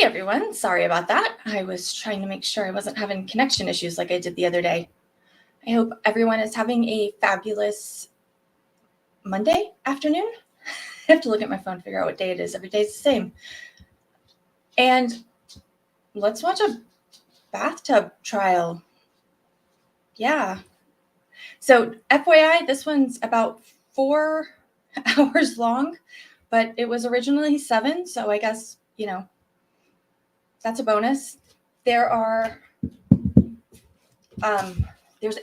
everyone, sorry about that. I was trying to make sure I wasn't having connection issues like I did the other day. I hope everyone is having a fabulous Monday afternoon. I have to look at my phone to figure out what day it is. Every day is the same. And let's watch a bathtub trial. Yeah. So FYI, this one's about 4 hours long, but it was originally 7. So I guess, that's a bonus. There's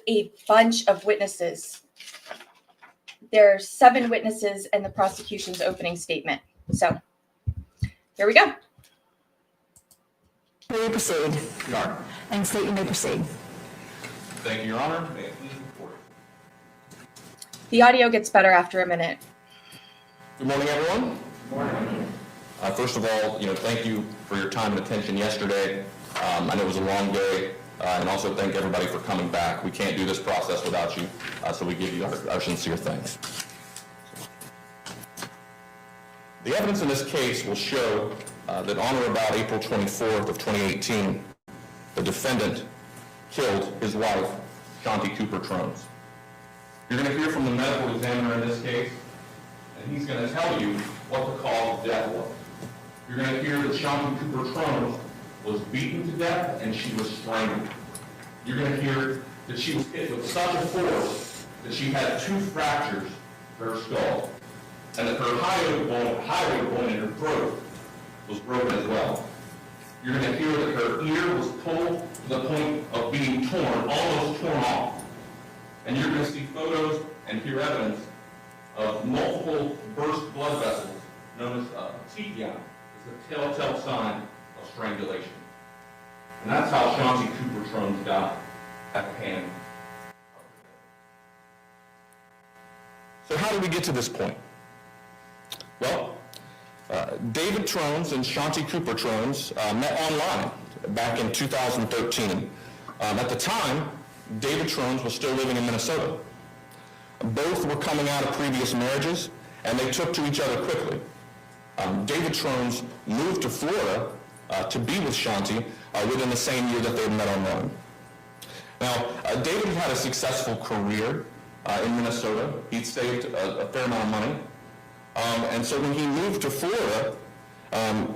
a bunch of witnesses. There's 7 witnesses in the prosecution's opening statement. So here we go. May we proceed? Your Honor. And state you may proceed. Thank you, Your Honor. May it please report. The audio gets better after a minute. Good morning, everyone. Good morning. First of all, thank you for your time and attention yesterday. I know it was a long day, and also thank everybody for coming back. We can't do this process without you, so we give you our sincere thanks. The evidence in this case will show that on or about April 24th of 2018, the defendant killed his wife, Shanti Cooper-Tronnes. You're going to hear from the medical examiner in this case, and he's going to tell you what the cause of death was. You're going to hear that Shanti Cooper-Tronnes was beaten to death and she was strangled. You're going to hear that she was hit with such a force that she had 2 fractures to her skull, and that her hyoid bone in her throat was broken as well. You're going to hear that her ear was pulled to the point of being torn, almost torn off. And you're going to see photos and hear evidence of multiple burst blood vessels known as TPI, is a telltale sign of strangulation. And that's how Shanti Cooper-Tronnes died at the hand. So how did we get to this point? Well, David Tronnes and Shanti Cooper-Tronnes met online back in 2013. At the time, David Tronnes was still living in Minnesota. Both were coming out of previous marriages, and they took to each other quickly. David Tronnes moved to Florida to be with Shanti within the same year that they had met online. Now, David had a successful career in Minnesota. He'd saved a fair amount of money. And so when he moved to Florida,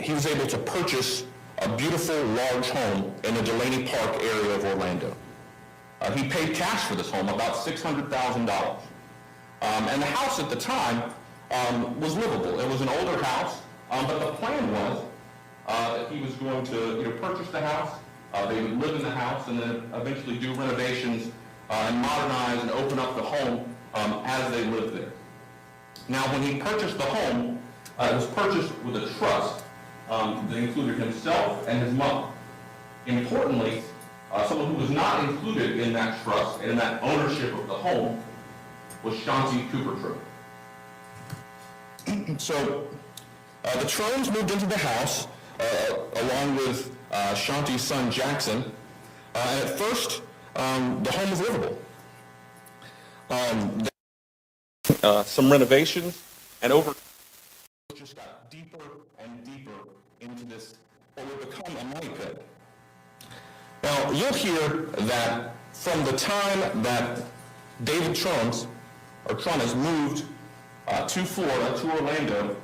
he was able to purchase a beautiful, large home in the Delaney Park area of Orlando. He paid cash for this home, about $600,000. And the house at the time was livable. It was an older house, but the plan was that he was going to purchase the house, they would live in the house, and then eventually do renovations and modernize and open up the home as they lived there. Now, when he purchased the home, it was purchased with a trust that included himself and his mother. Importantly, someone who was not included in that trust and in that ownership of the home was Shanti Cooper-Tronnes. So the Tronnes moved into the house along with Shanti's son Jackson, and at first the home was livable. Some renovations, and over just got deeper and deeper into this what would become a money pit. Now, you'll hear that from the time that David Tronnes moved to Florida, to Orlando,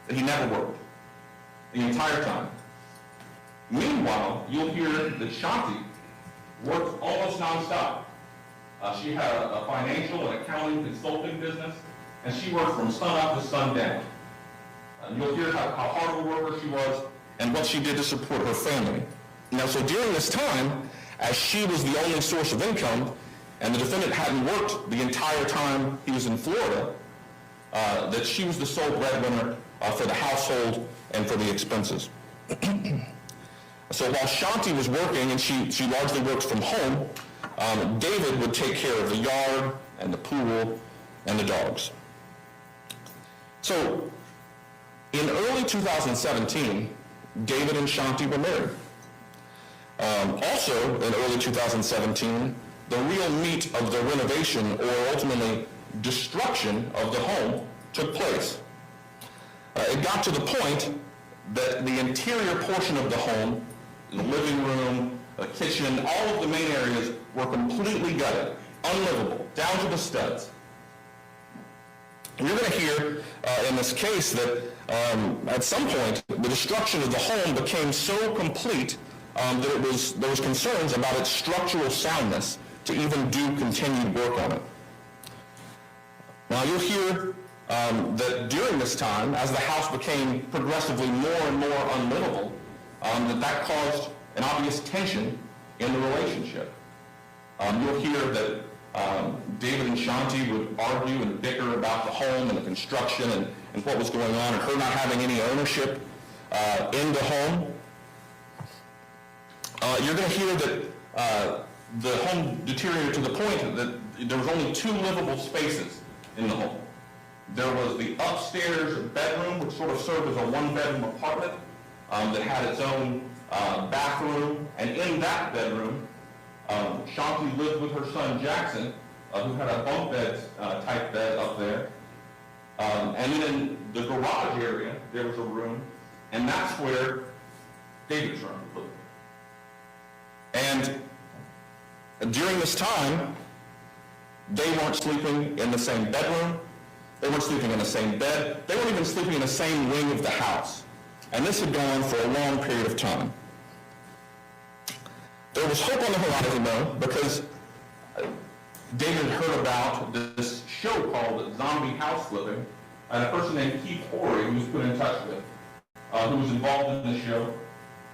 that he never worked the entire time. Meanwhile, you'll hear that Shanti worked almost nonstop. She had a financial and accounting consulting business, and she worked from sun up to sundown. You'll hear how hard a worker she was and what she did to support her family. Now, so during this time, as she was the only source of income, and the defendant hadn't worked the entire time he was in Florida, that she was the sole breadwinner for the household and for the expenses. So while Shanti was working, and she largely worked from home, David would take care of the yard and the pool and the dogs. So in early 2017, David and Shanti were married. Also in early 2017, the real meat of the renovation, or ultimately destruction of the home, took place. It got to the point that the interior portion of the home, the living room, the kitchen, all of the main areas were completely gutted, unlivable, down to the studs. And you're going to hear in this case that at some point the destruction of the home became so complete that there was concerns about its structural soundness to even do continued work on it. Now you'll hear that during this time, as the house became progressively more and more unlivable, that caused an obvious tension in the relationship. You'll hear that David and Shanti would argue and bicker about the home and the construction and what was going on, and her not having any ownership in the home. You're going to hear that the home deteriorated to the point that there was only 2 livable spaces in the home. There was the upstairs bedroom, which sort of served as a 1-bedroom apartment that had its own bathroom, and in that bedroom, Shanti lived with her son Jackson, who had a bunk bed type bed up there. And then in the garage area, there was a room, and that's where David's room lived. And during this time, they weren't sleeping in the same bedroom, they weren't sleeping in the same bed, they weren't even sleeping in the same wing of the house. And this had gone on for a long period of time. There was hope on the horizon, though, because David heard about this show called Zombie House Flipping, and a person named Keith Horry, who was put in touch with, who was involved in the show.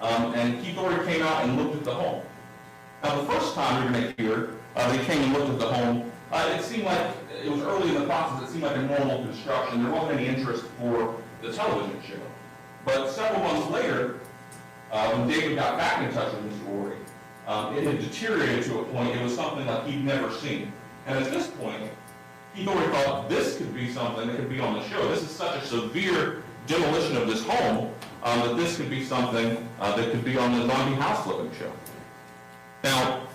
And Keith Horry came out and looked at the home. Now, the first time you're going to hear that he came and looked at the home, it seemed like, it was early in the process, it seemed like a normal construction. There wasn't any interest for the television show. But several months later, when David got back in touch with Mr. Horry, it had deteriorated to a point it was something like he'd never seen. And at this point, Keith Horry thought this could be something that could be on the show. This is such a severe demolition of this home that this could be something that could be on the Zombie House Flipping show. Now,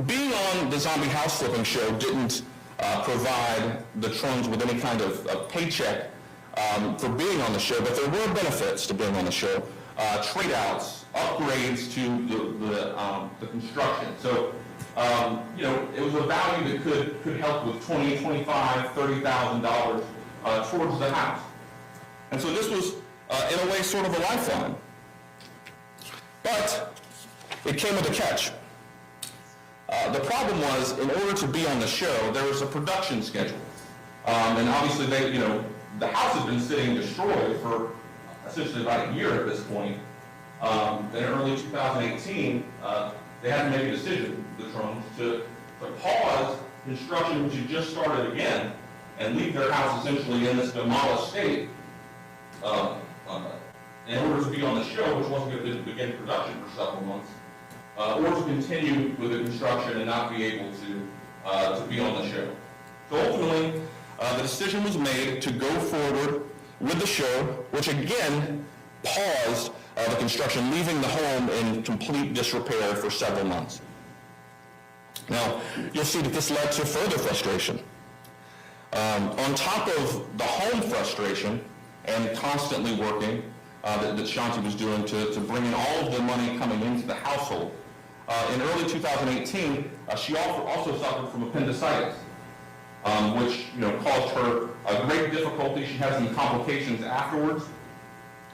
being on the Zombie House Flipping show didn't provide the Tronnes with any kind of paycheck for being on the show, but there were benefits to being on the show. Trade-outs, upgrades to the construction. So, it was a value that could help with $20,000, $25,000, $30,000 towards the house. And so this was, in a way, sort of a lifeline. But it came with a catch. The problem was, in order to be on the show, there was a production schedule. And obviously, the house had been sitting destroyed for essentially about a year at this point. In early 2018, they had to make a decision, the Tronnes, to pause construction, which had just started again, and leave their house essentially in this demolished state in order to be on the show, which wasn't going to begin production for several months, or to continue with the construction and not be able to be on the show. So ultimately, the decision was made to go forward with the show, which again paused the construction, leaving the home in complete disrepair for several months. Now, you'll see that this led to further frustration. On top of the home frustration and constantly working that Shanti was doing to bring in all of the money coming into the household, in early 2018, she also suffered from appendicitis, which caused her a great difficulty. She had some complications afterwards,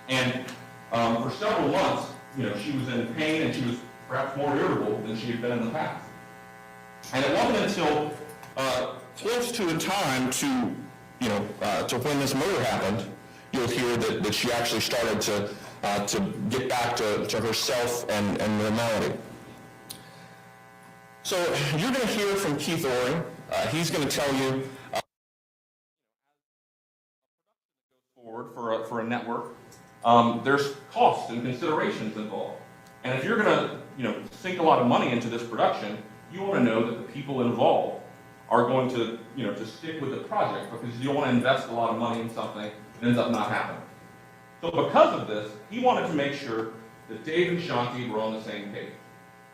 and for several months, she was in pain and she was perhaps more irritable than she had been in the past. And it wasn't until close to the time to when this murder happened, you'll hear that she actually started to get back to herself and normality. So you're going to hear from Keith Horry. He's going to tell you forward for a network. There's costs and considerations involved. And if you're going to sink a lot of money into this production, you want to know that the people involved are going to to stick with the project, because you don't want to invest a lot of money in something that ends up not happening. So because of this, he wanted to make sure that Dave and Shanti were on the same page.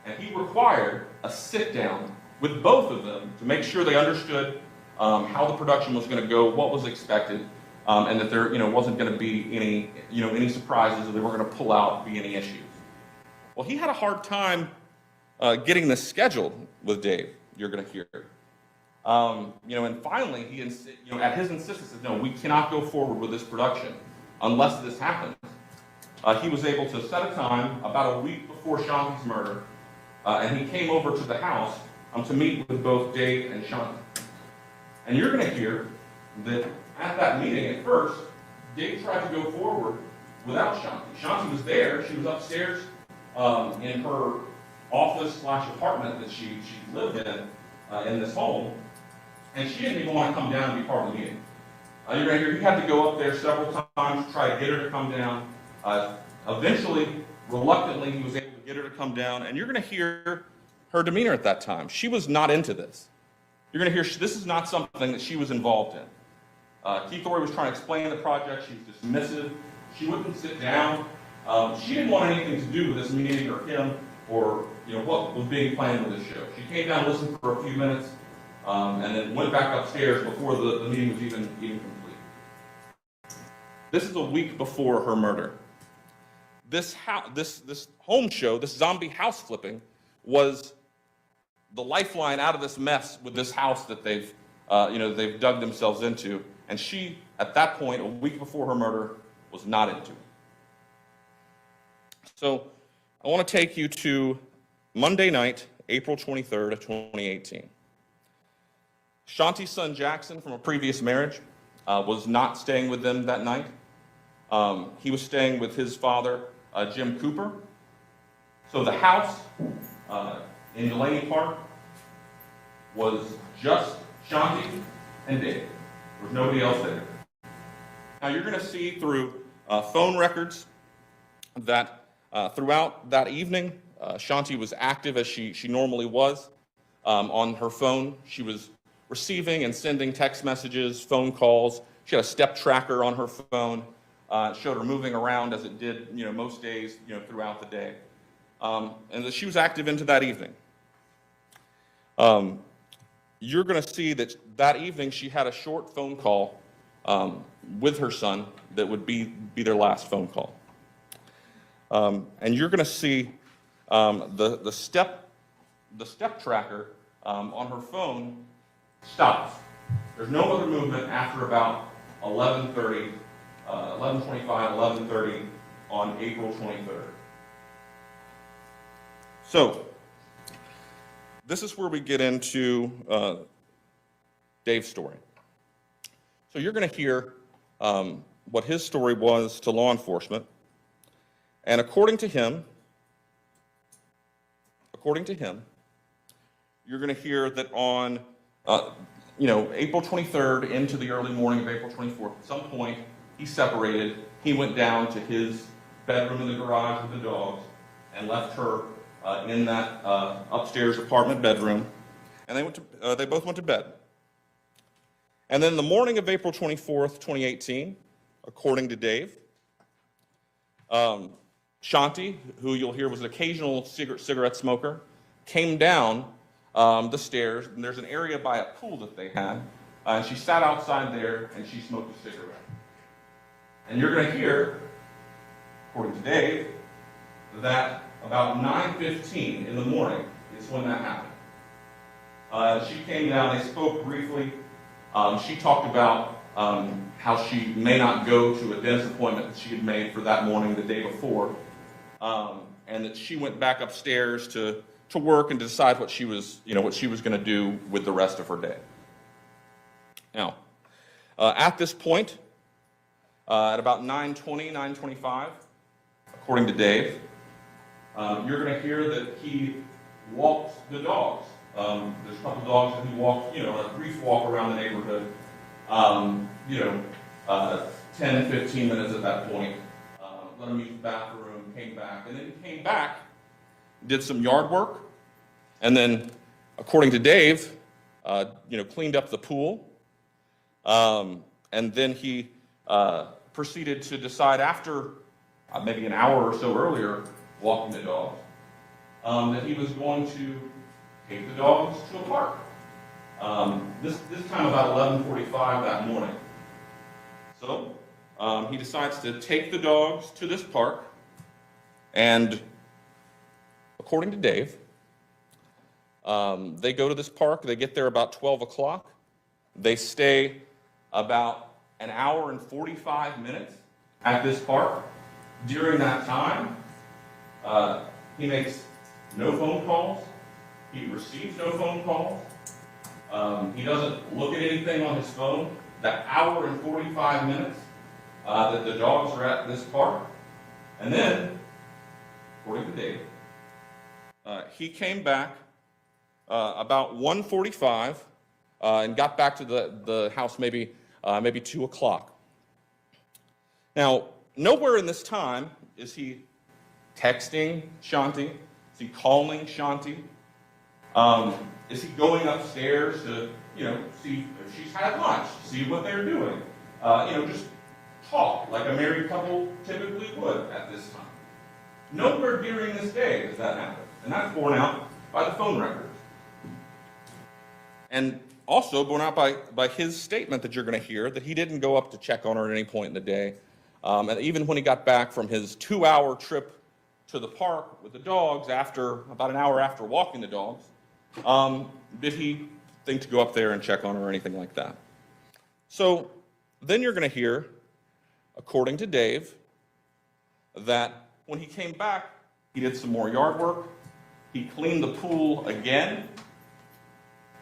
And he required a sit-down with both of them to make sure they understood how the production was going to go, what was expected, and that there, wasn't going to be any surprises, or they weren't going to pull out, be any issues. Well, he had a hard time getting this scheduled with Dave. You're going to hear. And finally, he, at his insistence, said, no, we cannot go forward with this production unless this happens. He was able to set a time about a week before Shanti's murder, and he came over to the house to meet with both Dave and Shanti. And you're going to hear that at that meeting, at first, Dave tried to go forward without Shanti. Shanti was there. She was upstairs in her office/apartment that she lived in this home, and she didn't even want to come down and be part of the meeting. You're going to hear he had to go up there several times to try to get her to come down. Eventually, reluctantly, he was able to get her to come down, and you're going to hear her demeanor at that time. She was not into this. You're going to hear this is not something that she was involved in. Keith Ory was trying to explain the project. She was dismissive. She wouldn't sit down. She didn't want anything to do with this meeting or him or what was being planned with the show. She came down, listened for a few minutes, and then went back upstairs before the meeting was even complete. This is a week before her murder. This home show, this zombie house flipping, was the lifeline out of this mess with this house that they've dug themselves into. And she, at that point, a week before her murder, was not into it. So I want to take you to Monday night, April 23rd of 2018. Shanti's son, Jackson, from a previous marriage, was not staying with them that night. He was staying with his father, Jim Cooper. So the house in Delaney Park was just Shanti and Dave. There was nobody else there. Now you're going to see through phone records that throughout that evening, Shanti was active as she normally was on her phone. She was receiving and sending text messages, phone calls. She had a step tracker on her phone. It showed her moving around as it did, most days, throughout the day. And that she was active into that evening. You're going to see that evening she had a short phone call with her son that would be their last phone call. And you're going to see the step tracker on her phone stops. There's no other movement after about 11:30, 11:25, 11:30 on April 23rd. So this is where we get into Dave's story. So you're going to hear what his story was to law enforcement. And according to him, you're going to hear that on, April 23rd into the early morning of April 24th, at some point he separated. He went down to his bedroom in the garage with the dogs and left her in that upstairs apartment bedroom, and they both went to bed. And then the morning of April 24th, 2018, according to Dave, Shanti, who you'll hear was an occasional cigarette smoker, came down the stairs, and there's an area by a pool that they had, and she sat outside there and she smoked a cigarette. And you're going to hear, according to Dave, that about 9:15 in the morning is when that happened. She came down, they spoke briefly. She talked about how she may not go to a dentist appointment that she had made for that morning the day before, and that she went back upstairs to work and to decide what she was going to do with the rest of her day. Now, at this point, at about 9:20, 9:25, according to Dave, you're going to hear that he walked the dogs. There's a couple of dogs that he walked, a brief walk around the neighborhood, 10, 15 minutes at that point. Let him use the bathroom, came back, and then he came back, did some yard work, and then, according to Dave, cleaned up the pool, and then he proceeded to decide after maybe an hour or so earlier, walking the dogs, that he was going to take the dogs to a park. This time about 11:45 that morning. So he decides to take the dogs to this park, and according to Dave, they go to this park, they get there about 12 o'clock, they stay about an hour and 45 minutes at this park. During that time, he makes no phone calls, he receives no phone calls, he doesn't look at anything on his phone. That hour and 45 minutes that the dogs are at this park. And then, according to Dave, he came back about 1:45 and got back to the house maybe 2 o'clock. Now, nowhere in this time is he texting Shanti. Is he calling Shanti? Is he going upstairs to, see if she's had lunch, see what they're doing? Just talk like a married couple typically would at this time. Nowhere during this day does that happen, and that's borne out by the phone records. And also borne out by his statement that you're going to hear, that he didn't go up to check on her at any point in the day. And even when he got back from his 2-hour trip to the park with the dogs, about an hour after walking the dogs, did he think to go up there and check on her or anything like that. So then you're going to hear, according to Dave, that when he came back, he did some more yard work, he cleaned the pool again,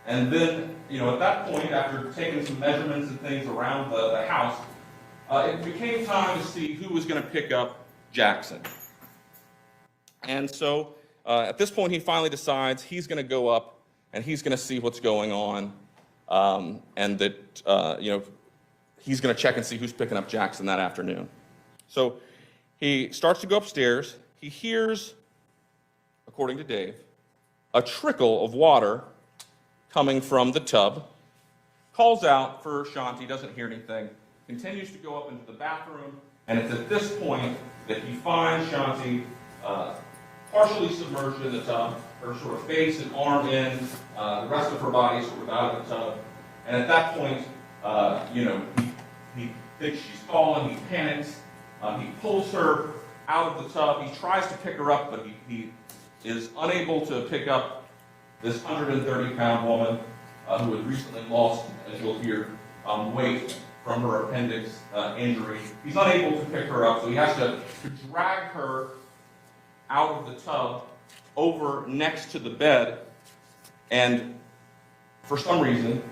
and then, at that point, after taking some measurements and things around the house, it became time to see who was going to pick up Jackson. And so at this point, he finally decides he's going to go up and he's going to see what's going on, and that he's going to check and see who's picking up Jackson that afternoon. So he starts to go upstairs. He hears, according to Dave, a trickle of water coming from the tub, calls out for Shanti, doesn't hear anything, continues to go up into the bathroom, and it's at this point that he finds Shanti partially submerged in the tub, her sort of face and arm in, the rest of her body sort of out of the tub. And at that point, he thinks she's fallen, he panics, he pulls her out of the tub, he tries to pick her up, but he is unable to pick up this 130-pound woman who had recently lost, as you'll hear, weight from her appendix injury. He's unable to pick her up, so he has to drag her out of the tub over next to the bed, and for some reason,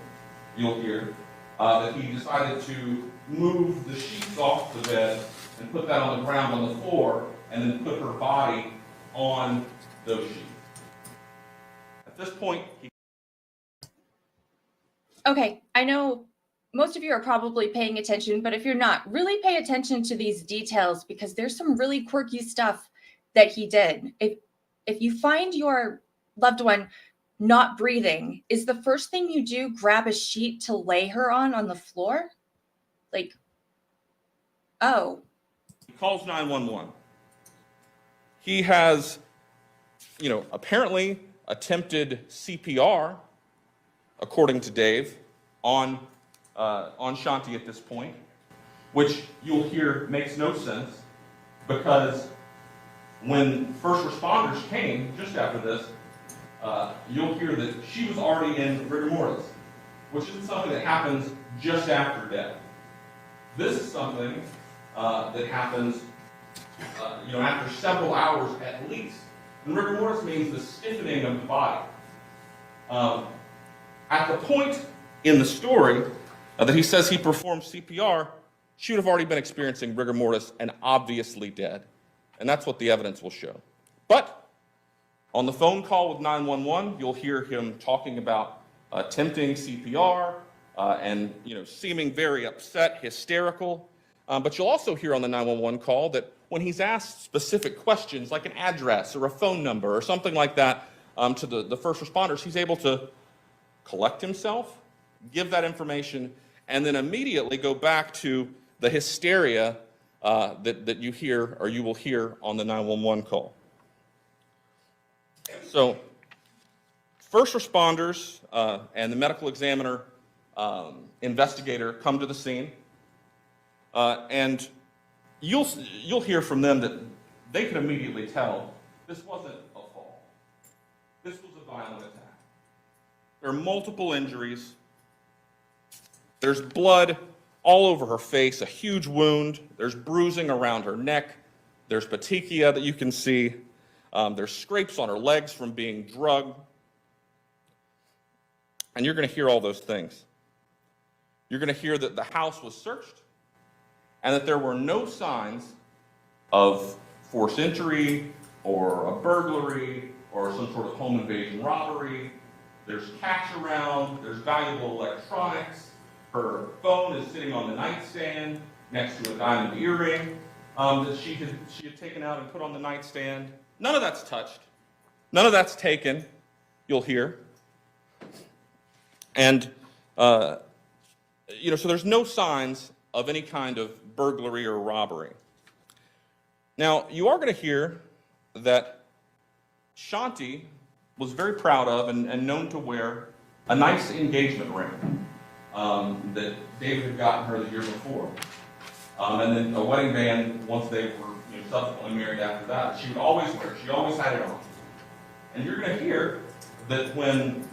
you'll hear, that he decided to move the sheets off the bed and put that on the ground on the floor, and then put her body on those sheets. At this point, Okay, I know most of you are probably paying attention, but if you're not, really pay attention to these details because there's some really quirky stuff that he did. If you find your loved one not breathing, is the first thing you do grab a sheet to lay her on the floor? Like, oh. he calls 911. He has, apparently attempted CPR, according to Dave, on Shanti at this point, which you'll hear makes no sense because when first responders came just after this, you'll hear that she was already in rigor mortis, which isn't something that happens just after death. This is something that happens after several hours at least. And rigor mortis means the stiffening of the body. At the point in the story that he says he performed CPR, she would have already been experiencing rigor mortis and obviously dead. And that's what the evidence will show. But on the phone call with 911, you'll hear him talking about attempting CPR and seeming very upset, hysterical. But you'll also hear on the 911 call that when he's asked specific questions like an address or a phone number or something like that to the first responders, he's able to collect himself, give that information, and then immediately go back to the hysteria that you hear or you will hear on the 911 call. So first responders and the medical examiner investigator come to the scene. And you'll hear from them that they can immediately tell this wasn't a fall. This was a violent attack. There are multiple injuries. There's blood all over her face, a huge wound. There's bruising around her neck. There's petechia that you can see. There's scrapes on her legs from being drugged. And you're going to hear all those things. You're going to hear that the house was searched and that there were no signs of forced entry or a burglary or some sort of home invasion robbery. There's cash around. There's valuable electronics. Her phone is sitting on the nightstand next to a diamond earring that she had taken out and put on the nightstand. None of that's touched. None of that's taken, you'll hear. And, so there's no signs of any kind of burglary or robbery. Now, you are going to hear that Shanti was very proud of and known to wear a nice engagement ring that David had gotten her the year before. And then a wedding band once they were subsequently married after that. She would always wear it. She always had it on. And you're going to hear that when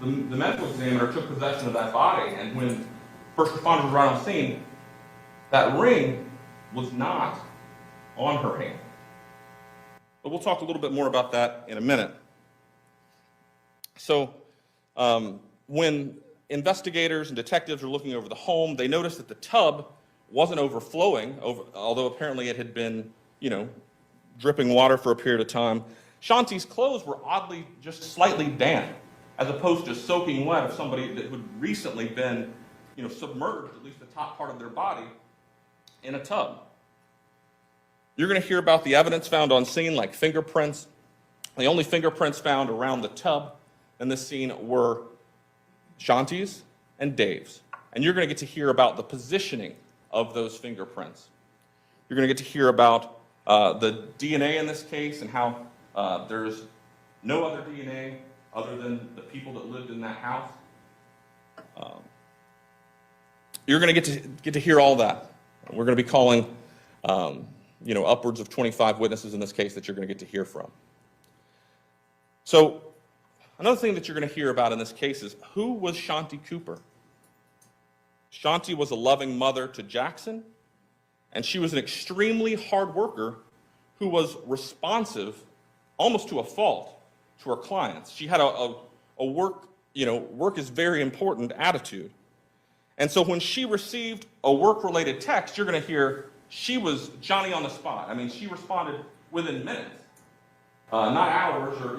the medical examiner took possession of that body and when first responders were on the scene, that ring was not on her hand. But we'll talk a little bit more about that in a minute. So when investigators and detectives were looking over the home, they noticed that the tub wasn't overflowing, although apparently it had been, dripping water for a period of time. Shanti's clothes were oddly just slightly damp, as opposed to soaking wet of somebody that had recently been, submerged, at least the top part of their body, in a tub. You're going to hear about the evidence found on scene, like fingerprints. The only fingerprints found around the tub in this scene were Shanti's and Dave's. And you're going to get to hear about the positioning of those fingerprints. You're going to get to hear about the DNA in this case and how there's no other DNA other than the people that lived in that house. You're going to get to hear all that. We're going to be calling, upwards of 25 witnesses in this case that you're going to get to hear from. So another thing that you're going to hear about in this case is, who was Shanti Cooper? Shanti was a loving mother to Jackson, and she was an extremely hard worker who was responsive, almost to a fault, to her clients. She had a work is very important attitude. And so when she received a work-related text, you're going to hear she was Johnny on the spot. I mean, she responded within minutes, not hours or,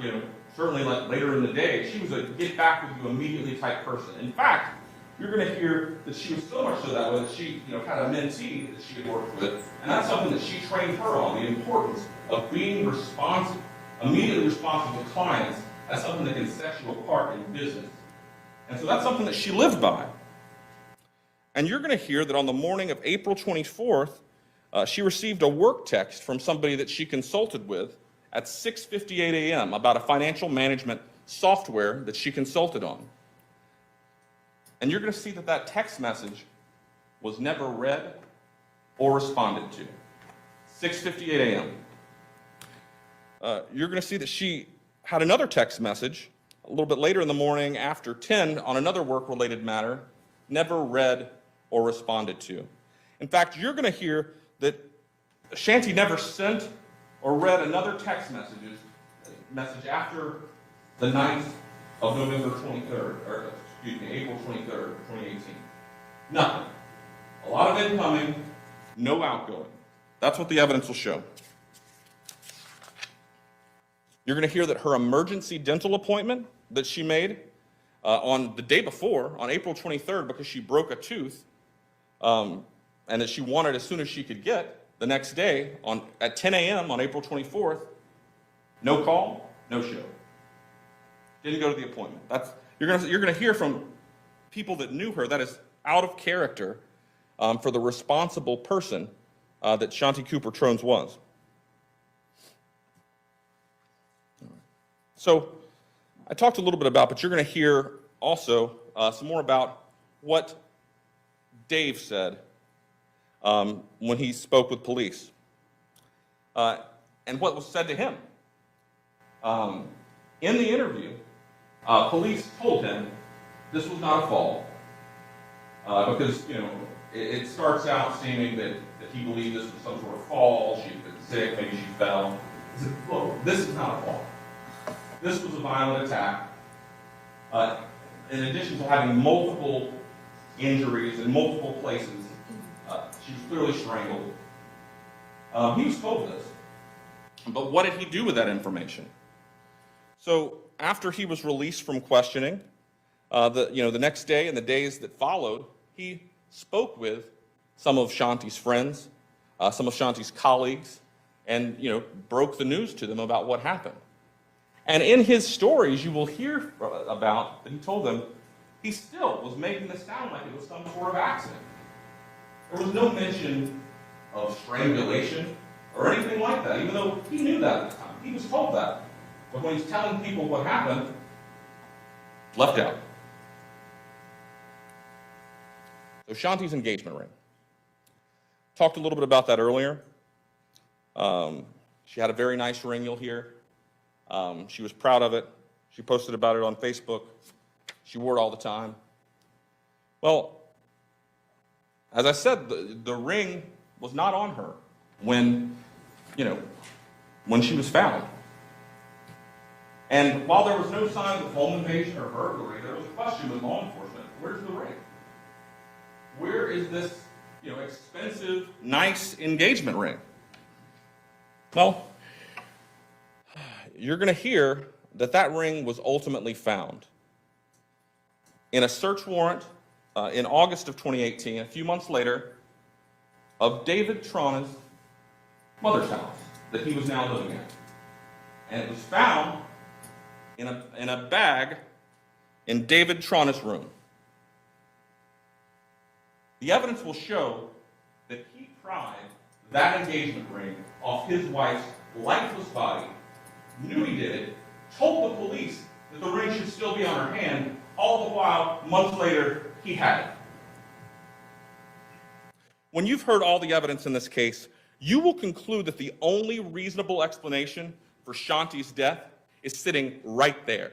certainly like later in the day. She was a get back with you immediately type person. In fact, you're going to hear that she was so much so that way that she, had a mentee that she had worked with, and that's something that she trained her on, the importance of being responsive, immediately responsive to clients. That's something that can set you apart in business. And so that's something that she lived by. And you're going to hear that on the morning of April 24th, she received a work text from somebody that she consulted with at 6:58 a.m. about a financial management software that she consulted on. And you're going to see that that text message was never read or responded to. 6:58 a.m. You're going to see that she had another text message a little bit later in the morning after 10 on another work-related matter, never read or responded to. In fact, you're going to hear that Shanti never sent or read another text message after the 9th of November 23rd, or April 23rd, 2018. Nothing. A lot of incoming, no outgoing. That's what the evidence will show. You're going to hear that her emergency dental appointment that she made on the day before, on April 23rd, because she broke a tooth, and that she wanted as soon as she could get, the next day at 10 a.m. on April 24th, no call, no show. Didn't go to the appointment. You're going to hear from people that knew her that is out of character for the responsible person that Shanti Cooper-Tronnes was. So I talked a little bit about, but you're going to hear also some more about what Dave said when he spoke with police. And what was said to him. In the interview, police told him this was not a fall. Because, it starts out seeming that he believed this was some sort of fall, she had been sick, maybe she fell. He said, look, this is not a fall. This was a violent attack. In addition to having multiple injuries in multiple places, she was clearly strangled. He was told this. But what did he do with that information? So after he was released from questioning, the next day and the days that followed, he spoke with some of Shanti's friends, some of Shanti's colleagues, and broke the news to them about what happened. And in his stories, you will hear about that he told them he still was making this sound like it was some sort of accident. There was no mention of strangulation or anything like that, even though he knew that at the time. He was told that. But when he's telling people what happened, left out. So Shanti's engagement ring. Talked a little bit about that earlier. She had a very nice ring, you'll hear. She was proud of it. She posted about it on Facebook. She wore it all the time. Well, as I said, the ring was not on her when she was found. And while there was no signs of home invasion or burglary, there was a question with law enforcement: where's the ring? Where is this, expensive, nice engagement ring? Well, you're going to hear that ring was ultimately found in a search warrant in August of 2018, a few months later, of David Tronnes' mother's house that he was now living in. And it was found in a bag in David Tronnes' room. The evidence will show that he pried that engagement ring off his wife's lifeless body, knew he did it, told the police that the ring should still be on her hand, all the while, months later, he had it. When you've heard all the evidence in this case, you will conclude that the only reasonable explanation for Shanti's death is sitting right there.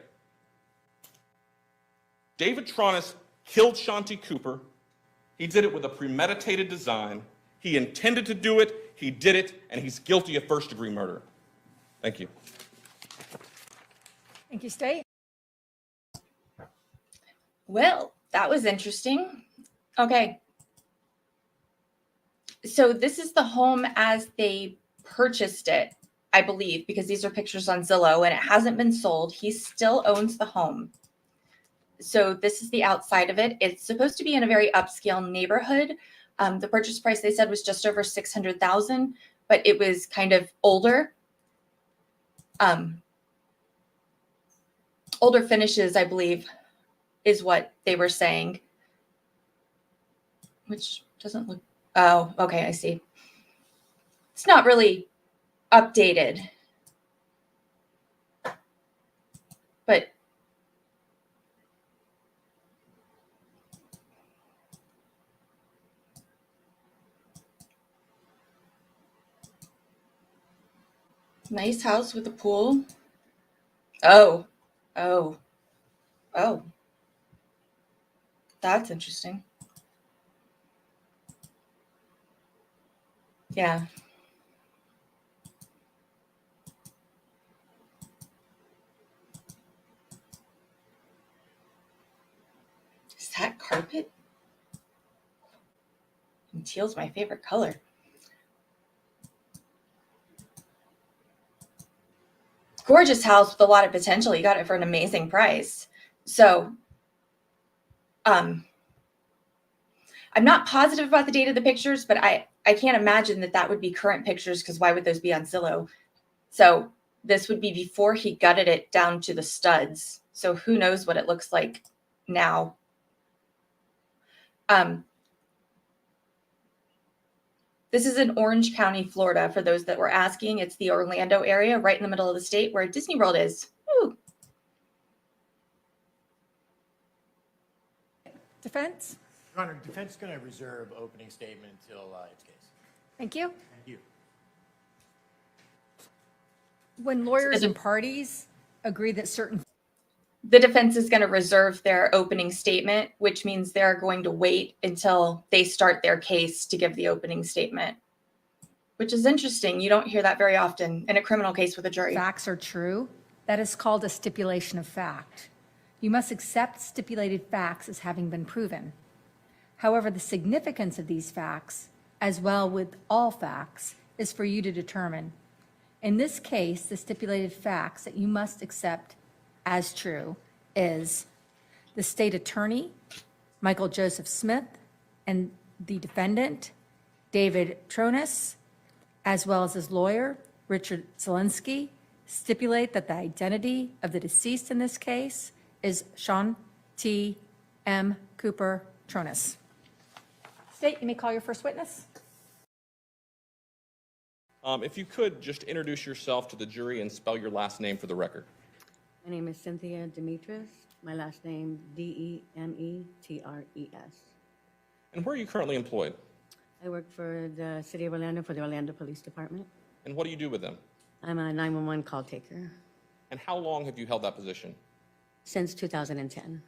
David Tronnes killed Shanti Cooper. He did it with a premeditated design. He intended to do it, he did it, and he's guilty of first-degree murder. Thank you. Thank you, State. Well, that was interesting. Okay. So this is the home as they purchased it, I believe, because these are pictures on Zillow and it hasn't been sold. He still owns the home. So this is the outside of it. It's supposed to be in a very upscale neighborhood. The purchase price they said was just over $600,000, but it was kind of older. Older finishes, I believe, is what they were saying. Which doesn't look, oh, okay, I see. It's not really updated. But nice house with a pool. Oh. That's interesting. Yeah. Is that carpet? And teal's my favorite color. Gorgeous house with a lot of potential. You got it for an amazing price. So, I'm not positive about the date of the pictures, but I can't imagine that would be current pictures, because why would those be on Zillow? So this would be before he gutted it down to the studs. So who knows what it looks like now. This is in Orange County, Florida, for those that were asking. It's the Orlando area, right in the middle of the state where Disney World is. Woo. Defense? Your Honor, defense is going to reserve opening statement until its case. Thank you. Thank you. When lawyers and parties agree that certain The defense is going to reserve their opening statement, which means they're going to wait until they start their case to give the opening statement, which is interesting. You don't hear that very often in a criminal case with a jury. facts are true, that is called a stipulation of fact. You must accept stipulated facts as having been proven. However, the significance of these facts, as well with all facts, is for you to determine. In this case, the stipulated facts that you must accept as true is the state attorney, Michael Joseph Smith, and the defendant, David Tronnes, as well as his lawyer, Richard Zielinski, stipulate that the identity of the deceased in this case is Shanti Cooper-Tronnes. State, you may call your first witness. If you could, just introduce yourself to the jury and spell your last name for the record. My name is Cynthia Demetris. My last name, Demetres. And where are you currently employed? I work for the City of Orlando for the Orlando Police Department. And what do you do with them? I'm a 911 call taker And how long have you held that position? since 2010.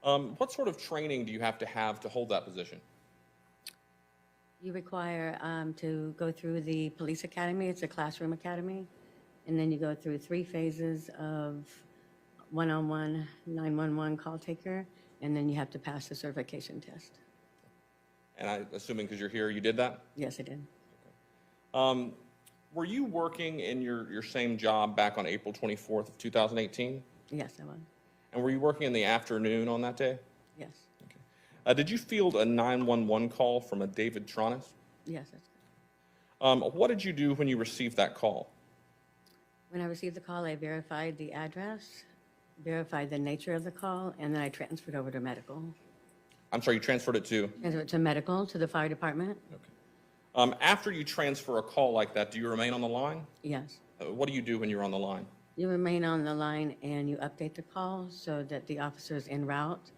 What sort of training do you have to hold that position? You require to go through the police academy. It's a classroom academy. And then you go through 3 phases of one-on-one 911 call taker. And then you have to pass the certification test. And I, assuming because you're here, you did that? Yes, I did. Were you working in your same job back on April 24th of 2018? Yes, I was. And were you working in the afternoon on that day? Yes. Did you field a 911 call from a David Tronnes? Yes, that's good. What did you do when you received that call? When I received the call, I verified the address, verified the nature of the call, and then I transferred over to medical. I'm sorry, you transferred it to? Transferred to medical, to the fire department? Okay. After you transfer a call like that, do you remain on the line? Yes. What do you do when you're on the line? You remain on the line and you update the call so that the officers en route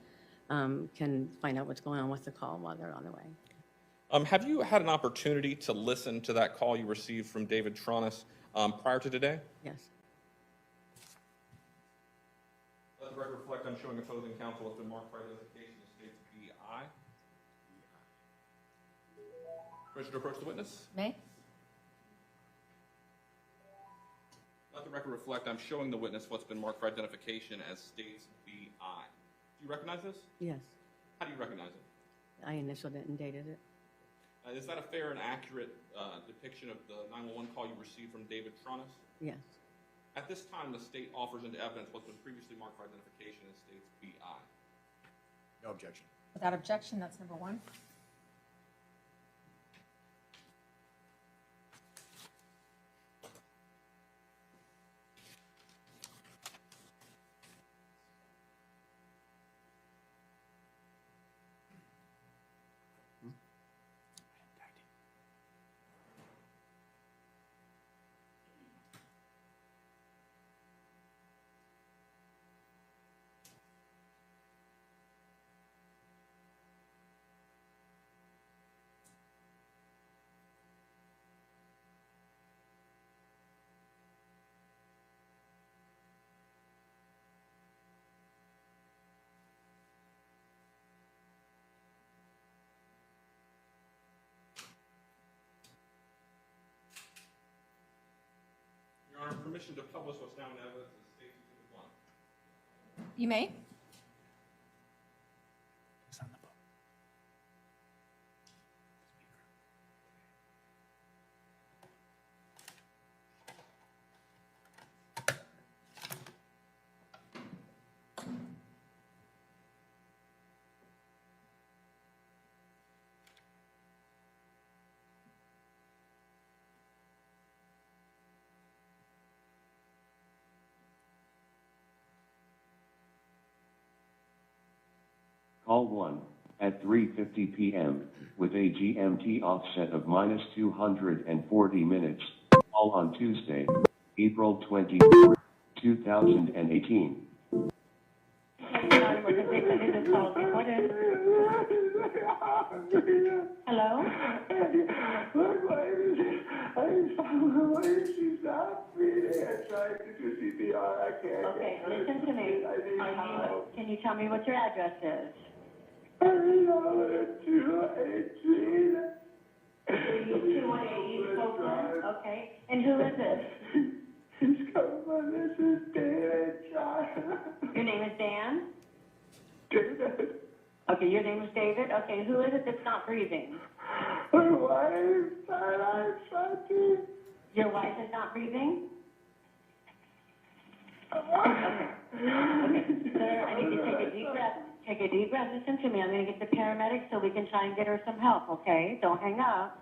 can find out what's going on with the call while they're on the way. Have you had an opportunity to listen to that call you received from David Tronnes prior to today? Yes. Let the record reflect I'm showing opposing counsel has been marked by identification as states BI. Ready to approach the witness? May? Let the record reflect I'm showing the witness what's been marked for identification as states BI. Do you recognize this? Yes. How do you recognize it? I initialed it and dated it. Is that a fair and accurate depiction of the 911 call you received from David Tronnes? Yes. At this time, the state offers into evidence what's been previously marked for identification as states BI. No objection. Without objection, that's number 1. Your Honor, permission to publish what's now in evidence is stated to the blunt. You may. Call 1, at 3:50 p.m., with a GMT offset of minus 240 minutes, all on Tuesday, April 24, 2018. Hello? Look, she's not breathing. I'm trying to do CPR. I can't. Okay, listen to me. Can you tell me what your address is? 218. 218 East Copeland? Okay. And who is this? This is David John. Your name is Dan? David. Okay, your name is David? Okay, who is it that's not breathing? My wife, Shanti. Your wife is not breathing? Okay. Sir, I need to take a deep breath. Take a deep breath. Listen to me. I'm going to get the paramedics so we can try and get her some help, okay? Don't hang up.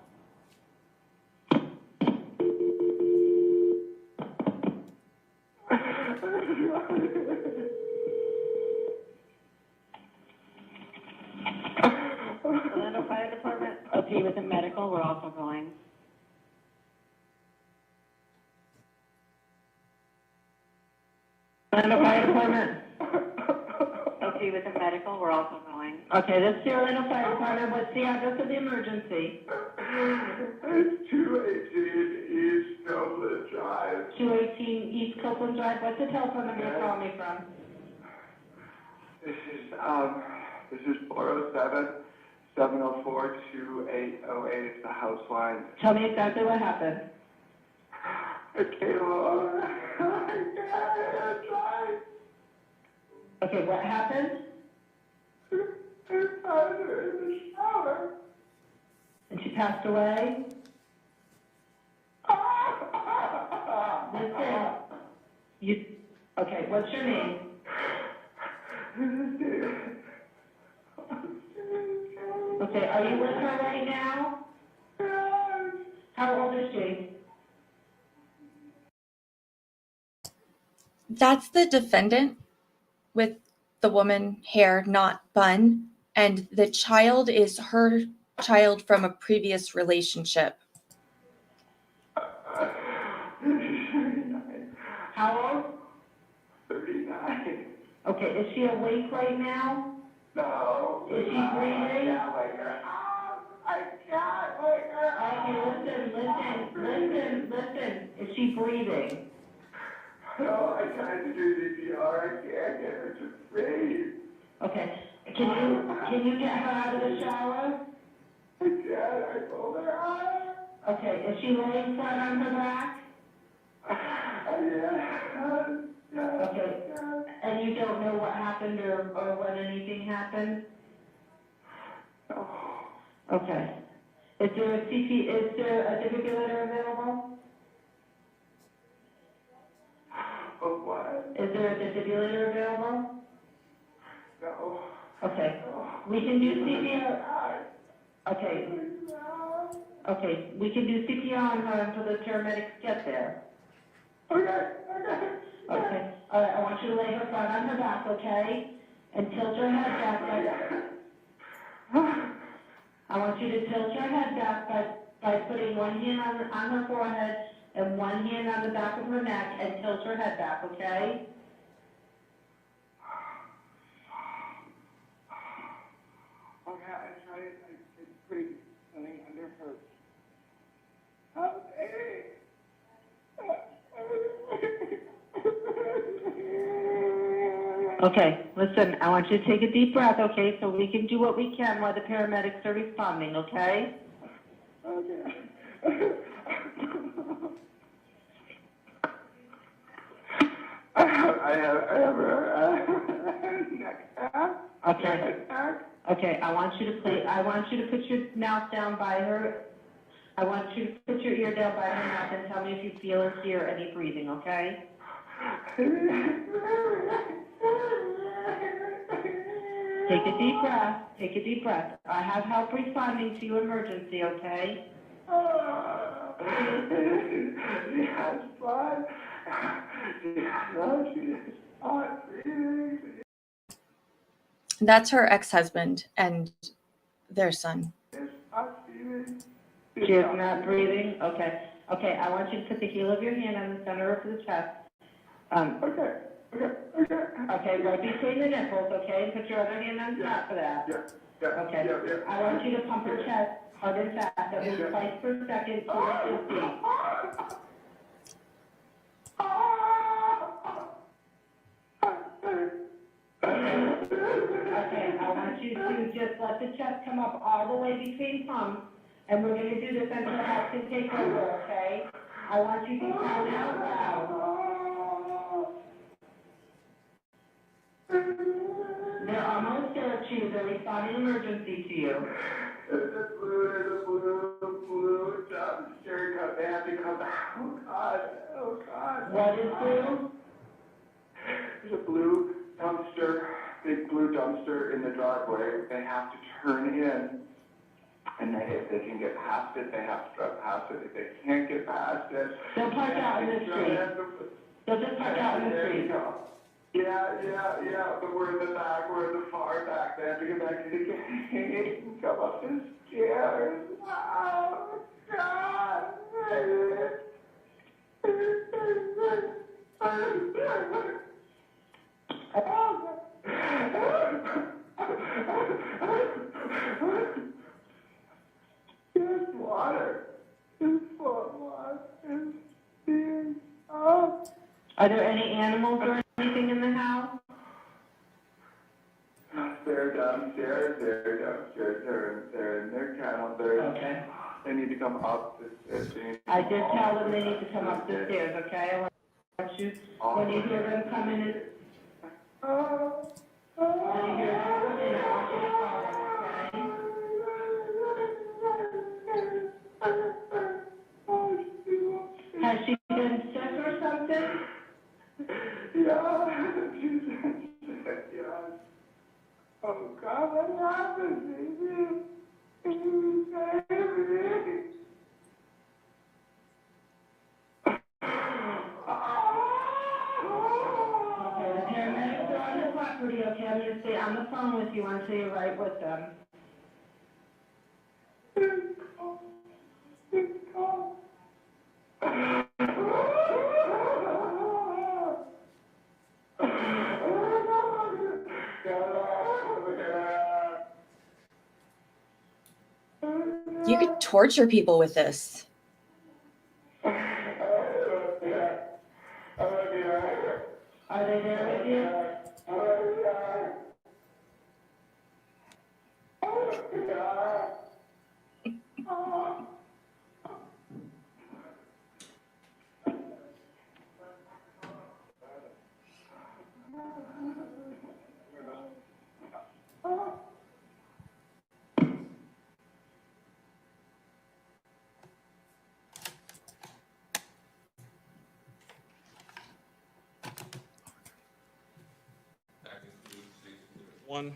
Orlando Fire Department. Okay, with the medical, we're also going. Orlando Fire Department. Okay, with the medical, we're also going. Okay, this is the Orlando Fire Department. What's the address of the emergency? It's 218 East Copeland Drive. 218 East Copeland Drive. What's the telephone number you're calling me from? This is 407-704-2808. It's the house line. Tell me exactly what happened. It came along. Okay, what happened? I found her in the shower. And she passed away? Listen. Okay, what's your name? Okay, are you with her right now? How old is she? That's the defendant with the woman hair not bun, and the child is her child from a previous relationship. How old? 39. Okay, is she awake right now? No. Is she breathing? I can't wake her up. Okay, listen. Is she breathing? No, I tried to do CPR. I can't get her to breathe. Okay, can you get her out of the shower? I can't. I pulled her out. Okay, is she laying flat on her back? Yeah. Okay, and you don't know what happened or when anything happened? No. Okay. Is there a defibrillator available? Oh, what? Is there a defibrillator available? No. Okay. We can do CPR. Okay. Okay, we can do CPR on her until the paramedics get there. Okay. Okay. All right, I want you to lay her flat on her back, okay? And tilt her head back. I want you to tilt her head back by putting one hand on her forehead and one hand on the back of her neck and tilt her head back, okay? Okay, I tried it. It's pretty something under her. Okay, listen, I want you to take a deep breath, okay, so we can do what we can while the paramedics are responding, okay? Okay. I have her neck back. Okay. Okay, I want you to put your mouth down by her. I want you to put your ear down by her mouth and tell me if you feel or hear any breathing, okay? Take a deep breath. Take a deep breath. I have help responding to your emergency, okay? She has blood. She is not breathing. That's her ex-husband and their son. She is not breathing? Okay. Okay, I want you to put the heel of your hand on the center of the chest. Okay, right between the nipples, okay? And put your other hand on top of that. Yeah. Okay. I want you to pump her chest hard and fast at least twice per second to let it beat. Okay, I want you to just let the chest come up all the way between pumps, and we're gonna do this until I can take over, okay? I want you to count out loud. They're almost there, too. They're responding emergency to you. The blue dumpster, they have to come out. Oh God. What is blue? There's a blue dumpster, big blue dumpster in the driveway. They have to turn in. And if they can get past it, they have to drive past it. If they can't get past it, They'll park out in the street. They'll just park out in the there you street. go. Yeah, but we're in the back, we're in the far back. They have to get back to the gate and come up the stairs. Oh, God. Just water. Just water. Oh. Are there any animals or anything in the house? They're downstairs, they're in their kennel, Okay. they need to come up the stairs. I did tell them they need to come up the stairs, okay? I want you, when you hear them coming in, when you hear them coming in, I want you to call them, okay? Has she been sick or something? Yeah. Oh God, what happened, baby? Okay, the paramedics are on the property, okay? I'm gonna stay on the phone with you until you're right with them. You could torture people with this. Are they there with you? One.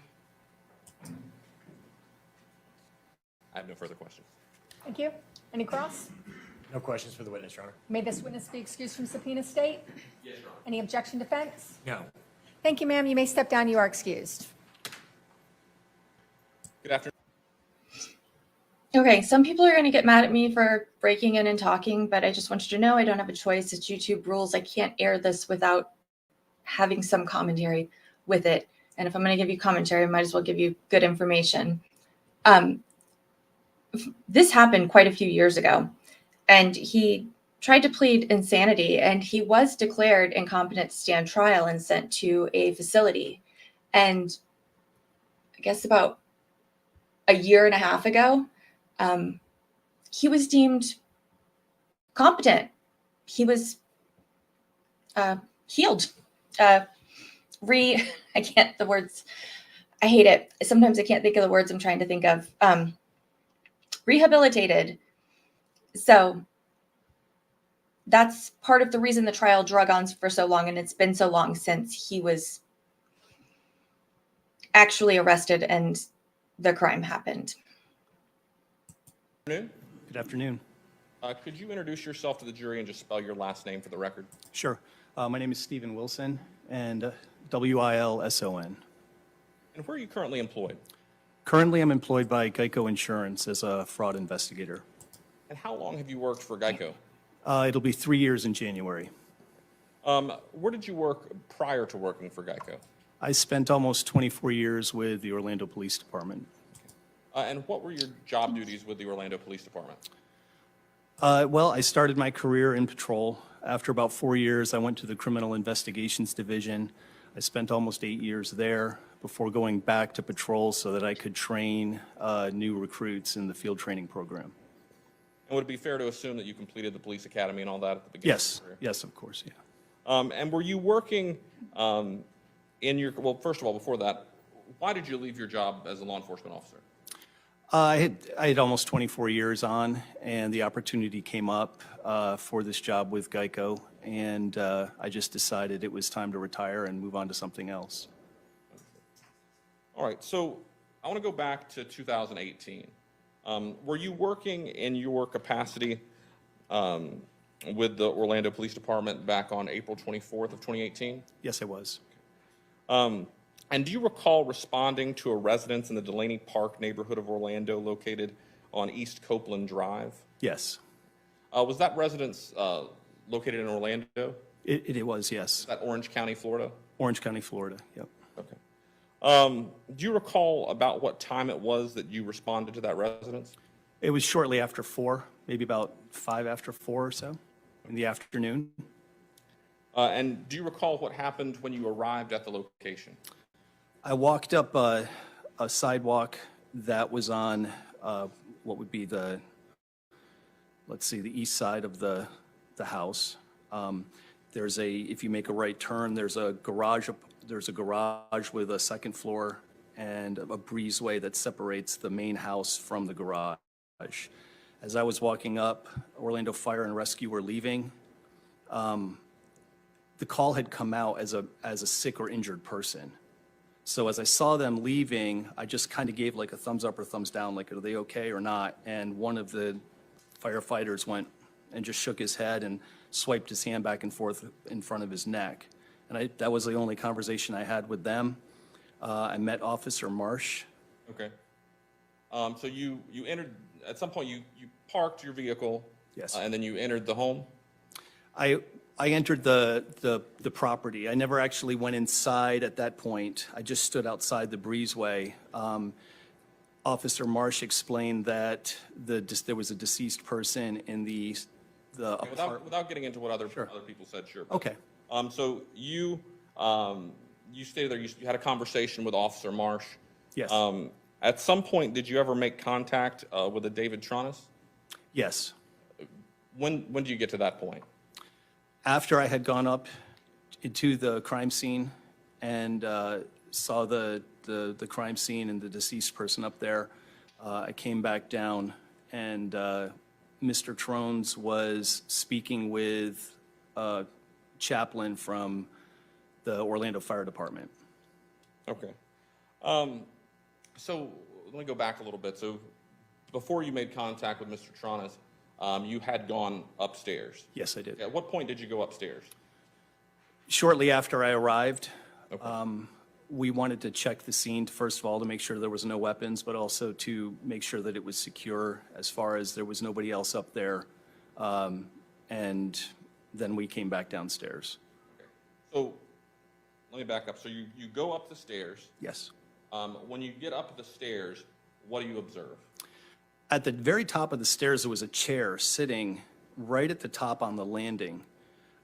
I have no further questions. Thank you. Any cross? No questions for the witness, Your Honor. May this witness be excused from subpoena state? Yes, Your Honor. Any objection, defense? No. Thank you, ma'am. You may step down. You are excused. Good afternoon. Okay, some people are going to get mad at me for breaking in and talking, but I just want you to know I don't have a choice. It's YouTube rules. I can't air this without having some commentary with it. And if I'm going to give you commentary, I might as well give you good information. This happened quite a few years ago, and he tried to plead insanity, and he was declared incompetent to stand trial and sent to a facility. And I guess about a year and a half ago, he was deemed competent. He was healed. I can't, the words, I hate it. Sometimes I can't think of the words I'm trying to think of. Rehabilitated. So that's part of the reason the trial drug on for so long, and it's been so long since he was actually arrested and the crime happened. Good Good afternoon. Could you introduce yourself to the jury and just spell your last name for the record? Sure. My name is Stephen Wilson, and Wilson. And where are you currently employed? Currently, I'm employed by Geico Insurance as a fraud investigator. And how long have you worked for Geico? It'll be 3 years in January. Where did you work prior to working for Geico? I spent almost 24 years with the Orlando Police Department. And what were your job duties with the Orlando Police Department? Well, I started my career in patrol. After about 4 years, I went to the Criminal Investigations Division. I spent almost 8 years there before going back to patrol so that I could train new recruits in the field training program. And would it be fair to assume that you completed the police academy and all that at the beginning? Yes, of your career? yes, of course, yeah. And were you working in your, well, first of all, before that, why did you leave your job as a law enforcement officer? I had almost 24 years on, and the opportunity came up for this job with Geico, and I just decided it was time to retire and move on to something else. All right, so I want to go back to 2018. Were you working in your capacity with the Orlando Police Department back on April 24th of 2018? Yes, I was. And do you recall responding to a residence in the Delaney Park neighborhood of Orlando located on East Copeland Drive? Yes, Was that residence located in Orlando? it was, yes. Is that Orange County, Florida? Orange County, Florida, yep. Okay. Do you recall about what time it was that you responded to that residence? It was shortly after 4, maybe about 5 after 4 or so in the afternoon. And do you recall what happened when you arrived at the location? I walked up a sidewalk that was on what would be the, let's see, the east side of the house. There's a, if you make a right turn, there's a garage with a second floor and a breezeway that separates the main house from the garage. As I was walking up, Orlando Fire and Rescue were leaving. The call had come out as a sick or injured person. So as I saw them leaving, I just kind of gave like a thumbs up or thumbs down, like, are they okay or not? And one of the firefighters went and just shook his head and swiped his hand back and forth in front of his neck. And that was the only conversation I had with them. I met Officer Marsh. Okay. So you entered, at some point you parked your vehicle. Yes. And then you entered the home? I entered the property. I never actually went inside at that point. I just stood outside the breezeway. Officer Marsh explained that there was a deceased person in the Okay, apartment. without getting into what other people said, sure. Okay. So you stayed there, you had a conversation with Officer Marsh. Yes. At some point, did you ever make contact with a David Tronnes? Yes. When did you get to that point? After I had gone up into the crime scene and saw the crime scene and the deceased person up there, I came back down, and Mr. Tronnes was speaking with a chaplain from the Orlando Fire Department. Okay. So let me go back a little bit. So before you made contact with Mr. Tronnes, you had gone upstairs. Yes, I did. At what point did you go upstairs? Shortly after I arrived, Okay. we wanted to check the scene, first of all, to make sure there was no weapons, but also to make sure that it was secure as far as there was nobody else up there. And then we came back downstairs. So let me back up. So you go up the stairs. Yes. When you get up the stairs, what do you observe? At the very top of the stairs, there was a chair sitting right at the top on the landing.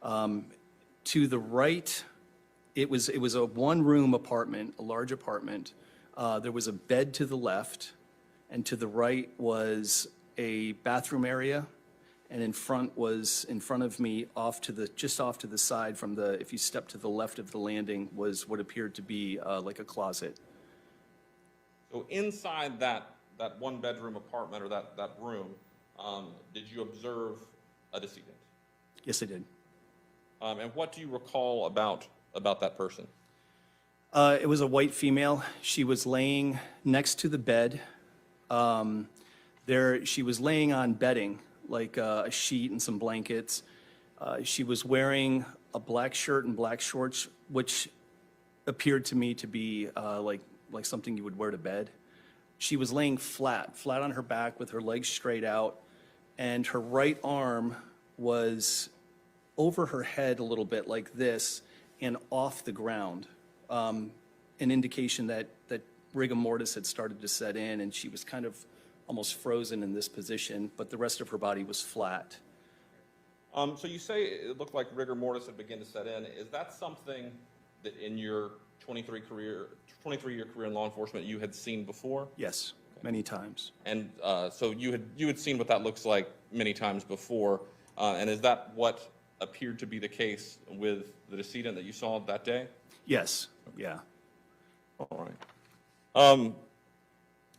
To the right, it was a one-room apartment, a large apartment. There was a bed to the left, and to the right was a bathroom area, and in front of me, just off to the side from if you step to the left of the landing, was what appeared to be like a closet. So inside that one-bedroom apartment or that room, did you observe a decedent? Yes, I did. And what do you recall about that person? It was a white female. She was laying next to the bed. She was laying on bedding, like a sheet and some blankets. She was wearing a black shirt and black shorts, which appeared to me to be like something you would wear to bed. She was laying flat on her back with her legs straight out, and her right arm was over her head a little bit like this and off the ground, an indication that rigor mortis had started to set in, and she was kind of almost frozen in this position, but the rest of her body was flat. So you say it looked like rigor mortis had begun to set in. Is that something that in your 23-year career in law enforcement you had seen before? Yes, many times. And so you had seen what that looks like many times before. And is that what appeared to be the case with the decedent that you saw that day? Yes, yeah. All right.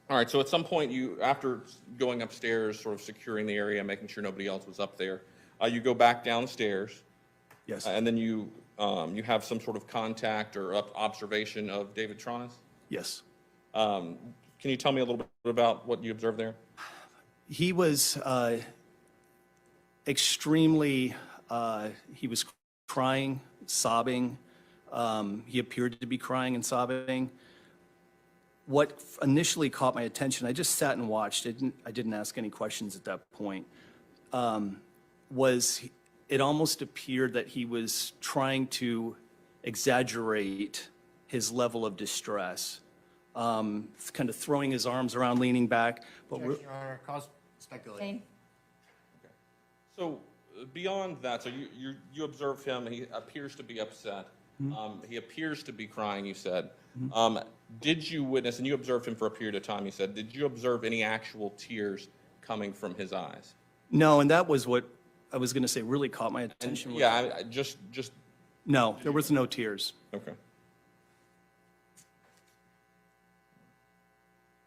All right, so at some point after going upstairs, sort of securing the area, making sure nobody else was up there, you go back downstairs. Yes. And then you have some sort of contact or observation of David Tronnes? Yes. Can you tell me a little bit about what you observed there? He was extremely, he was crying, sobbing. He appeared to be crying and sobbing. What initially caught my attention, I just sat and watched, I didn't ask any questions at that point, was it almost appeared that he was trying to exaggerate his level of distress, kind of throwing his arms around, leaning back. But Objection, Your Honor, cause speculation. Jane? So beyond that, so you observe him, he appears to be upset. He appears to be crying, you said. Did you witness, and you observed him for a period of time, you said, did you observe any actual tears coming from his eyes? No, and that was what I was going to say really caught my attention. Yeah, just. No, there was no tears. Okay.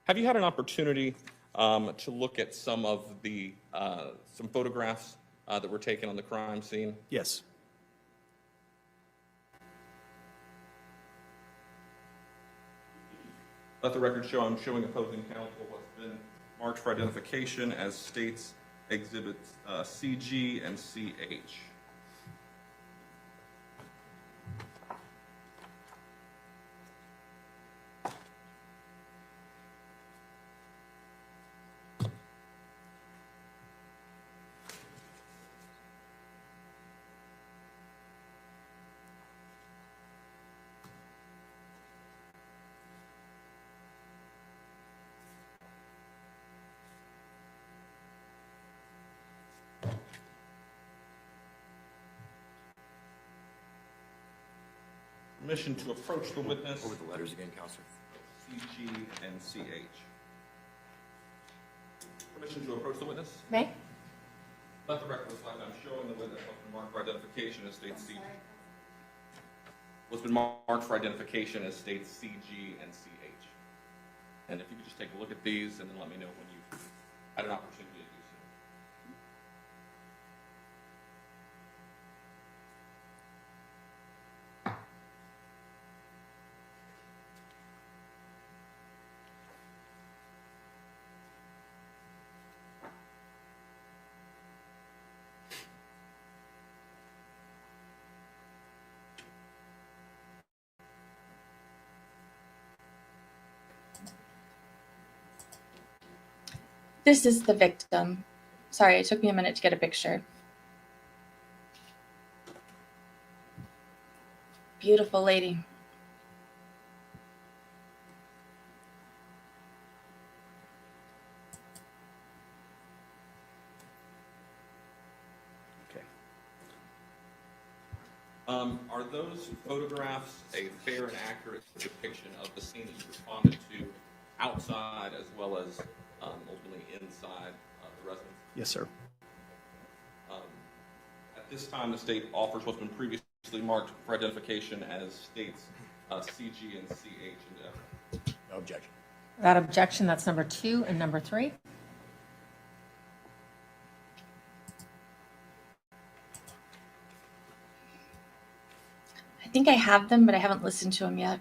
Have you had an opportunity to look at some of the some photographs that were taken on the crime scene? Yes. Let the record show I'm showing opposing counsel what's been marked for identification as states exhibits CG and CH. Permission to approach the witness. Over the letters again, Counselor. CG and CH. Permission to approach the witness. May? Let the record reflect I'm showing the witness what's been marked for identification as states CG. What's been marked for identification as states CG and CH. And if you could just take a look at these and then let me know when you've had an opportunity to do so. This is the victim. Sorry, it took me a minute to get a picture. Beautiful lady. Okay. Are those photographs a fair and accurate depiction of the scene that you responded to outside as well as ultimately inside the residence? Yes, sir. At this time, the state offers what's been previously marked for identification as states CG and CH and F. No objection. Without objection, that's number 2 and number 3. I think I have them, but I haven't listened to them yet.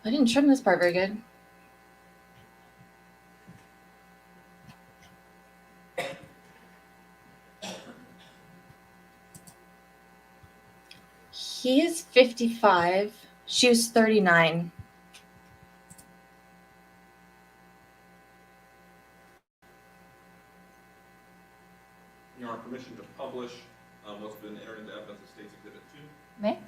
I didn't trim this part very good. He is 55. She was 39. Your Honor, permission to publish what's been entered into evidence of State's Exhibit 2. May?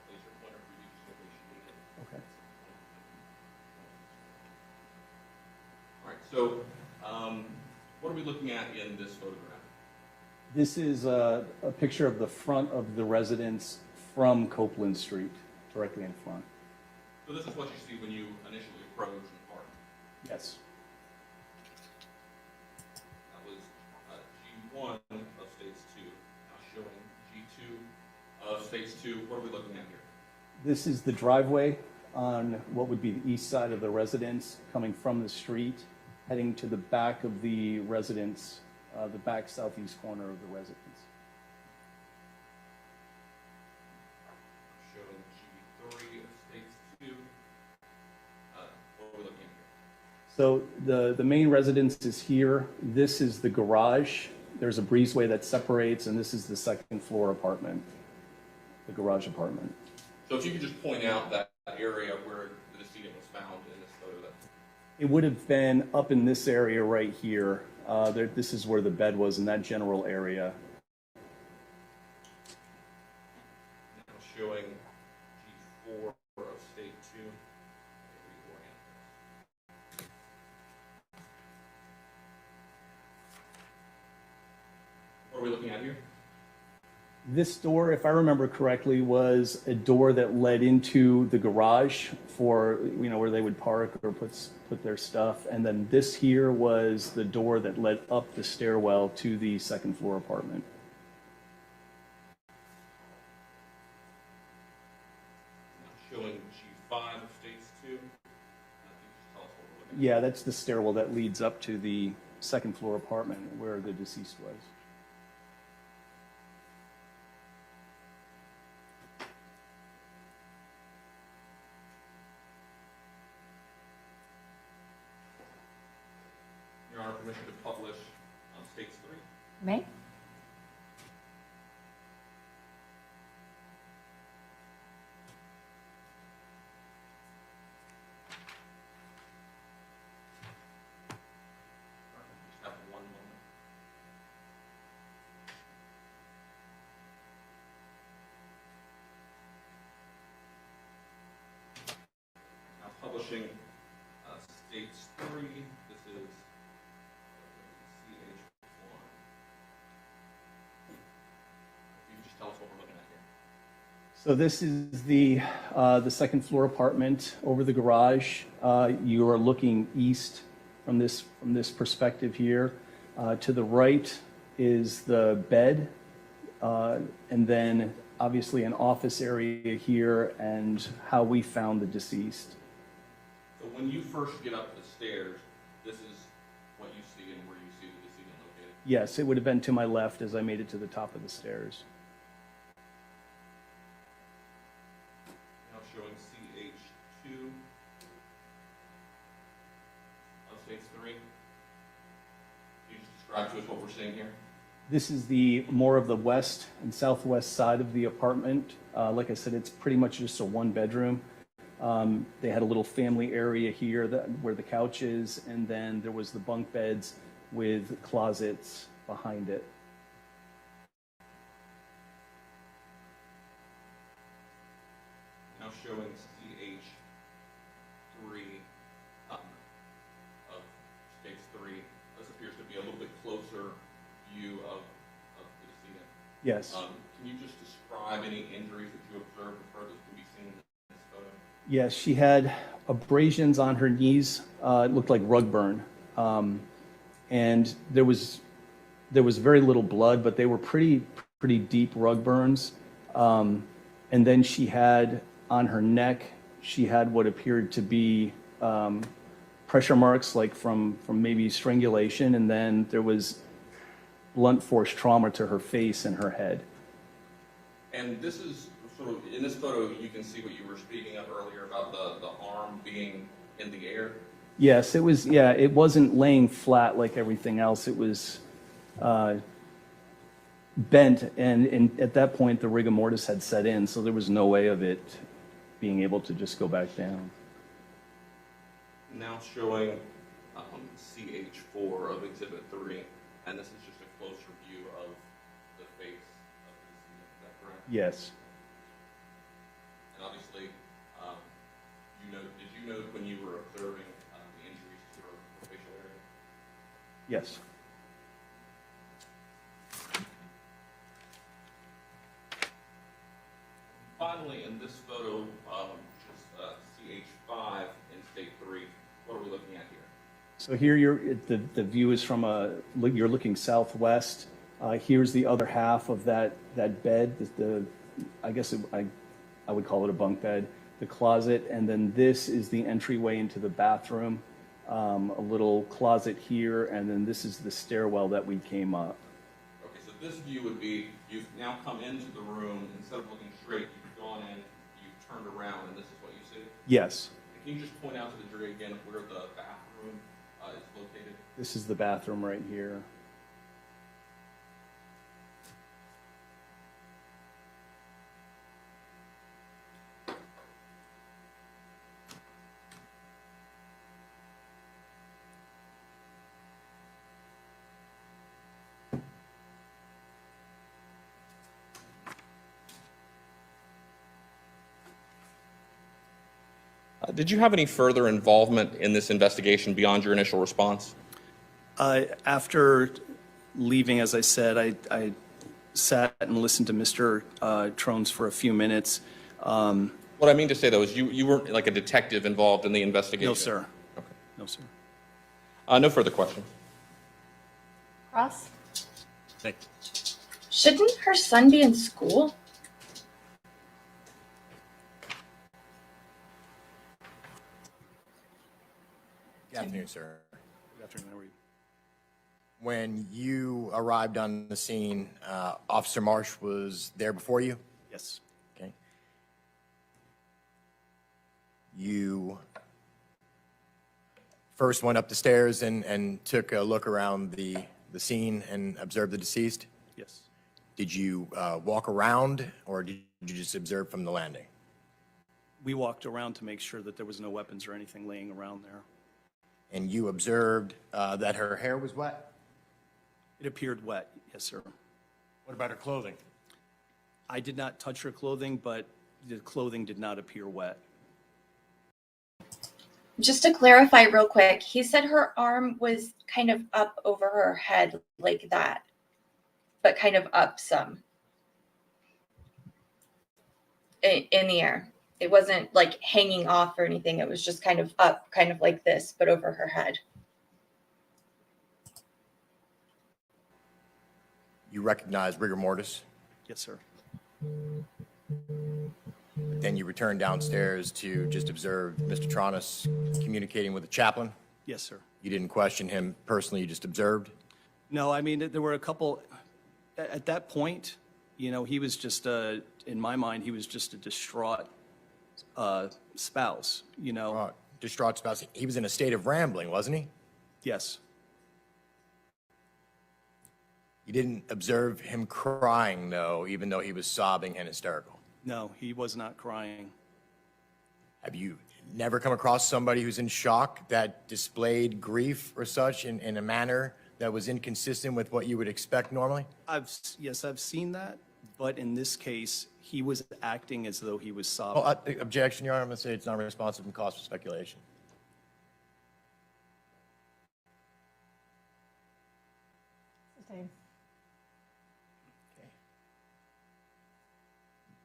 Laser pointer for you, so we should get it. Okay. All right, so what are we looking at in this photograph? This is a picture of the front of the residence from Copeland Street, directly in front. So this is what you see when you initially approach the park. Yes. That was G1 of States 2. Now showing G2 of States 2. What are we looking at here? This is the driveway on what would be the east side of the residence, coming from the street, heading to the back of the residence, the back southeast corner of the residence. Showing G3 of States 2. What are we looking at here? So the main residence is here. This is the garage. There's a breezeway that separates, and this is the second floor apartment, the garage apartment. So if you could just point out that area where the decedent was found in this photo. It would have been up in this area right here. This is where the bed was, in that general area. Now showing G4 of State 2. What are we looking at here? This door, if I remember correctly, was a door that led into the garage for, where they would park or put their stuff. And then this here was the door that led up the stairwell to the second floor apartment. Now showing G5 of States 2. Can you just tell us what we're looking at? Yeah, that's the stairwell that leads up to the second floor apartment where the deceased was. Your Honor, permission to publish on States 3. May? Just have one moment. Now publishing States 3. This is CH1. You can just tell us what we're looking at here. So this is the second floor apartment over the garage. You are looking east from this perspective here. To the right is the bed, and then obviously an office area here and how we found the deceased. So when you first get up the stairs, this is what you see and where you see the decedent located. Yes, it would have been to my left as I made it to the top of the stairs. Now showing CH2 of States 3. Can you just describe to us what we're seeing here? This is the more of the west and southwest side of the apartment. Like I said, it's pretty much just a one bedroom. They had a little family area here where the couch is, and then there was the bunk beds with closets behind it. Now showing CH3 of States 3. This appears to be a little bit closer view of the decedent. Yes. Can you just describe any injuries that you observed with her that can be seen in this photo? Yes, she had abrasions on her knees. It looked like rug burn. And there was very little blood, but they were pretty deep rug burns. And then she had on her neck, she had what appeared to be pressure marks, like from maybe strangulation, and then there was blunt force trauma to her face and her head. And this is sort of, in this photo, you can see what you were speaking of earlier about the arm being in the air. Yes, it was, yeah, it wasn't laying flat like everything else. It was bent, and at that point, the rigor mortis had set in, so there was no way of it being able to just go back down. Now showing CH4 of Exhibit 3, and this is just a closer view of the face of the decedent. Is that correct? Yes. And obviously, did you note when you were observing the injuries to her facial area? Yes. Finally, in this photo, which is CH5 in State 3, what are we looking at here? So here the view is from you're looking southwest. Here's the other half of that bed, I guess I would call it a bunk bed, the closet, and then this is the entryway into the bathroom, a little closet here, and then this is the stairwell that we came up. Okay, so this view would be, you've now come into the room, instead of looking straight, you've gone in, you've turned around, and this is what you see? Yes. Can you just point out to the jury again where the bathroom is located? This is the bathroom right here. Did you have any further involvement in this investigation beyond your initial response? After leaving, as I said, I sat and listened to Mr. Tronnes for a few minutes. What I mean to say, though, is you weren't like a detective involved in the investigation? No, sir. Okay. No, sir. No further questions. Ross? Shouldn't her son be in school? Good afternoon, sir. Good afternoon. How are you? When you arrived on the scene, Officer Marsh was there before you? Yes. Okay. You first went up the stairs and took a look around the scene and observed the deceased? Yes. Did you walk around, or did you just observe from the landing? We walked around to make sure that there was no weapons or anything laying around there. And you observed that her hair was wet? It appeared wet, yes, sir. What about her clothing? I did not touch her clothing, but the clothing did not appear wet. Just to clarify real quick, he said her arm was kind of up over her head like that, but kind of up some in the air. It wasn't like hanging off or anything. It was just kind of up, kind of like this, but over her head. You recognize rigor mortis? Yes, sir. Then you returned downstairs to just observe Mr. Tronnes communicating with the chaplain? Yes, sir. You didn't question him personally, you just observed? No, I mean, there were a couple, at that point, you know, he was just, in my mind, he was just a distraught spouse, you know? Distraught spouse. He was in a state of rambling, wasn't he? Yes. You didn't observe him crying, though, even though he was sobbing and hysterical? No, he was not crying. Have you never come across somebody who's in shock that displayed grief or such in a manner that was inconsistent with what you would expect normally? Yes, I've seen that, but in this case, he was acting as though he was sobbing. Oh, objection, Your Honor. I'm going to say it's not responsive and cause for speculation. Sustained.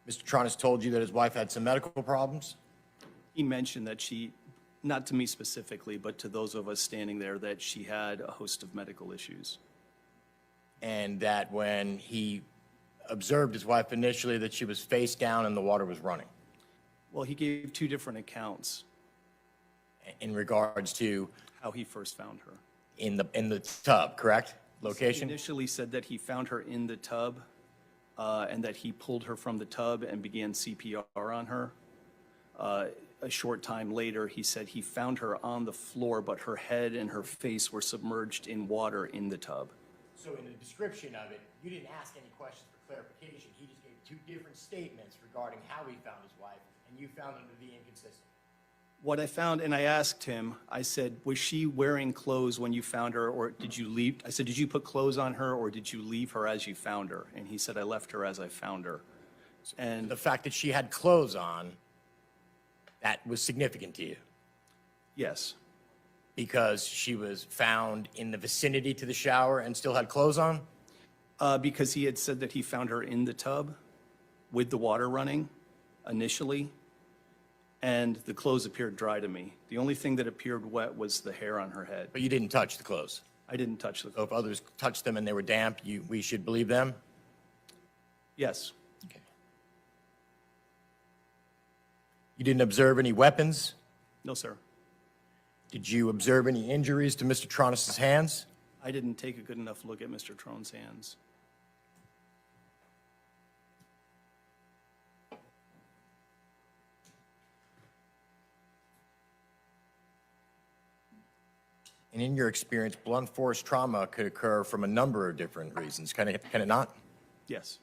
Mr. Tronnes told you that his wife had some medical problems? He mentioned that she, not to me specifically, but to those of us standing there, that she had a host of medical issues. And that when he observed his wife initially that she was face down and the water was running Well, he gave two different accounts in regards to how he first found her. in the tub, correct? He Location? initially said that he found her in the tub, and that he pulled her from the tub and began CPR on her. A short time later, he said he found her on the floor, but her head and her face were submerged in water in the tub. So in the description of it, you didn't ask any questions for clarification. He just gave two different statements regarding how he found his wife, and you found them to be inconsistent. What I found, and I asked him, I said, was she wearing clothes when you found her, or did you leave? I said, did you put clothes on her, or did you leave her as you found her? And he said, I left her as I found her. And The fact that she had clothes on, that was significant to you yes, because she was found in the vicinity to the shower and still had clothes on? because he had said that he found her in the tub with the water running initially, and the clothes appeared dry to me. The only thing that appeared wet was the hair on her head. But you didn't touch the clothes. I didn't touch the So clothes. if others touched them and they were damp, we should believe them? Yes, Okay. You didn't observe any weapons? no, sir. Did you observe any injuries to Mr. Tronnes' hands? I didn't take a good enough look at Mr. Tronnes' hands. And in your experience, blunt force trauma could occur from a number of different reasons, can it not? Yes,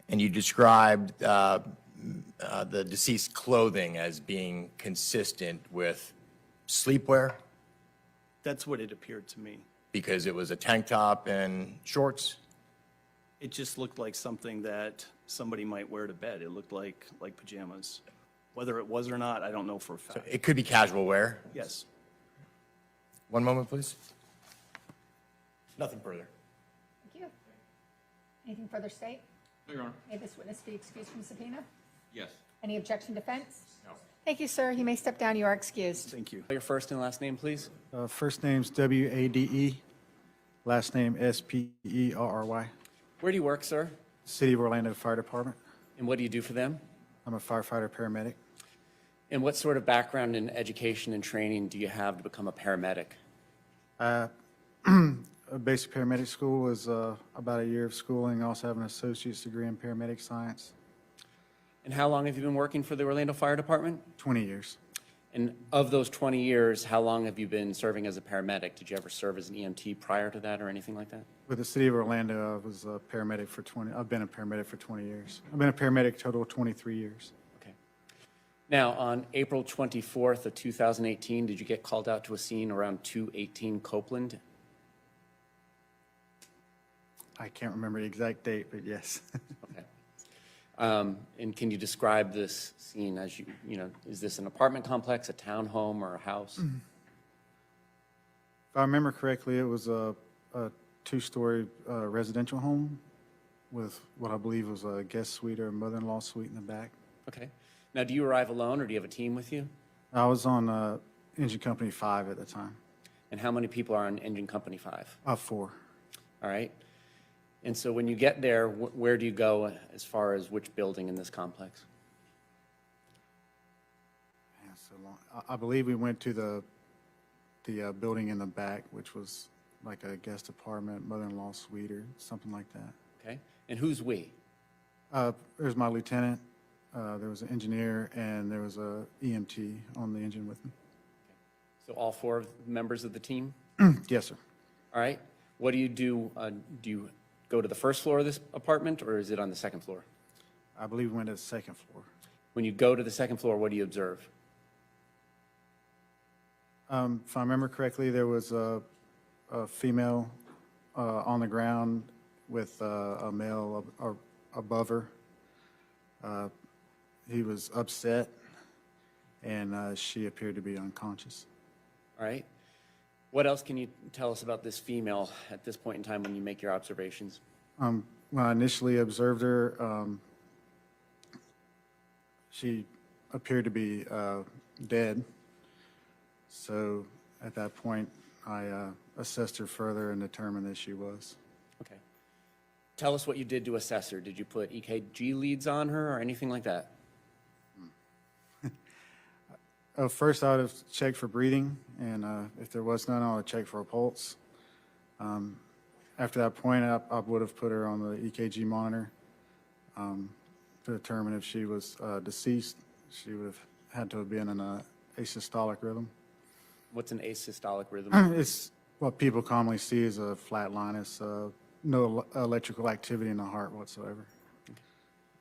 And you described the deceased clothing as being consistent with sleepwear that's what it appeared to me. because it was a tank top and shorts? It just looked like something that somebody might wear to bed. It looked like pajamas. Whether it was or not, I don't know for a fact. It could be casual wear. Yes. One moment, please. Nothing further. Thank you. Anything further state? No, Your Honor. May this witness be excused from subpoena? Yes. Any objection, defense? No. Thank you, sir. You may step down. You are excused. Thank you. Your first and last name, please. First name's W-A-D-E, last name S-P-E-R-R-Y. Where do you work, sir? City of Orlando Fire Department. And what do you do for them? I'm a firefighter paramedic. And what sort of background in education and training do you have to become a paramedic? A basic paramedic school was about a year of schooling. I also have an associate's degree in paramedic science. And how long have you been working for the Orlando Fire Department? 20 years. And of those 20 years, how long have you been serving as a paramedic? Did you ever serve as an EMT prior to that or anything like that? With the City of Orlando, I was a paramedic for 20, I've been a paramedic for 20 years. I've been a paramedic total of 23 years. Okay. Now, on April 24th of 2018, did you get called out to a scene around 218 Copeland? I can't remember the exact date, but yes. Okay. And can you describe this scene as you know, is this an apartment complex, a townhome, or a house? If I remember correctly, it was a two-story residential home with what I believe was a guest suite or a mother-in-law suite in the back. Okay. Now, do you arrive alone, or do you have a team with you? I was on Engine Company 5 at the time. And how many people are on Engine Company 5? 4. All right. And so when you get there, where do you go as far as which building in this complex? Yeah, so long. I believe we went to the building in the back, which was like a guest apartment, mother-in-law suite or something like that. Okay. And who's we? There's my lieutenant, there was an engineer, and there was a EMT on the engine with me. So all 4 members of the team? Yes, sir. All right. What do you do? Do you go to the first floor of this apartment, or is it on the second floor? I believe we went to the second floor. When you go to the second floor, what do you observe? If I remember correctly, there was a female on the ground with a male above her. He was upset, and she appeared to be unconscious. All right. What else can you tell us about this female at this point in time when you make your observations? When I initially observed her, she appeared to be dead. So at that point, I assessed her further and determined that she was. Okay. Tell us what you did to assess her. Did you put EKG leads on her or anything like that? First, I would have checked for breathing, and if there was none, I would check for a pulse. After that point, I would have put her on the EKG monitor to determine if she was deceased. She would have had to have been in a asystolic rhythm. What's an asystolic rhythm? It's what people commonly see as a flat line. It's no electrical activity in the heart whatsoever.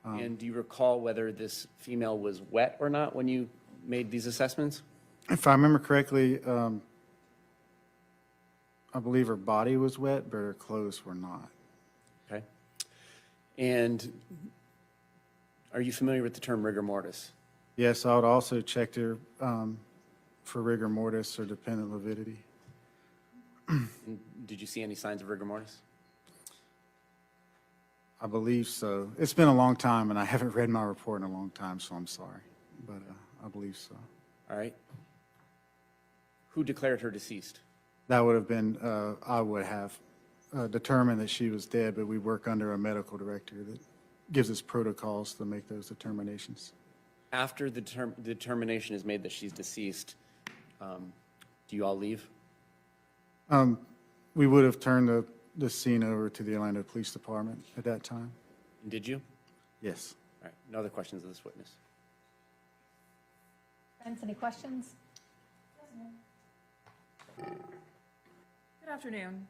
And do you recall whether this female was wet or not when you made these assessments? If I remember correctly, I believe her body was wet, but her clothes were not. Okay. And are you familiar with the term rigor mortis? Yes, I would also check her for rigor mortis or dependent lividity. And did you see any signs of rigor mortis? I believe so. It's been a long time, and I haven't read my report in a long time, so I'm sorry. But I believe so. All right. Who declared her deceased? That would have been, I would have determined that she was dead, but we work under a medical director that gives us protocols to make those determinations. After the determination is made that she's deceased, do you all leave? We would have turned the scene over to the Orlando Police Department at that time. Did you? Yes. All right. No other questions of this witness? Friends, any questions? Good afternoon.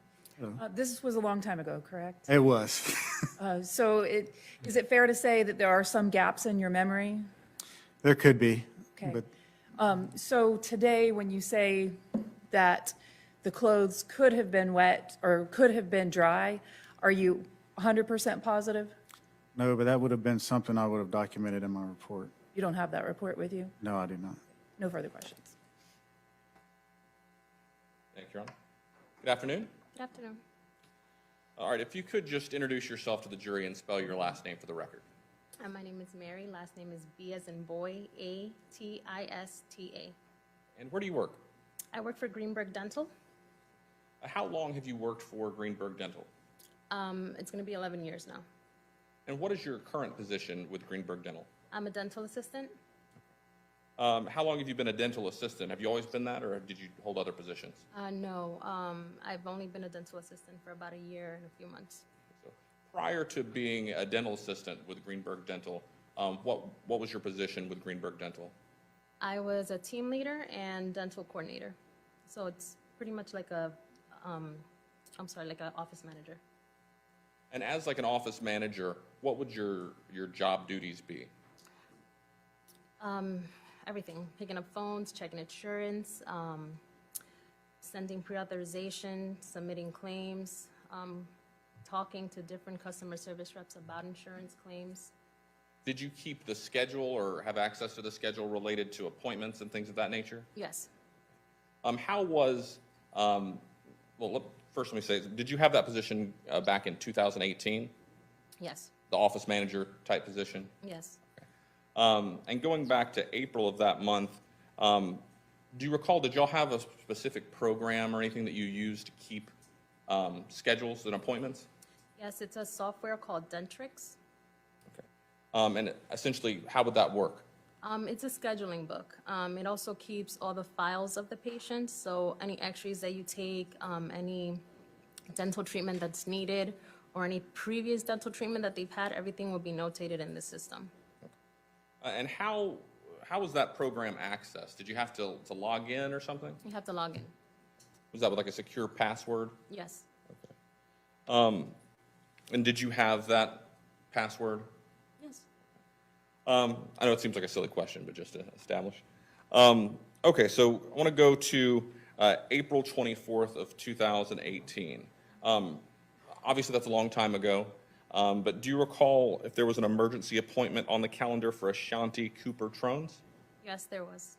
This was a long time ago, correct? It was. So is it fair to say that there are some gaps in your memory? There could be. Okay. But So today, when you say that the clothes could have been wet or could have been dry, are you 100% positive? no, but that would have been something I would have documented in my report. You don't have that report with you? No, I do not. No further questions. Thank you, Your Honor. Good afternoon. Good afternoon. All right, if you could just introduce yourself to the jury and spell your last name for the record. My name is Mary. Last name is B as in boy, A-T-I-S-T-A. And where do you work? I work for Greenberg Dental. How long have you worked for Greenberg Dental? It's going to be 11 years now. And what is your current position with Greenberg Dental? I'm a dental assistant. How long have you been a dental assistant? Have you always been that, or did you hold other positions? No, I've only been a dental assistant for about a year and a few months. So, prior to being a dental assistant with Greenberg Dental, what was your position with Greenberg Dental? I was a team leader and dental coordinator. So it's pretty much like like an office manager. And as like an office manager, what would your job duties be? Everything, picking up phones, checking insurance, sending pre-authorization, submitting claims, talking to different customer service reps about insurance claims. Did you keep the schedule or have access to the schedule related to appointments and things of that nature? Yes. How was, first let me say, did you have that position back in 2018? Yes. The office manager type position? Yes. And going back to April of that month, do you recall, did y'all have a specific program or anything that you used to keep schedules and appointments? Yes, it's a software called Dentrix. Okay. And essentially, how would that work? It's a scheduling book. It also keeps all the files of the patient, so any x-rays that you take, any dental treatment that's needed, or any previous dental treatment that they've had, everything will be notated in the system. And how was that program accessed? Did you have to log in or something? You have to log in. Was that with like a secure password? Yes. Okay. And did you have that password? Yes. I know it seems like a silly question, but just to establish. Okay, so I want to go to April 24th of 2018. Obviously, that's a long time ago, but do you recall if there was an emergency appointment on the calendar for a Shanti Cooper-Tronnes? Yes, there was.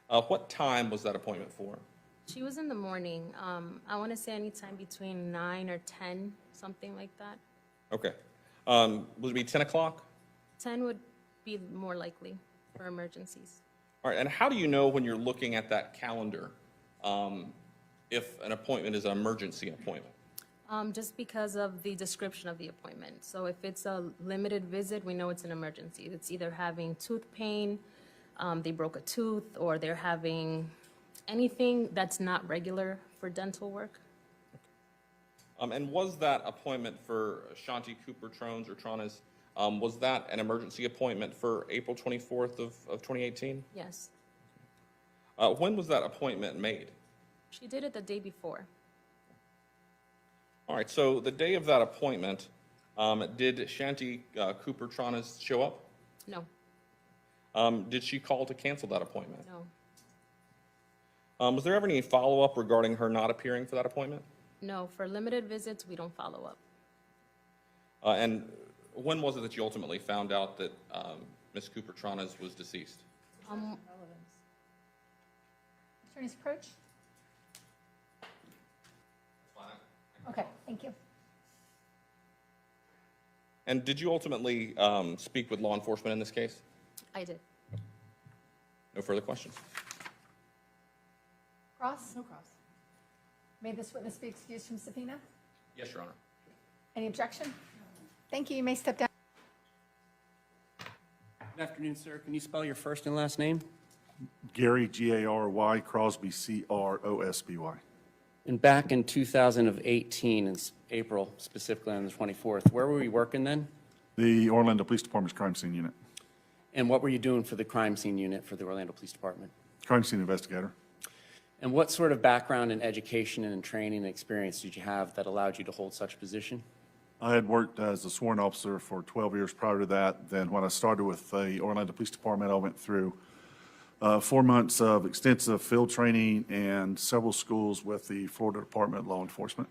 What time was that appointment for? She was in the morning. I want to say anytime between 9 or 10, something like that. Okay. Would it be 10 o'clock? 10 would be more likely for emergencies. All right, and how do you know when you're looking at that calendar if an appointment is an emergency appointment? Just because of the description of the appointment. So if it's a limited visit, we know it's an emergency. It's either having tooth pain, they broke a tooth, or they're having anything that's not regular for dental work. And was that appointment for Shanti Cooper-Tronnes or Tronnes, was that an emergency appointment for April 24th of 2018? Yes. When was that appointment made? She did it the day before. All right, so the day of that appointment, did Shanti Cooper-Tronnes show up? No, Did she call to cancel that appointment? no, Was there ever any follow-up regarding her not appearing for that appointment? no. For limited visits, we don't follow up. And when was it that you ultimately found out that Ms. Cooper-Tronnes was deceased? Attorney's approach? Okay, thank you. And did you ultimately speak with law enforcement in this case? I did. No further questions. Cross? No cross. May this witness be excused from subpoena? Yes, Your Honor. Any objection? Thank you. You may step down. Good afternoon, sir. Can you spell your first and last name? Gary, Gary, Crosby, Crosby. And back in 2018, in April, specifically on the 24th, where were you working then? The Orlando Police Department's crime scene unit. And what were you doing for the crime scene unit for the Orlando Police Department? Crime scene investigator. And what sort of background in education and training and experience did you have that allowed you to hold such a position? I had worked as a sworn officer for 12 years prior to that. Then when I started with the Orlando Police Department, I went through 4 months of extensive field training and several schools with the Florida Department of Law Enforcement.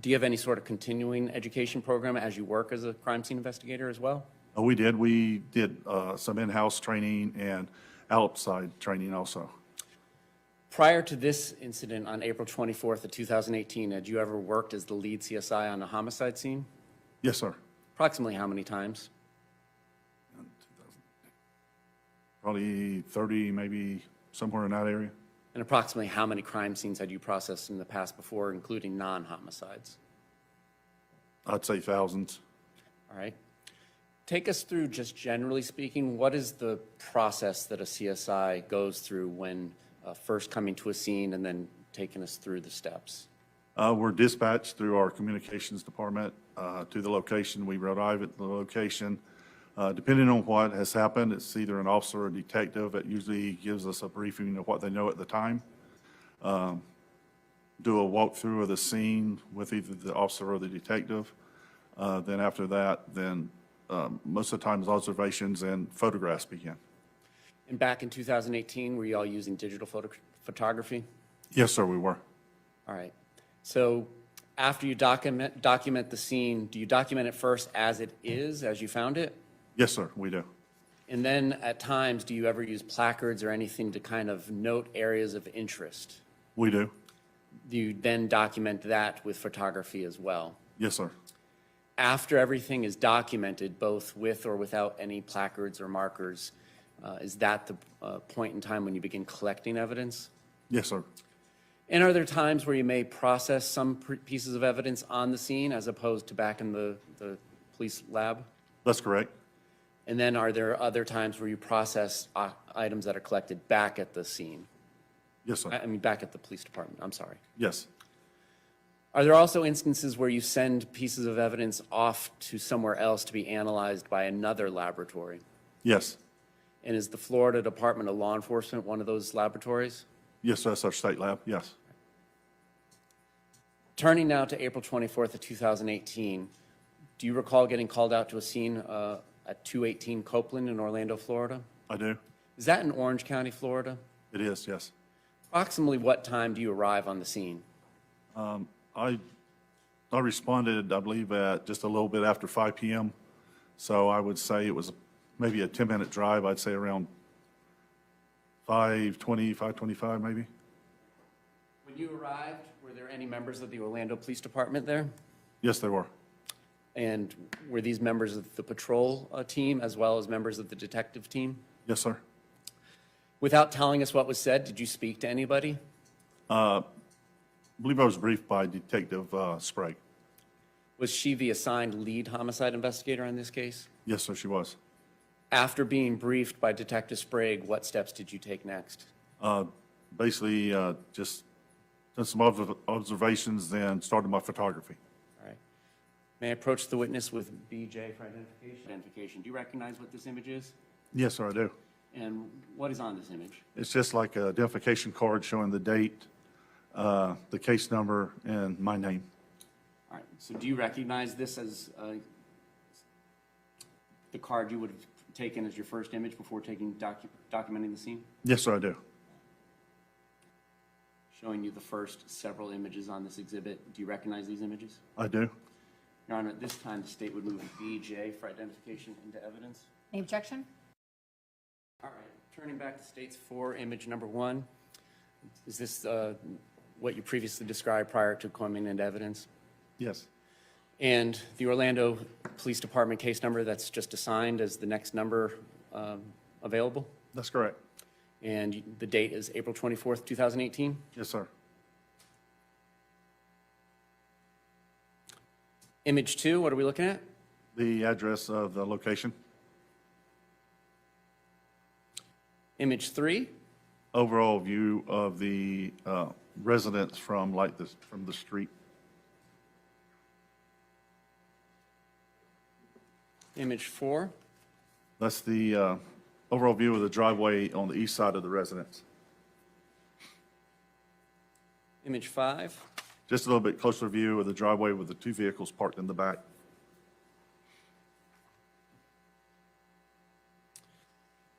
Do you have any sort of continuing education program as you work as a crime scene investigator as well? We did. We did some in-house training and outside training also. Prior to this incident on April 24th of 2018, had you ever worked as the lead CSI on a homicide scene? Yes, sir. Approximately how many times? Probably 30, maybe somewhere in that area. And approximately how many crime scenes had you processed in the past before, including non-homicides? I'd say thousands. All right. Take us through, just generally speaking, what is the process that a CSI goes through when first coming to a scene and then taking us through the steps? We're dispatched through our communications department to the location. We arrive at the location. Depending on what has happened, it's either an officer or a detective that usually gives us a briefing of what they know at the time. Do a walkthrough of the scene with either the officer or the detective. Then after that, most of the times observations and photographs begin. And back in 2018, were you all using digital photography? Yes, sir, we were. All right. So after you document the scene, do you document it first as it is, as you found it? Yes, sir, we do. And then at times, do you ever use placards or anything to kind of note areas of interest? We do. Do you then document that with photography as well? Yes, sir. After everything is documented, both with or without any placards or markers, is that the point in time when you begin collecting evidence? Yes, sir. And are there times where you may process some pieces of evidence on the scene as opposed to back in the police lab? That's correct. And then are there other times where you process items that are collected back at the scene? Yes, sir. I mean, back at the police department, I'm sorry. Yes. Are there also instances where you send pieces of evidence off to somewhere else to be analyzed by another laboratory? Yes. And is the Florida Department of Law Enforcement one of those laboratories? Yes, that's our state lab, yes. Turning now to April 24th of 2018, do you recall getting called out to a scene at 218 Copeland in Orlando, Florida? I do. Is that in Orange County, Florida? It is, yes. Approximately what time do you arrive on the scene? I responded, I believe, at just a little bit after 5 p.m. So I would say it was maybe a 10-minute drive. I'd say around 5:20, 5:25 maybe. When you arrived, were there any members of the Orlando Police Department there? Yes, there were. And were these members of the patrol team as well as members of the detective team? Yes, sir. Without telling us what was said, did you speak to anybody? believe I was briefed by Detective Sprague. Was she the assigned lead homicide investigator on this case? Yes, sir, she was. After being briefed by Detective Sprague, what steps did you take next? Basically, just done some observations, then started my photography. All right. May I approach the witness with BJ for identification? Do you recognize what this image is? Yes, sir, I do. And what is on this image? It's just like an identification card showing the date, the case number, and my name. All right. So do you recognize this as the card you would have taken as your first image before documenting the scene? Yes, sir, I do. Showing you the first several images on this exhibit. Do you recognize these images? I do. Your Honor, at this time, the state would move BJ for identification into evidence. Any objection? All right. Turning back to states for image number 1. Is this what you previously described prior to coming into evidence? Yes. And the Orlando Police Department case number that's just assigned as the next number available? That's correct. And the date is April 24th, 2018? Yes, sir. Image 2, what are we looking at? The address of the location. Image 3? Overall view of the residence from the street. Image 4? That's the overall view of the driveway on the east side of the residence. Image 5? Just a little bit closer view of the driveway with the 2 vehicles parked in the back.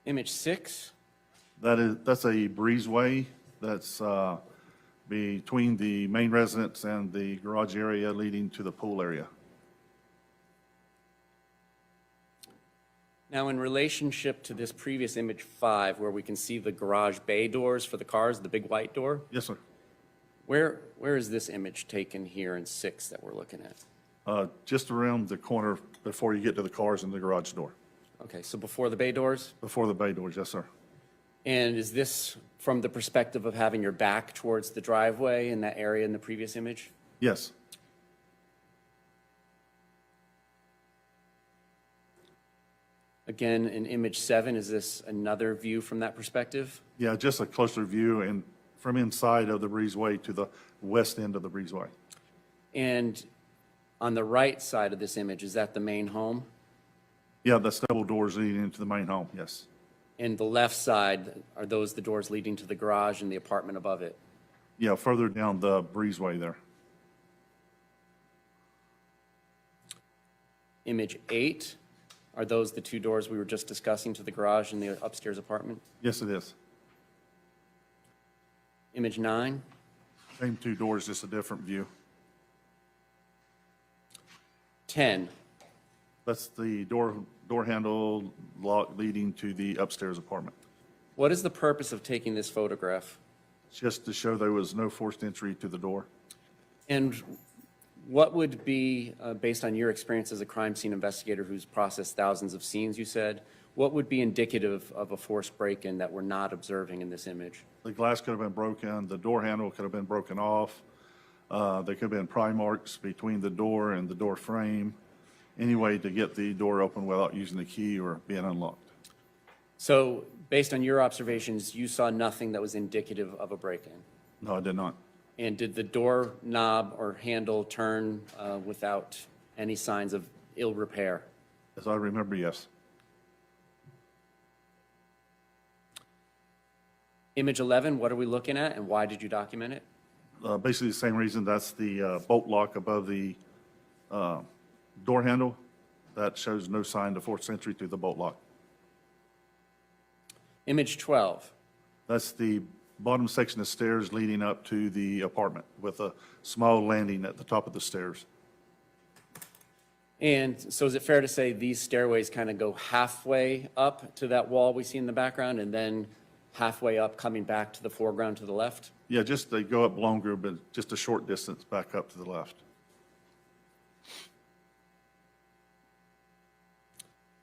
Image 6? That's a breezeway that's between the main residence and the garage area leading to the pool area. Now, in relationship to this previous image 5, where we can see the garage bay doors for the cars, the big white door, Yes, sir. where is this image taken here in 6 that we're looking at? Just around the corner before you get to the cars and the garage door. Okay, so before the bay doors? Before the bay doors, yes, sir. And is this from the perspective of having your back towards the driveway in that area in the previous image? Yes. Again, in image 7, is this another view from that perspective? Yeah, just a closer view and from inside of the breezeway to the west end of the breezeway. And on the right side of this image, is that the main home? Yeah, that's double doors leading into the main home, yes. And the left side, are those the doors leading to the garage and the apartment above it? Yeah, further down the breezeway there. Image 8, are those the 2 doors we were just discussing to the garage and the upstairs apartment? Yes, it is. Image 9, Same 2 doors, just a different view. 10, That's the door handle lock leading to the upstairs apartment. what is the purpose of taking this photograph? Just to show there was no forced entry to the door. And what would be, based on your experience as a crime scene investigator who's processed thousands of scenes, you said, what would be indicative of a forced break-in that we're not observing in this image? The glass could have been broken, the door handle could have been broken off. There could have been pry marks between the door and the door frame. Any way to get the door open without using the key or being unlocked. So, based on your observations, you saw nothing that was indicative of a break-in? No, I did not. And did the door knob or handle turn without any signs of ill repair? As I remember, yes. Image 11, what are we looking at and why did you document it? Basically the same reason. That's the bolt lock above the door handle. That shows no sign of forced entry to the bolt lock. Image 12, That's the bottom section of stairs leading up to the apartment with a small landing at the top of the stairs. and so is it fair to say these stairways kind of go halfway up to that wall we see in the background and then halfway up coming back to the foreground to the left? Yeah, just they go up longer, but just a short distance back up to the left.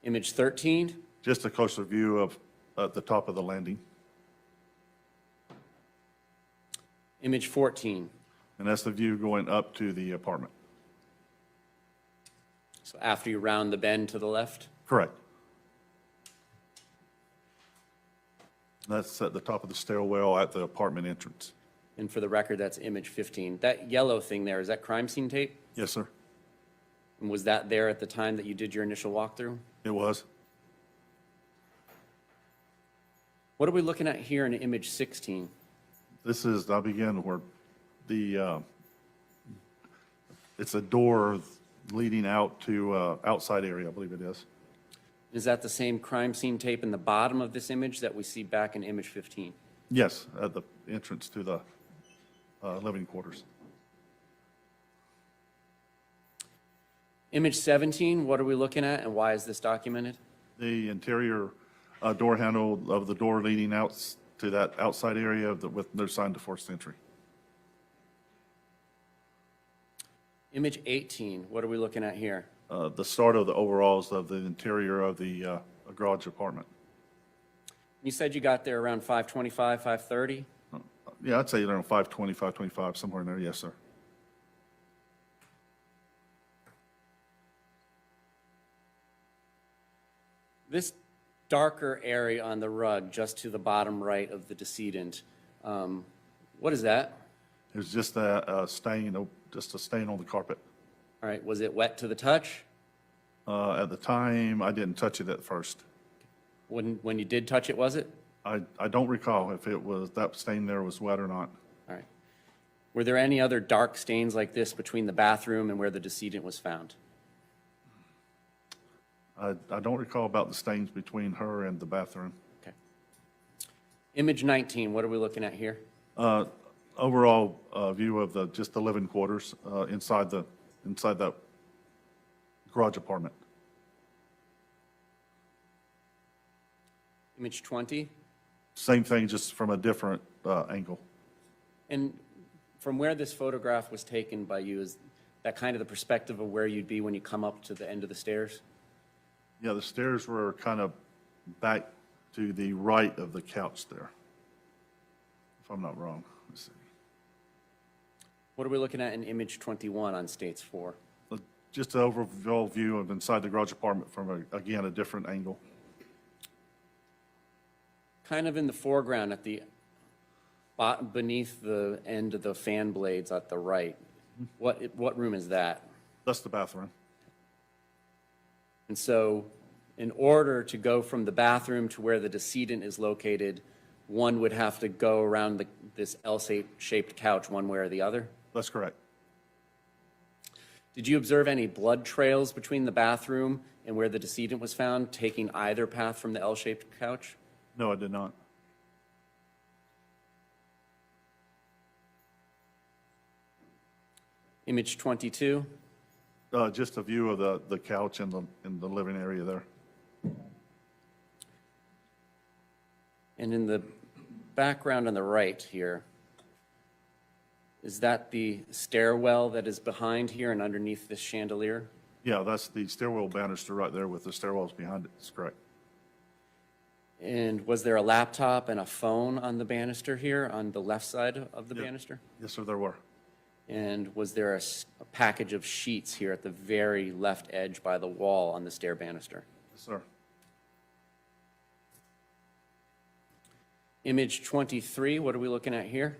Image 13, Just a closer view of at the top of the landing. image 14, And that's the view going up to the apartment. So after you round the bend to the left? Correct. That's at the top of the stairwell at the apartment entrance. And for the record, that's image 15. That yellow thing there, is that crime scene tape? Yes, sir. And was that there at the time that you did your initial walkthrough? It was. What are we looking at here in image 16? This is, I'll begin where the, it's a door leading out to outside area, I believe it is. Is that the same crime scene tape in the bottom of this image that we see back in image 15? Yes, at the entrance to the living quarters. Image 17, what are we looking at and why is this documented? The interior door handle of the door leading out to that outside area with no sign to forced entry. Image 18, what are we looking at here? The start of the overalls of the interior of the garage apartment. You said you got there around 5:25, 5:30? Yeah, I'd say around 5:20, 5:25, somewhere in there, yes, sir. This darker area on the rug just to the bottom right of the decedent, what is that? It was just a stain, just a stain on the carpet. All right, was it wet to the touch? At the time, I didn't touch it at first. When you did touch it, was it? I don't recall if it was, that stain there was wet or not. All right. Were there any other dark stains like this between the bathroom and where the decedent was found? I don't recall about the stains between her and the bathroom. Okay. Image 19, what are we looking at here? Overall view of just the living quarters inside that garage apartment. Image 20? Same thing, just from a different angle. And from where this photograph was taken by you, is that kind of the perspective of where you'd be when you come up to the end of the stairs? Yeah, the stairs were kind of back to the right of the couch there, if I'm not wrong. Let's see. What are we looking at in image 21 on States 4? Just an overall view of inside the garage apartment from, again, a different angle. Kind of in the foreground at the beneath the end of the fan blades at the right. What room is that? That's the bathroom. And so in order to go from the bathroom to where the decedent is located, one would have to go around this L-shaped couch one way or the other? That's correct. Did you observe any blood trails between the bathroom and where the decedent was found, taking either path from the L-shaped couch? No, I did not. Image 22? Just a view of the couch in the living area there. And in the background on the right here, is that the stairwell that is behind here and underneath this chandelier? Yeah, that's the stairwell banister right there with the stairwells behind it. That's correct. And was there a laptop and a phone on the banister here on the left side of the banister? Yes, sir, there were. And was there a package of sheets here at the very left edge by the wall on the stair banister? Yes, sir. Image 23, what are we looking at here?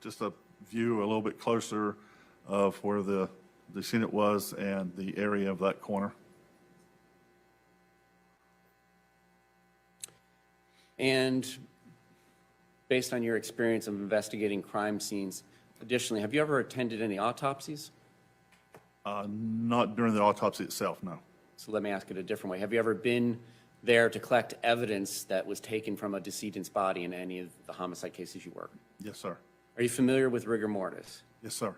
Just a view a little bit closer of where the decedent was and the area of that corner. And based on your experience of investigating crime scenes, additionally, have you ever attended any autopsies? Not during the autopsy itself, no. So let me ask it a different way. Have you ever been there to collect evidence that was taken from a decedent's body in any of the homicide cases you work? Yes, sir. Are you familiar with rigor mortis? Yes, sir.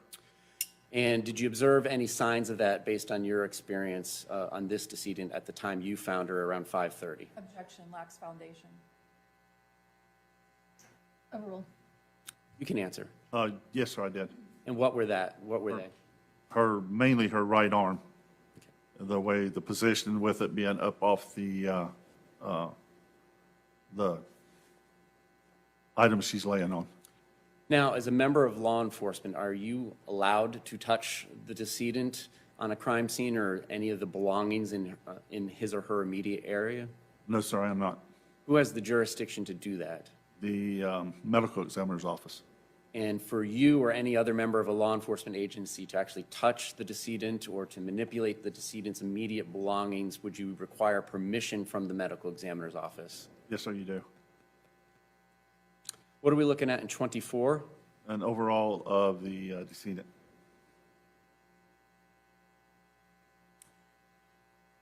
And did you observe any signs of that based on your experience on this decedent at the time you found her around 5:30? Objection, lacks foundation. Overruled. You can answer. Yes, sir, I did. And what were they? Mainly her right arm. The way, the position with it being up off the item she's laying on. Now, as a member of law enforcement, are you allowed to touch the decedent on a crime scene or any of the belongings in his or her immediate area? No, sir, I am not. Who has the jurisdiction to do that? The medical examiner's office. And for you or any other member of a law enforcement agency to actually touch the decedent or to manipulate the decedent's immediate belongings, would you require permission from the medical examiner's office? Yes, sir, you do. What are we looking at in 24? An overall of the decedent.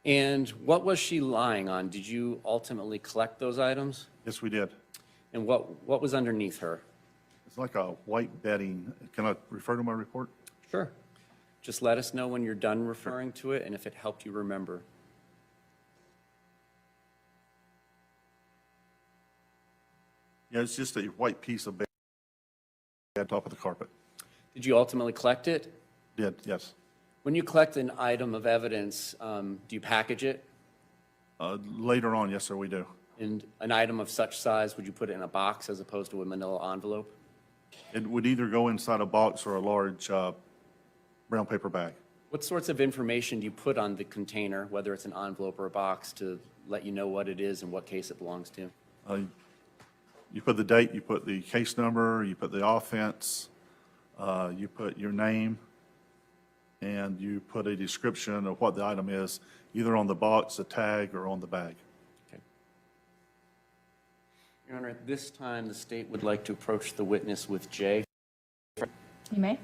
And what was she lying on? Did you ultimately collect those items? Yes, we did. And what was underneath her? It's like a white bedding. Can I refer to my report? Sure. Just let us know when you're done referring to it and if it helped you remember. Yeah, it's just a white piece of bed on top of the carpet. Did you ultimately collect it? Did, yes. When you collect an item of evidence, do you package it? Later on, yes, sir, we do. And an item of such size, would you put it in a box as opposed to a manila envelope? It would either go inside a box or a large brown paper bag. What sorts of information do you put on the container, whether it's an envelope or a box, to let you know what it is and what case it belongs to? You put the date, you put the case number, you put the offense, you put your name, and you put a description of what the item is, either on the box, the tag, or on the bag. Okay. Your Honor, at this time, the state would like to approach the witness with Jay. You may.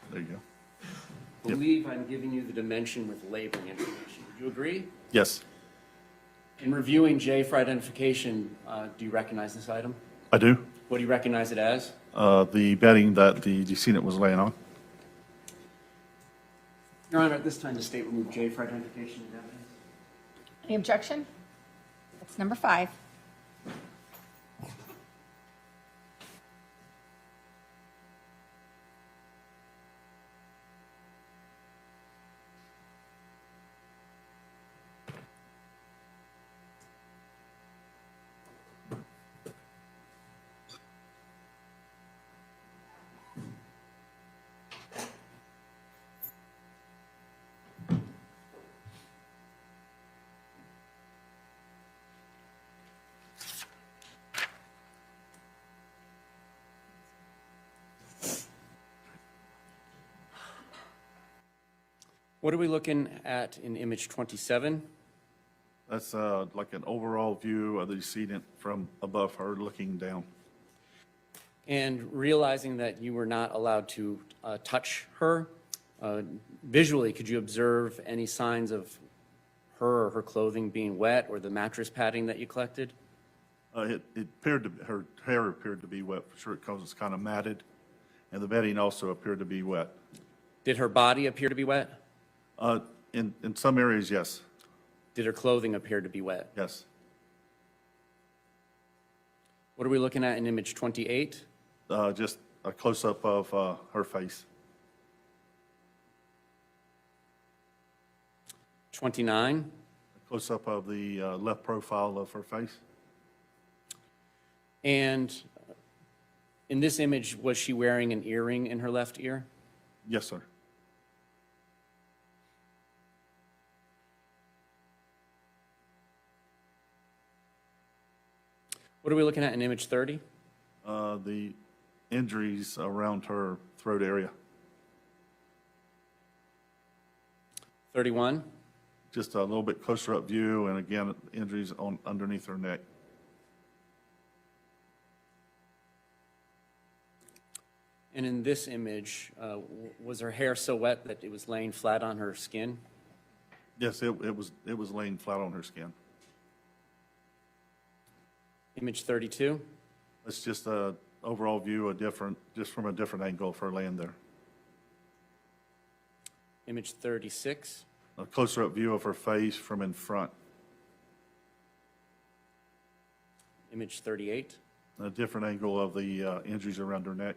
There you go. I believe I'm giving you the dimension with labeling information. Would you agree? Yes, In reviewing Jay for identification, do you recognize this item? I do. What do you recognize it as? The bedding that the decedent was laying on. Your Honor, at this time, the state will move Jay for identification and evidence. Any objection? That's number 5. What are we looking at in image 27? That's like an overall view of the decedent from above her looking down. And realizing that you were not allowed to touch her, visually, could you observe any signs of her or her clothing being wet or the mattress padding that you collected? It appeared to, her hair appeared to be wet, for sure, because it's kind of matted, and the bedding also appeared to be wet. Did her body appear to be wet? In some areas, yes. Did her clothing appear to be wet? Yes. What are we looking at in image 28? Just a close-up of her face. 29? A close-up of the left profile of her face. And in this image, was she wearing an earring in her left ear? Yes, sir. What are we looking at in image 30? The injuries around her throat area. 31? Just a little bit closer up view, and again, injuries on underneath her neck. And in this image, was her hair so wet that it was laying flat on her skin? Yes, it was laying flat on her skin. Image 32? It's just a overall view, just from a different angle of her laying there. Image 36? A closer up view of her face from in front. Image 38? A different angle of the injuries around her neck.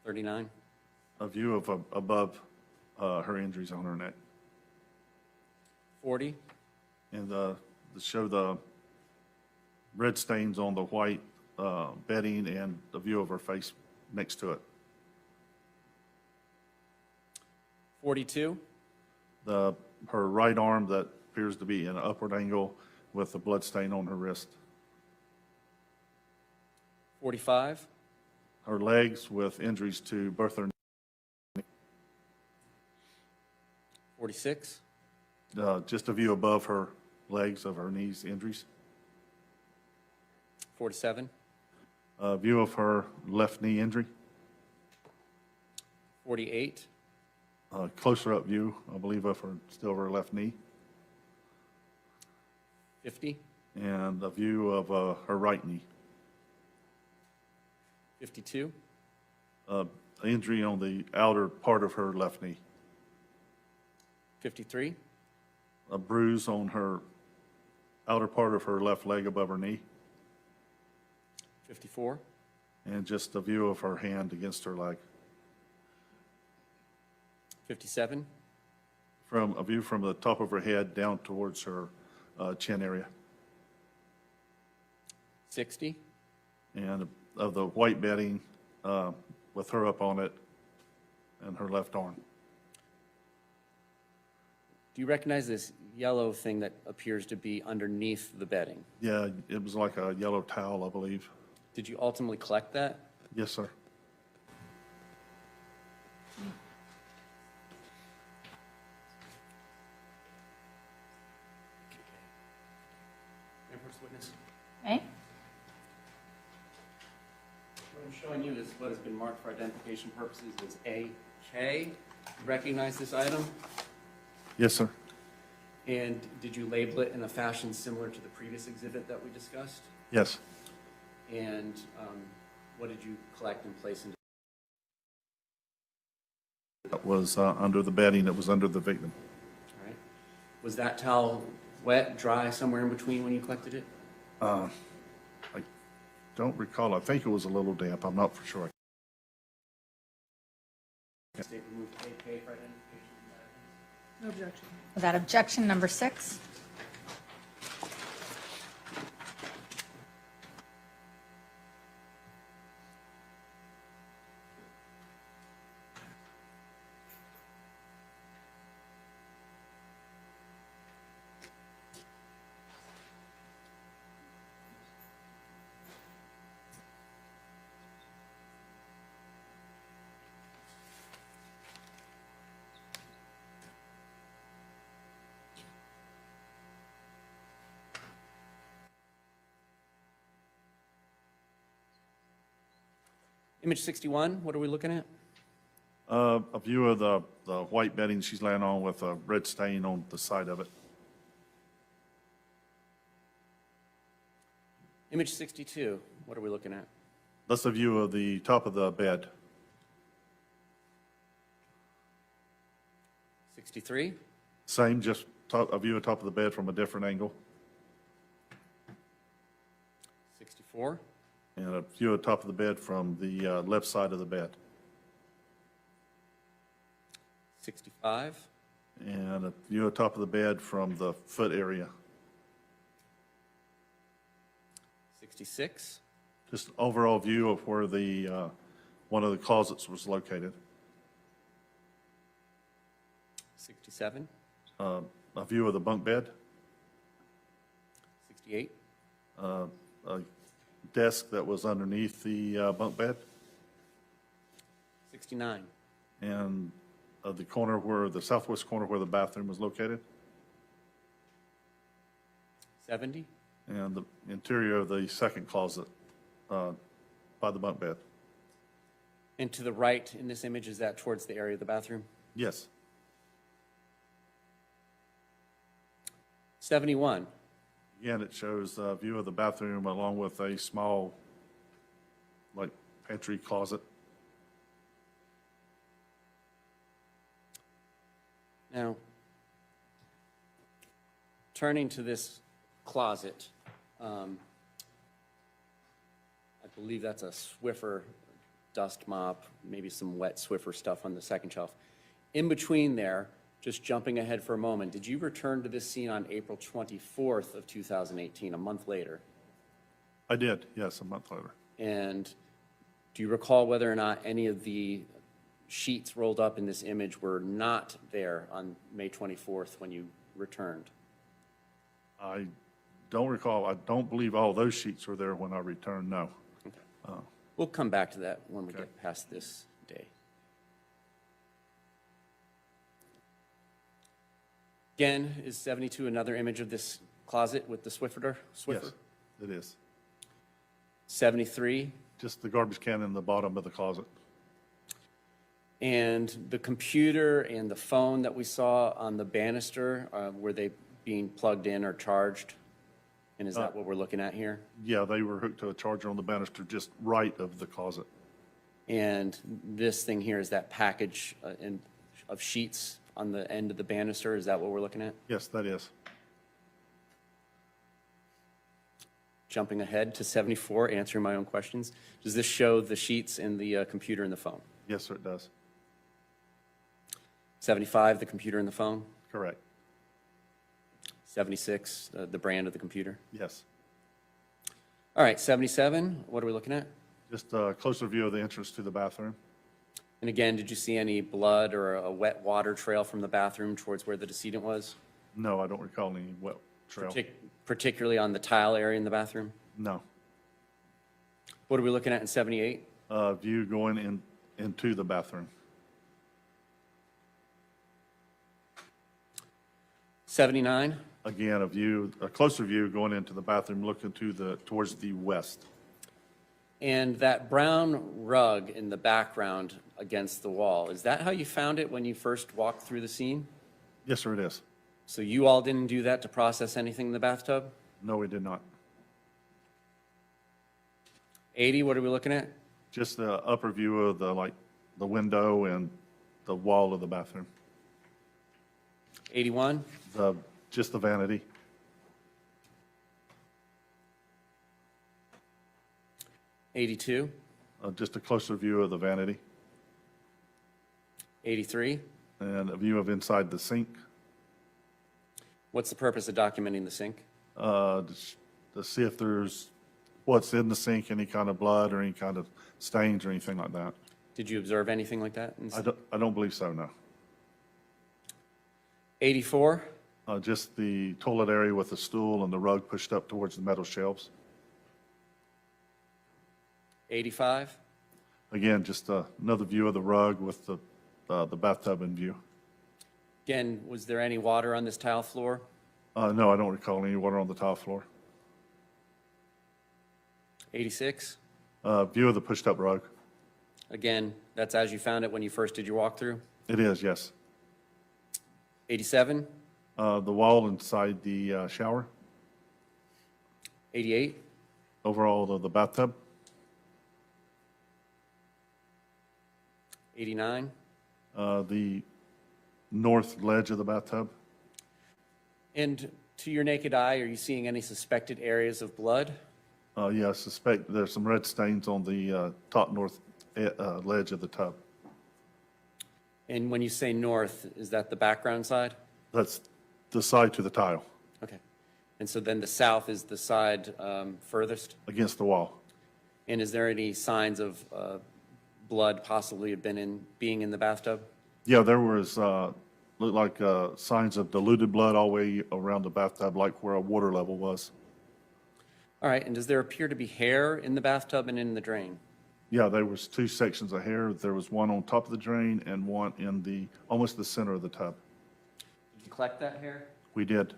39, A view of above her injuries on her neck. 40, And to show the red stains on the white bedding and the view of her face next to it. 42, Her right arm that appears to be in an upward angle with a blood stain on her wrist. 45, Her legs with injuries to both her 46, just a view above her legs of her knees injuries. 47, A view of her left knee injury. 48, Closer up view, I believe, of her, still of her left knee. 50, And a view of her right knee. 52, Injury on the outer part of her left knee. 53, A bruise on her outer part of her left leg above her knee. 54, And just a view of her hand against her leg. 57, From a view from the top of her head down towards her chin area. 60, And of the white bedding with her up on it and her left arm. Do you recognize this yellow thing that appears to be underneath the bedding? Yeah, it was like a yellow towel, I believe. Did you ultimately collect that? Yes, sir. First witness. Okay. What I'm showing you is what has been marked for identification purposes as AK. You recognize this item? Yes, sir. And did you label it in a fashion similar to the previous exhibit that we discussed? Yes. And what did you collect and place into? That was under the bedding that was under the victim. All right. Was that towel wet, dry, somewhere in between when you collected it? I don't recall. I think it was a little damp. I'm not for sure. State removed AK for identification. No objection. Without objection, number 6. Image 61, what are we looking at? A view of the white bedding she's laying on with a red stain on the side of it. Image 62, what are we looking at? That's a view of the top of the bed. 63, Same, just a view of top of the bed from a different angle. 64, And a view of top of the bed from the left side of the bed. 65, And a view of top of the bed from the foot area. 66, Just overall view of where the one of the closets was located. 67, A view of the bunk bed, 68, a desk that was underneath the bunk bed, 69, and the corner where, the southwest corner where the bathroom was located, 70, and the interior of the second closet by the bunk bed. and to the right in this image, is that towards the area of the bathroom? Yes. 71, Again, it shows a view of the bathroom along with a small, like, pantry closet. Now, turning to this closet, believe that's a Swiffer dust mop, maybe some wet Swiffer stuff on the second shelf. In between there, just jumping ahead for a moment, did you return to this scene on April 24th of 2018, a month later? I did, yes, a month later. And do you recall whether or not any of the sheets rolled up in this image were not there on May 24th when you returned? I don't recall. I don't believe all those sheets were there when I returned, no. Okay. We'll come back to that when we get past this day. Again, is 72 another image of this closet with the Swiffer? Yes, it is. 73? Just the garbage can in the bottom of the closet. And the computer and the phone that we saw on the banister, were they being plugged in or charged? And is that what we're looking at here? Yeah, they were hooked to a charger on the banister just right of the closet. And this thing here is that package of sheets on the end of the banister. Is that what we're looking at? Yes, that is. Jumping ahead to 74, answering my own questions. Does this show the sheets in the computer and the phone? Yes, sir, it does. 75, the computer and the phone? Correct. 76, the brand of the computer? Yes. All right, 77, what are we looking at? Just a closer view of the entrance to the bathroom. And again, did you see any blood or a wet water trail from the bathroom towards where the decedent was? No, I don't recall any wet trail. Particularly on the tile area in the bathroom? No. What are we looking at in 78? View going into the bathroom. 79? Again, a closer view going into the bathroom, looking towards the west. And that brown rug in the background against the wall, is that how you found it when you first walked through the scene? Yes, sir, it is. So you all didn't do that to process anything in the bathtub? No, we did not. 80, what are we looking at? Just the upper view of the window and the wall of the bathroom. 81? Just the vanity. 82? Just a closer view of the vanity. 83? And a view of inside the sink. What's the purpose of documenting the sink? To see if there's what's in the sink, any kind of blood or any kind of stains or anything like that. Did you observe anything like that? I don't believe so, no. 84? Just the toilet area with the stool and the rug pushed up towards the metal shelves. 85? Again, just another view of the rug with the bathtub in view. Again, was there any water on this tile floor? No, I don't recall any water on the tile floor. 86? View of the pushed up rug. Again, that's as you found it when you first did your walkthrough? It is, yes. 87? The wall inside the shower. 88? Overall, the bathtub. 89? The north ledge of the bathtub. And to your naked eye, are you seeing any suspected areas of blood? Yeah, I suspect there's some red stains on the top north ledge of the tub. And when you say north, is that the background side? That's the side to the tile. Okay. And so then the south is the side furthest? Against the wall. And is there any signs of blood possibly being in the bathtub? Yeah, there was, looked like signs of diluted blood all the way around the bathtub, like where a water level was. All right, and does there appear to be hair in the bathtub and in the drain? Yeah, there was two sections of hair. There was one on top of the drain and one in almost the center of the tub. Did you collect that hair? We did.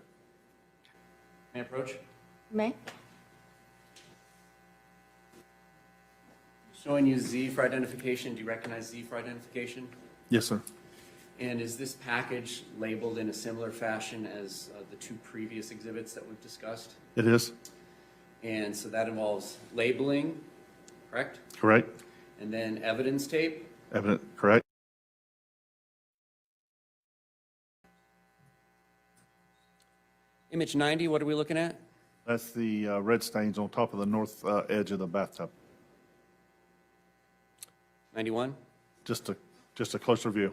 May I approach? May? Showing you Z for identification. Do you recognize Z for identification? Yes, sir. And is this package labeled in a similar fashion as the two previous exhibits that we've discussed? It is. And so that involves labeling, correct? Correct. And then evidence tape? Correct. Image 90, what are we looking at? That's the red stains on top of the north edge of the bathtub. 91, Just a closer view.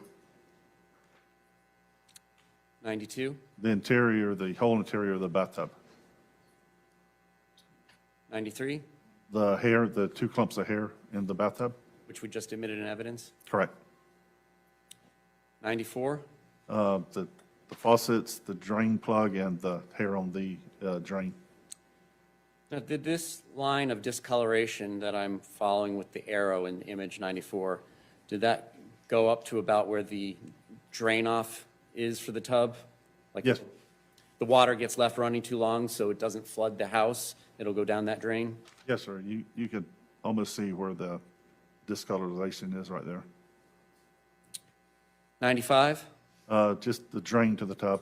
92, The whole interior of the bathtub. 93, The hair, the 2 clumps of hair in the bathtub. which we just admitted in evidence. Correct. 94, The faucets, the drain plug, and the hair on the drain. Now, did this line of discoloration that I'm following with the arrow in image 94, did that go up to about where the drain off is for the tub? Like Yes. the water gets left running too long so it doesn't flood the house, it'll go down that drain? Yes, sir. You could almost see where the discolorization is right there. 95, Just the drain to the tub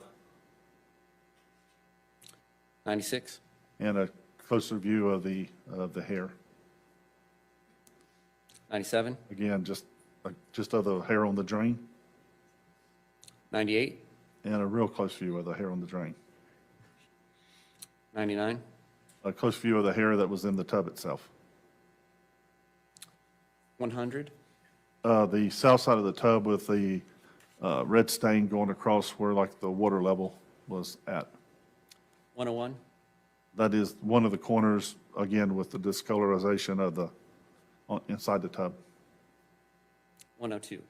96, and a closer view of the hair. 97, Again, just of the hair on the drain 98, and a real close view of the hair on the drain. 99, A close view of the hair that was in the tub itself. 100, The south side of the tub with the red stain going across where like the water level was at. 101, That is one of the corners, again, with the discolorization of inside the tub. 102.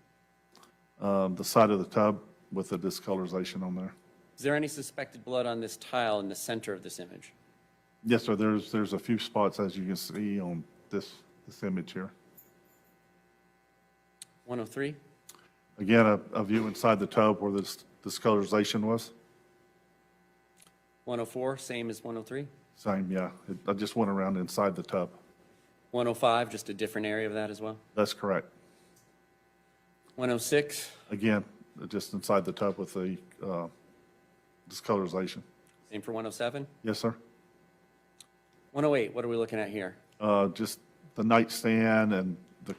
The side of the tub with the discolorization on there. Is there any suspected blood on this tile in the center of this image? Yes, sir, there's a few spots, as you can see on this image here. 103, Again, a view inside the tub where this discolorization was. 104, same as 103. Same, yeah. I just went around inside the tub. 105, just a different area of that as well. That's correct. 106, Again, just inside the tub with the discolorization. same for 107. Yes, sir. 108, what are we looking at here? Just the nightstand and the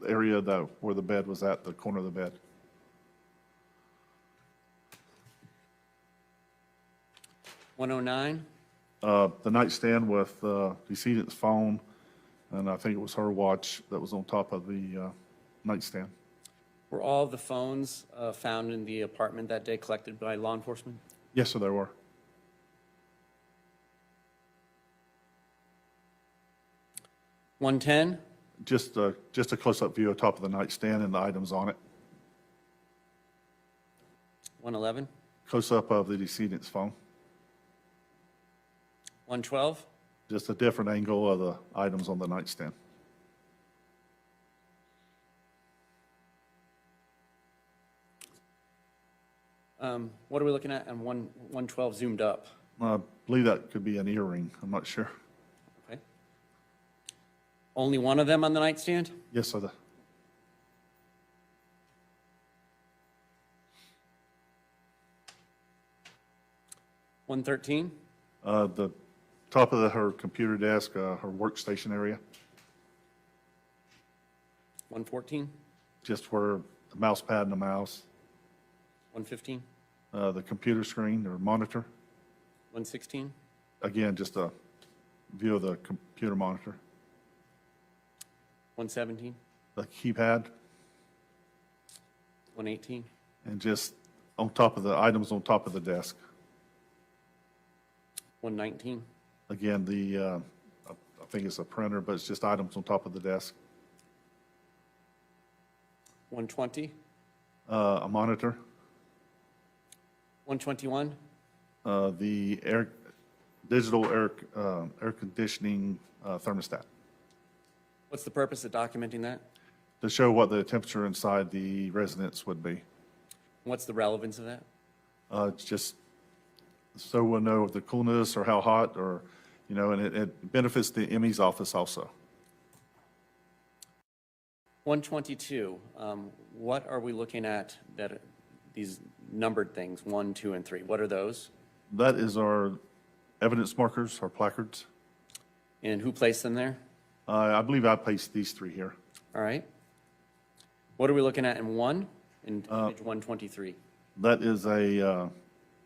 area where the bed was at, the corner of the bed. 109, The nightstand with the decedent's phone, and I think it was her watch that was on top of the nightstand. were all of the phones found in the apartment that day collected by law enforcement? Yes, sir, there were. 110, Just a close-up view of top of the nightstand and the items on it. 111, Close-up of the decedent's phone. 112, Just a different angle of the items on the nightstand. what are we looking at on 112 zoomed up? I believe that could be an earring. I'm not sure. Okay. Only one of them on the nightstand? Yes, sir. 113, The top of her computer desk, her workstation area, 114, just where the mouse pad and the mouse, 115, the computer screen or monitor. 116, Again, just a view of the computer monitor. 117, The keypad, 118, and just on top of the items on top of the desk. 119, Again, I think it's a printer, but it's just items on top of the desk. 120, A monitor, 121, the digital air conditioning thermostat, what's the purpose of documenting that? to show what the temperature inside the residence would be. What's the relevance of that? It's just so we'll know the coolness or how hot or, and it benefits the ME's office also. 122, what are we looking at that, these numbered things, 1, 2, and 3, what are those? That is our evidence markers, our placards. And who placed them there? I believe I placed these 3 here. All right. What are we looking at in 1, in image 123? That is a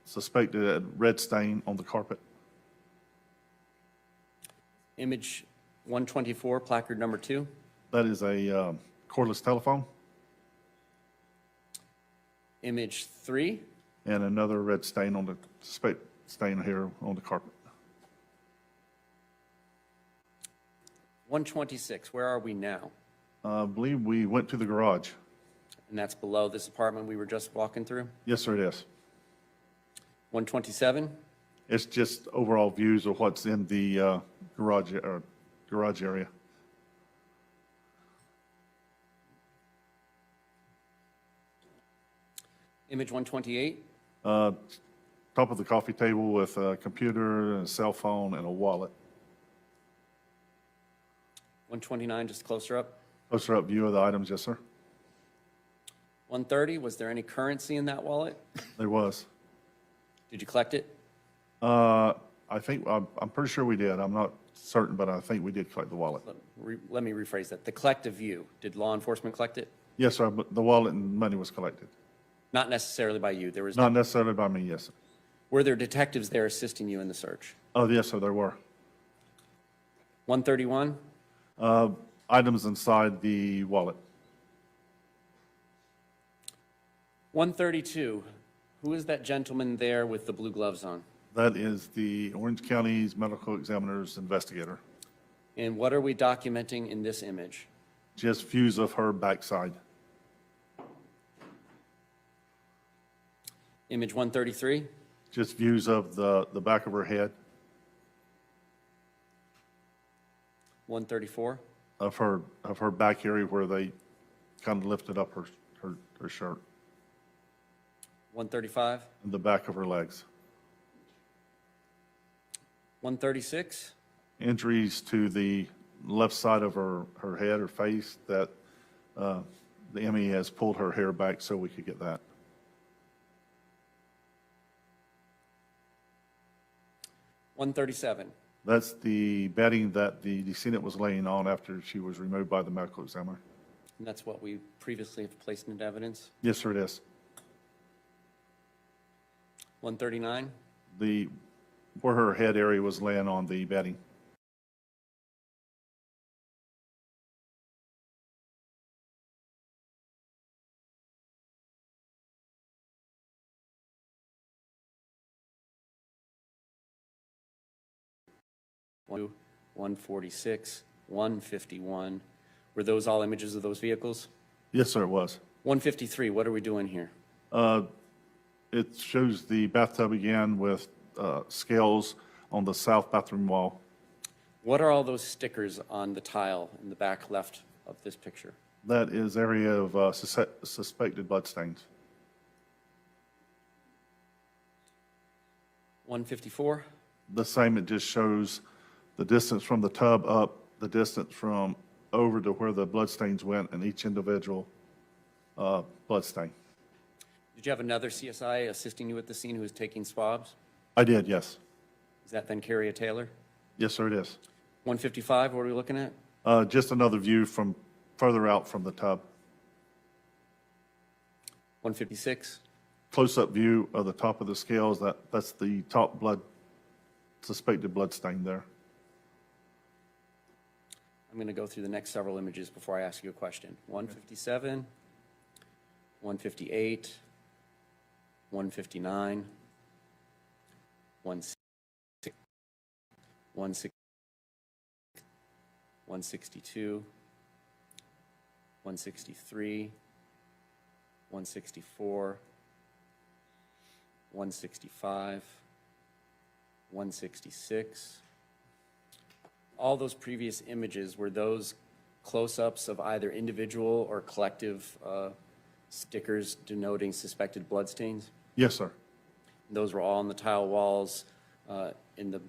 suspected red stain on the carpet. Image 124, placard number 2, That is a cordless telephone, Image 3, and another red stain on the suspect stain here on the carpet. 126, where are we now? I believe we went to the garage. And that's below this apartment we were just walking through? Yes, sir, it is. 127, It's just overall views of what's in the garage area. image 128, Top of the coffee table with a computer, and a cell phone, and a wallet. 129, just closer up. Closer up view of the items, yes, sir. 130, was there any currency in that wallet? There was. Did you collect it? I think, I'm pretty sure we did. I'm not certain, but I think we did collect the wallet. Let me rephrase that. The collective view, did law enforcement collect it? Yes, sir, but the wallet and money was collected. Not necessarily by you. There was Not necessarily by me, yes, sir. Were there detectives there assisting you in the search? Oh, yes, sir, there were. 131, Items inside the wallet. 132, who is that gentleman there with the blue gloves on? That is the Orange County's medical examiner's investigator. And what are we documenting in this image? Just views of her backside. Image 133, Just views of the back of her head, 134, of her back area where they kind of lifted up her shirt, 135, and the back of her legs. 136, Injuries to the left side of her head or face that the ME has pulled her hair back so we could get that. 137, That's the bedding that the decedent was laying on after she was removed by the medical examiner. and that's what we previously have placed into evidence. Yes, sir, it is. 139, Where her head area was laying on the bedding. One, 146, 151. Were those all images of those vehicles? Yes, sir, it was. 153, what are we doing here? It shows the bathtub again with scales on the south bathroom wall. What are all those stickers on the tile in the back left of this picture? That is area of suspected bloodstains. 154, The same, it just shows the distance from the tub up, the distance from over to where the bloodstains went, and each individual bloodstain. did you have another CSI assisting you at the scene who was taking swabs? I did, yes. Is that then Carrie Taylor? Yes, sir, it is. 155, what are we looking at? Just another view from further out from the tub. 156, Close-up view of the top of the scales, that's the top suspected blood stain there. I'm going to go through the next several images before I ask you a question. 157, 158, 159, 160, 162, 163, 164, 165, 166. All those previous images, were those close-ups of either individual or collective stickers denoting suspected bloodstains? Yes, sir. Those were all on the tile walls in the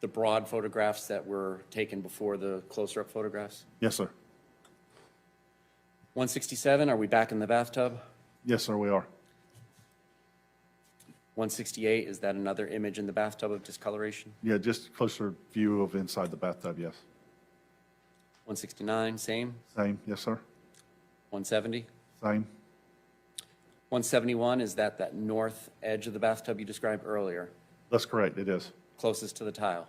broad photographs that were taken before the closer-up photographs? Yes, sir. 167, are we back in the bathtub? Yes, sir, we are. 168, is that another image in the bathtub of discoloration? Yeah, just closer view of inside the bathtub, yes. 169, same? Same, yes, sir. 170? Same. 171, is that north edge of the bathtub you described earlier, That's correct, it is. closest to the tile?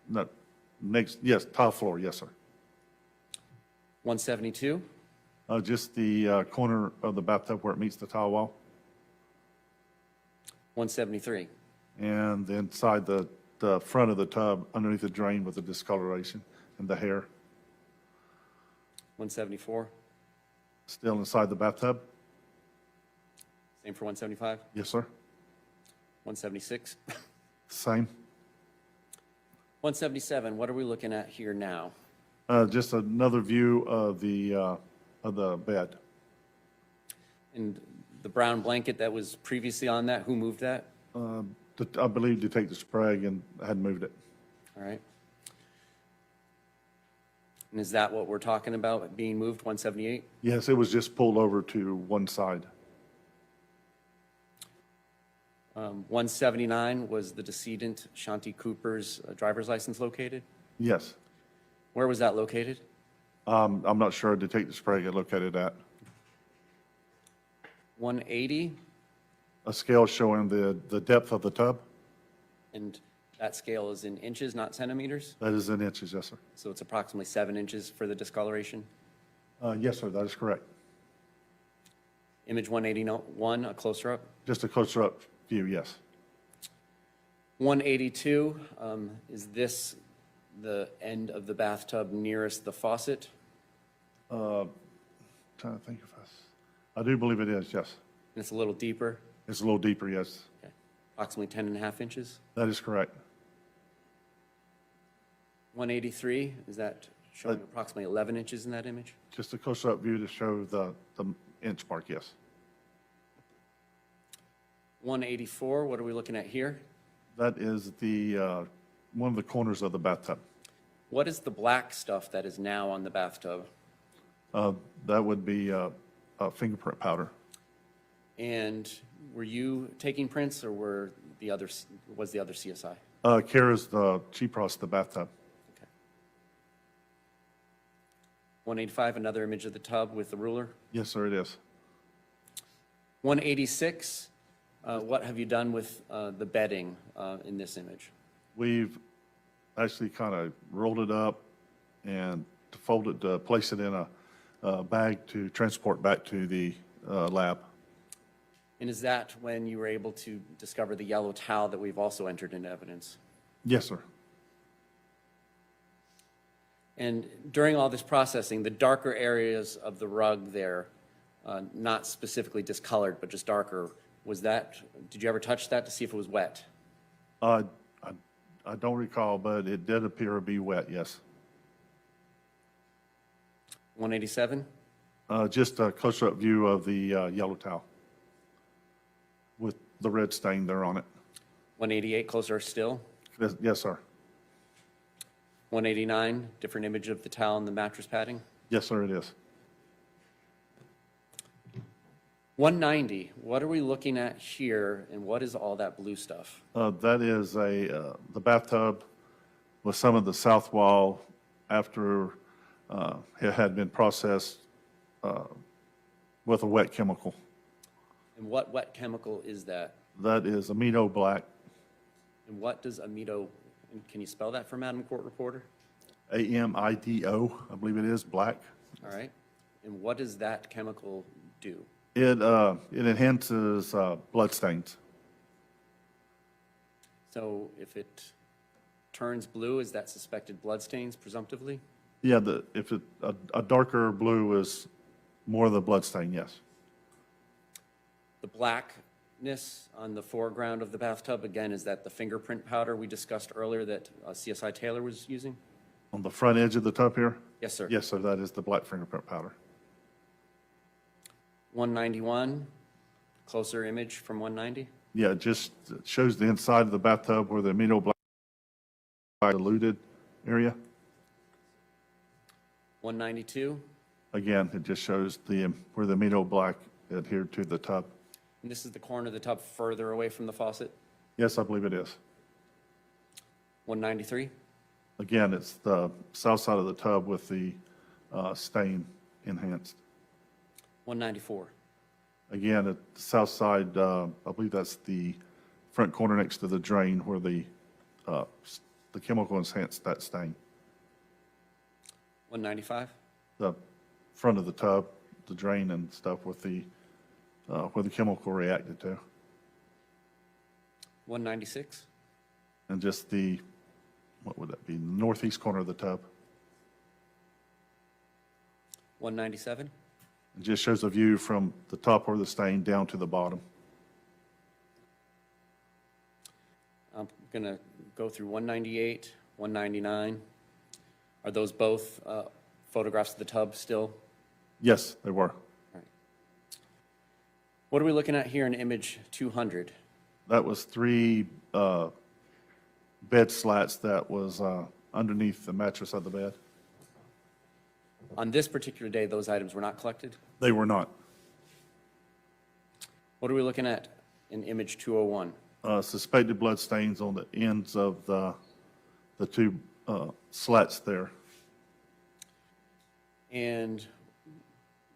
No, next, yes, tile floor, yes, sir. 172, Just the corner of the bathtub where it meets the tile wall, 173. and inside the front of the tub, underneath the drain with the discoloration and the hair. 174. Still inside the bathtub? Same for 175. Yes, sir. 176. Same. 177, what are we looking at here now? Just another view of the bed. And the brown blanket that was previously on that, who moved that? I believe Detective Sprague and had moved it. All right. And is that what we're talking about, being moved, 178? Yes, it was just pulled over to one side. 179, was the decedent Shanti Cooper's driver's license located? Yes. Where was that located? I'm not sure Detective Sprague had located that. 180, A scale showing the depth of the tub, and that scale is in inches, not centimeters? that is in inches, yes, sir. So it's approximately 7 inches for the discoloration? Yes, sir, that is correct. Image 181, a closer up? Just a closer up view, yes. 182, is this the end of the bathtub nearest the faucet? Trying to think if I do believe it is, yes. And it's a little deeper, It's a little deeper, yes. okay. Approximately 10.5 inches? That is correct. 183, is that showing approximately 11 inches in that image? Just a closer up view to show the inch mark, yes. 184, what are we looking at here? That is the one of the corners of the bathtub. What is the black stuff that is now on the bathtub? That would be fingerprint powder. And were you taking prints, or was the other CSI? Kara's the chief process of the bathtub. Okay. 185, another image of the tub with the ruler. Yes, sir, it is. 186, what have you done with the bedding in this image? We've actually kind of rolled it up and folded to place it in a bag to transport back to the lab. And is that when you were able to discover the yellow towel that we've also entered into evidence? Yes, sir. And during all this processing, the darker areas of the rug there, not specifically discolored, but just darker, did you ever touch that to see if it was wet? I don't recall, but it did appear to be wet, yes. 187? Just a closer up view of the yellow towel with the red stain there on it. 188, closer still? Yes, sir. 189, different image of the towel and the mattress padding? Yes, sir, it is. 190, what are we looking at here, and what is all that blue stuff? That is the bathtub with some of the south wall after it had been processed with a wet chemical. And what wet chemical is that? That is amido black, And what does amido, and can you spell that for Madam Court Reporter? AMIDO, I believe it is, black. All right. And what does that chemical do? It enhances blood stains. So if it turns blue, is that suspected blood stains presumptively? Yeah, if a darker blue is more of the blood stain, yes. The blackness on the foreground of the bathtub, again, is that the fingerprint powder we discussed earlier that CSI Taylor was using? On the front edge of the tub here? Yes, sir. Yes, sir, that is the black fingerprint powder. 191, closer image from 190? Yeah, it just shows the inside of the bathtub where the amido black diluted area. 192, Again, it just shows where the amido black adhered to the tub. and this is the corner of the tub further away from the faucet? Yes, I believe it is. 193, Again, it's the south side of the tub with the stain enhanced. 194, Again, at the south side, I believe that's the front corner next to the drain where the chemical enhanced that stain. 195, The front of the tub, the drain and stuff with the, where the chemical reacted to. 196? And just the, what would that be, northeast corner of the tub. 197? It just shows a view from the top of the stain down to the bottom. I'm going to go through 198, 199. Are those both photographs of the tub still? Yes, they were. What are we looking at here in image 200? That was 3 bed slats that was underneath the mattress of the bed. On this particular day, those items were not collected? They were not. What are we looking at in image 201? Suspected blood stains on the ends of the 2 slats there. And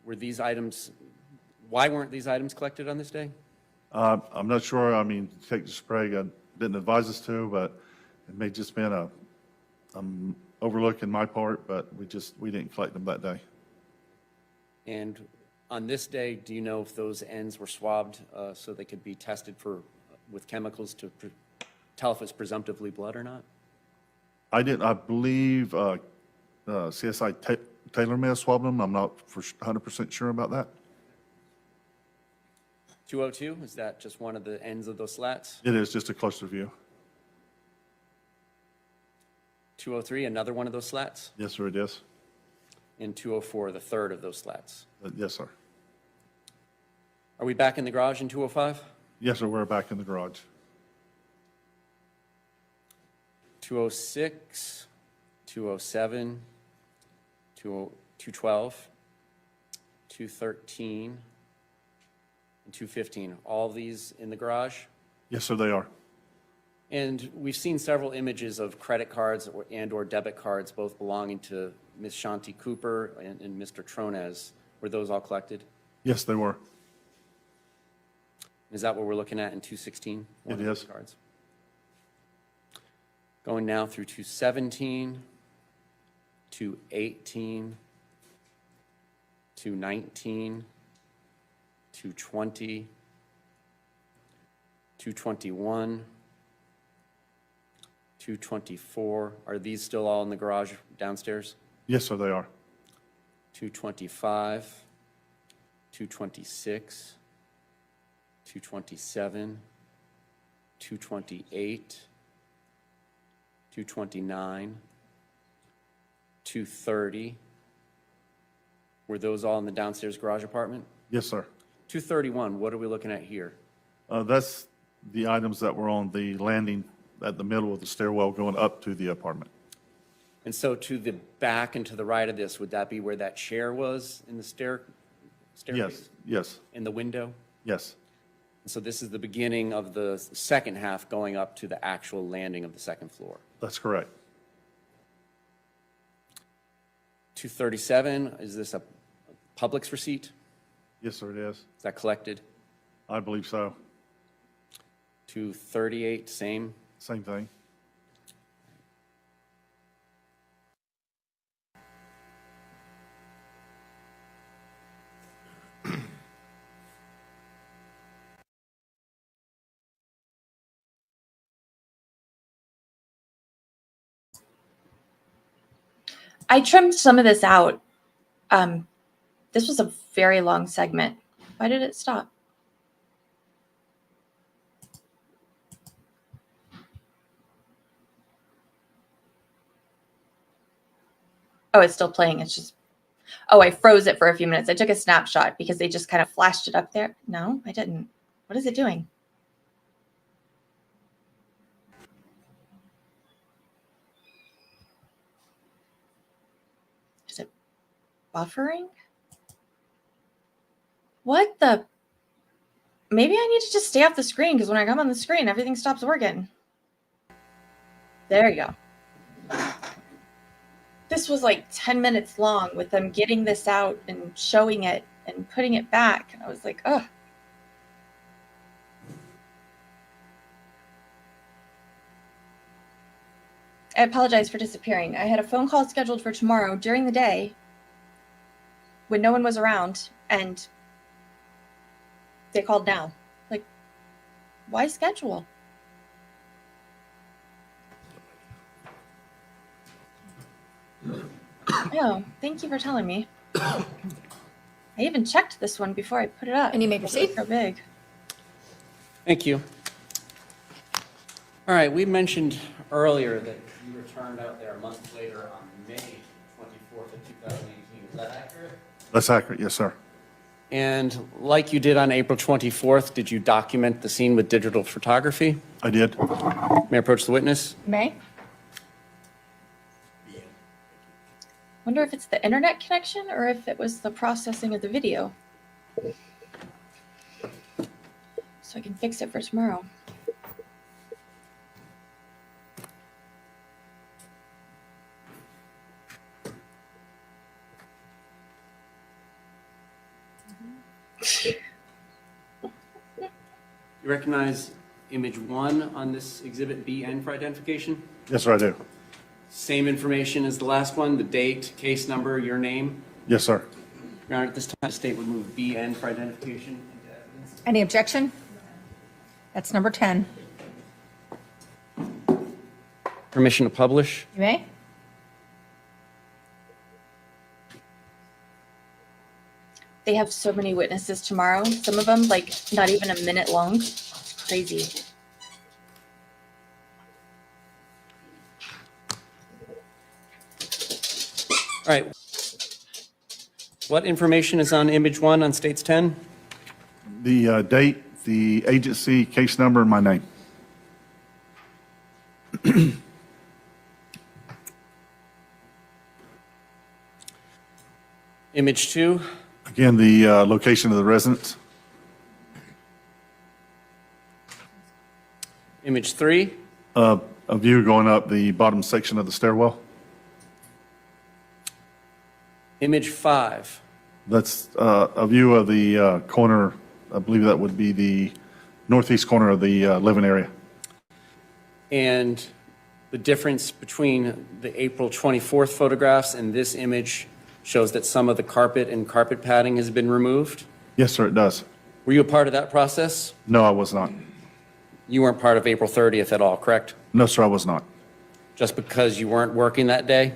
were these items, why weren't these items collected on this day? I'm not sure. I mean, Detective Sprague didn't advise us to, but it may just been a overlook in my part, but we didn't collect them that day. And on this day, do you know if those ends were swabbed so they could be tested with chemicals to tell if it's presumptively blood or not? I believe CSI Taylor may have swabbed them. I'm not for 100% sure about that. 202, is that just one of the ends of those slats? It is just a closer view. 203, another one of those slats? Yes, sir, it is. And 204, the third of those slats? Yes, sir. Are we back in the garage in 205? Yes, sir, we're back in the garage. 206, 207, 212, 213, and 215, all of these in the garage? Yes, sir, they are. And we've seen several images of credit cards and/or debit cards, both belonging to Ms. Shanti Cooper and Mr. Tronnes. Were those all collected? Yes, they were. Is that what we're looking at in 216? It is. Cards. Going now through 217, 218, 219, 220, 221, 224. Are these still all in the garage downstairs? Yes, sir, they are. 225, 226, 227, 228, 229, 230. Were those all in the downstairs garage apartment? Yes, sir. 231, what are we looking at here? That's the items that were on the landing at the middle of the stairwell going up to the apartment. And so to the back and to the right of this, would that be where that chair was in the staircase? Yes, yes, In the window? yes. And so this is the beginning of the second half going up to the actual landing of the second floor. That's correct. 237, is this a Publix receipt? Yes, sir, it is. Is that collected? I believe so. 238, same? Same thing. I trimmed some of this out. This was a very long segment. Why did it stop? Oh, it's still playing. It's just, oh, I froze it for a few minutes. I took a snapshot because they just kind of flashed it up there. No, I didn't. What is it doing? Is it buffering? What the? Maybe I need to just stay off the screen because when I come on the screen, everything stops working. There you go. This was like 10 minutes long with them getting this out and showing it and putting it back. And I was like, ugh. I apologize for disappearing. I had a phone call scheduled for tomorrow during the day. when no one was around and they called now. Like, why schedule? Oh, thank you for telling me. I even checked this one before I put it up. And you may proceed. So big. Thank you. All right, we mentioned earlier that you returned out there a month later on May 24th of 2018. Is that accurate? That's accurate, yes, sir. And like you did on April 24th, did you document the scene with digital photography? I did. May I approach the witness? May? Wonder if it's the internet connection or if it was the processing of the video. So I can fix it for tomorrow. You recognize image 1 on this exhibit BN for identification? Yes, sir, I do. Same information as the last one, the date, case number, your name? Yes, sir. Your Honor, at this time, the state would move BN for identification into evidence. Any objection? That's number 10. Permission to publish? You may? They have so many witnesses tomorrow. Some of them, like, not even a minute long. It's crazy. All right. What information is on image 1 on States 10? The date, the agency, case number, and my name. Image 2? Again, the location of the residence. Image 3? A view going up the bottom section of the stairwell. Image 5? That's a view of the corner, I believe that would be the northeast corner of the living area. And the difference between the April 24th photographs and this image shows that some of the carpet and carpet padding has been removed? Yes, sir, it does. Were you a part of that process? No, I was not. You weren't part of April 30th at all, correct? No, sir, I was not. Just because you weren't working that day?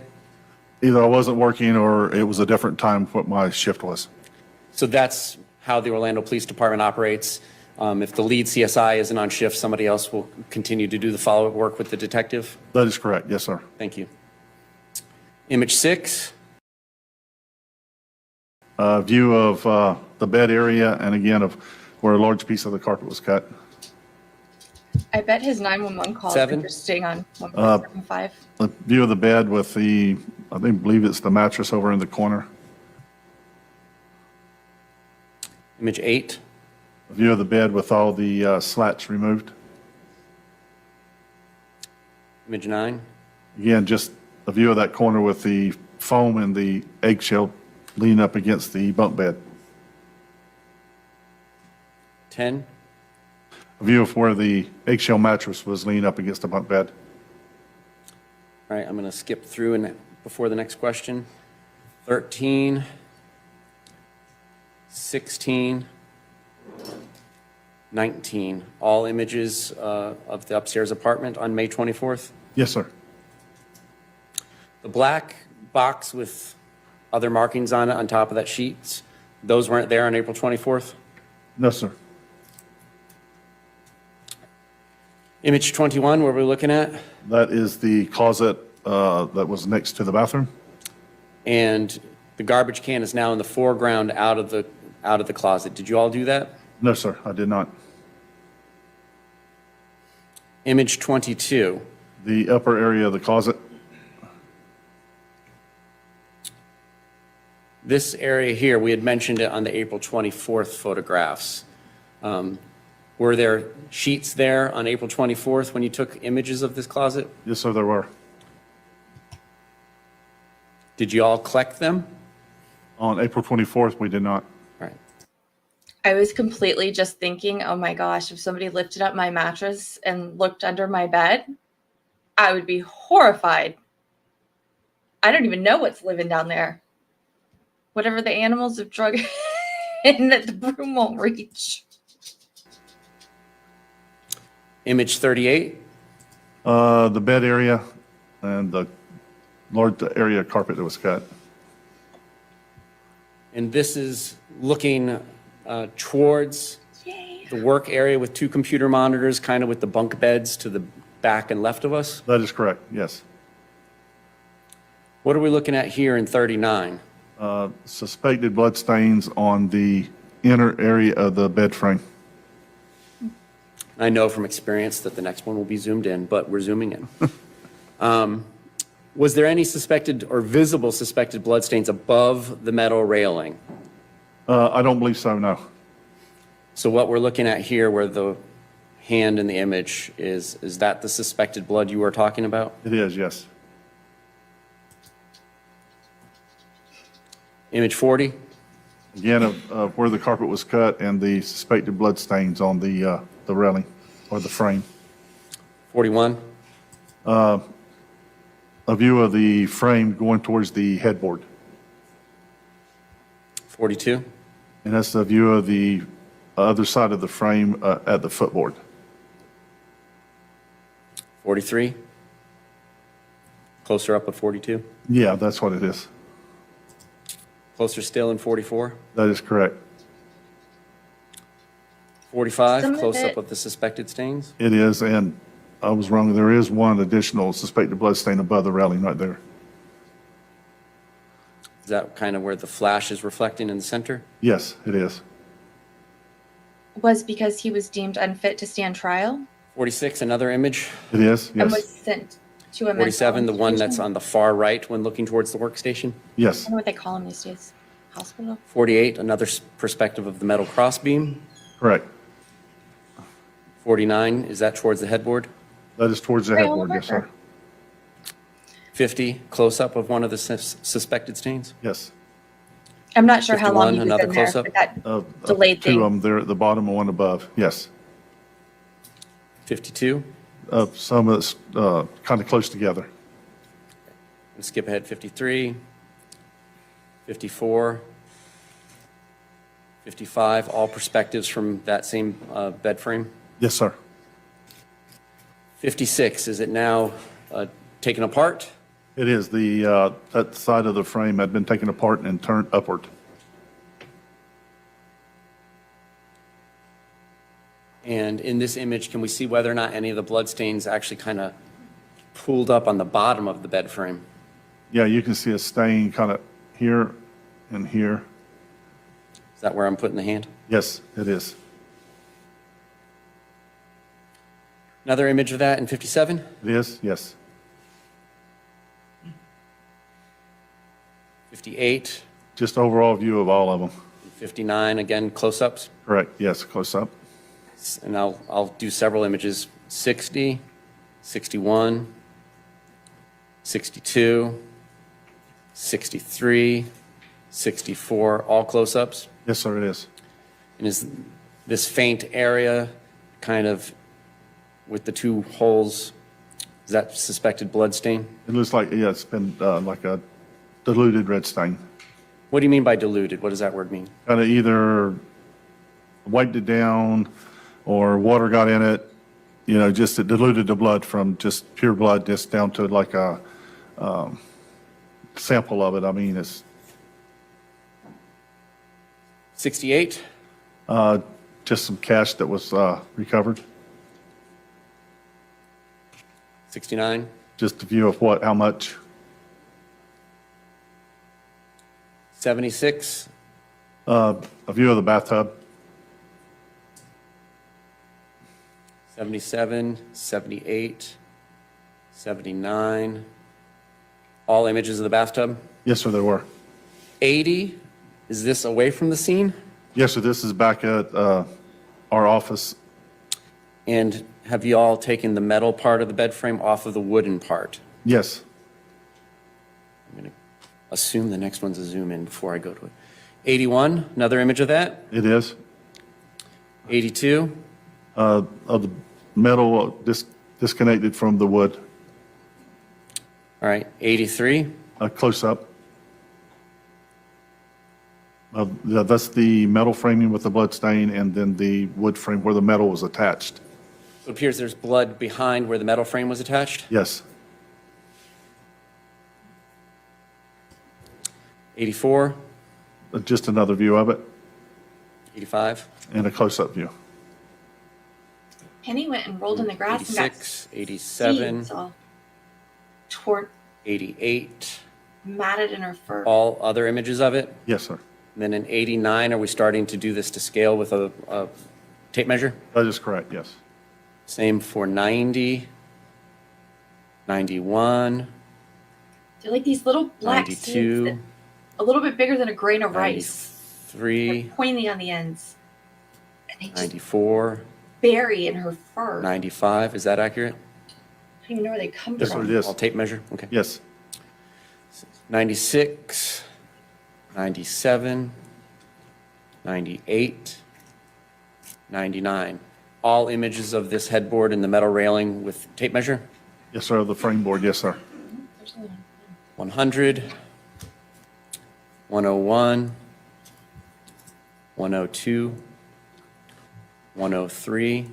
Either I wasn't working or it was a different time what my shift was. So that's how the Orlando Police Department operates. If the lead CSI isn't on shift, somebody else will continue to do the follow-up work with the detective? That is correct, yes, sir. Thank you. Image 6? View of the bed area and again of where a large piece of the carpet was cut. I bet his 911 call is 7? interesting on 1.75. A view of the bed with the, I believe it's the mattress over in the corner. Image 8? A view of the bed with all the slats removed. Image 9? Again, just a view of that corner with the foam and the eggshell leaning up against the bunk bed. 10? A view of where the eggshell mattress was leaning up against the bunk bed. All right, I'm going to skip through and before the next question. 13, 16, 19, all images of the upstairs apartment on May 24th? Yes, sir. The black box with other markings on it on top of that sheet, those weren't there on April 24th? No, sir. Image 21, what we're looking at? That is the closet that was next to the bathroom. And the garbage can is now in the foreground out of the closet. Did you all do that? No, sir, I did not. Image 22. The upper area of the closet. This area here, we had mentioned it on the April 24th photographs. Were there sheets there on April 24th when you took images of this closet? Yes, sir, there were. Did you all collect them? On April 24th, we did not. All right. I was completely just thinking, oh my gosh, if somebody lifted up my mattress and looked under my bed, I would be horrified. I don't even know what's living down there. whatever the animals have drug in that the broom won't reach. Image 38, The bed area and the large area of carpet that was cut. and this is looking towards the work area with 2 computer monitors, kind of with the bunk beds to the back and left of us. That is correct, yes. What are we looking at here in 39? Suspected blood stains on the inner area of the bed frame. I know from experience that the next one will be zoomed in, but we're zooming in. Was there any suspected or visible suspected bloodstains above the metal railing? I don't believe so, no. So what we're looking at here, where the hand in the image is that the suspected blood you were talking about? It is, yes. Image 40? Again, of where the carpet was cut and the suspected blood stains on the railing or the frame. 41? A view of the frame going towards the headboard. 42? And that's the view of the other side of the frame at the footboard. 43? Closer up at 42? Yeah, that's what it is. Closer still in 44? That is correct. 45, Some of close up it- of the suspected stains? It is, and I was wrong. There is one additional suspected blood stain above the railing right there. Is that kind of where the flash is reflecting in the center? Yes, it is. Was because he was deemed unfit to stand trial 46, another image? It is, and was yes. sent to a mental 47, the one that's institution. on the far right when looking towards the workstation? I Yes, don't know what they call them these days. Hospital. 48, another perspective of the metal crossbeam? correct. 49, is that towards the headboard? That is towards the Right, headboard, yes, sir. 50, close-up of one of the suspected stains? Yes. I'm not sure how long 51, he was another in there close-up. for that Of delayed two thing. of them there at the bottom and one above, yes. 52, Some of it's kind of close together. let's skip ahead, 53, 54, 55, all perspectives from that same bed frame? Yes, sir. 56, is it now taken apart? It is. That side of the frame had been taken apart and turned upward. And in this image, can we see whether or not any of the bloodstains actually kind of pooled up on the bottom of the bed frame? Yeah, you can see a stain kind of here and here. Is that where I'm putting the hand? Yes, it is. Another image of that in 57? It is, yes. 58, Just overall view of all of them. 59, again, close-ups? Correct, yes, close up. And I'll do several images, 60, 61, 62, 63, 64, all close-ups? Yes, sir, it is. And is this faint area kind of with the 2 holes, is that suspected blood stain? It looks like, yeah, it's been like a diluted red stain. What do you mean by diluted? What does that word mean? Kind of either wiped it down or water got in it, just it diluted the blood from just pure blood just down to like a sample of it. I mean, it's 68, just some cash that was recovered. 69, Just a view of how much. 76, A view of the bathtub. 77, 78, 79, all images of the bathtub? Yes, sir, there were. 80, is this away from the scene? Yes, sir, this is back at our office. And have you all taken the metal part of the bed frame off of the wooden part? Yes, I'm going to assume the next one's a zoom in before I go to it. 81, another image of that? it is. 82, Of the metal disconnected from the wood. all right, 83, Close up. That's the metal framing with the blood stain and then the wood frame where the metal was attached. It appears there's blood behind where the metal frame was attached. Yes. 84, Just another view of it 85, and a close-up view. Penny went and rolled in the grass and got 86, 87, seeds all toward 88. matted in her fur. All other images of it? Yes, sir. Then in 89, are we starting to do this to scale with a tape measure? That is correct, yes. Same for 90, 91, They're like these little black seeds, 92, that, a little bit bigger than a grain of rice. They're 93, pointy on the ends. And they just 94, bury in her fur. 95. Is that accurate? I don't even know where they come Yes, from. sir, it is. All tape measure? Okay. Yes. 96, 97, 98, 99. All images of this headboard and the metal railing with tape measure? Yes, sir, the frame board, yes, sir. 100, 101, 102, 103,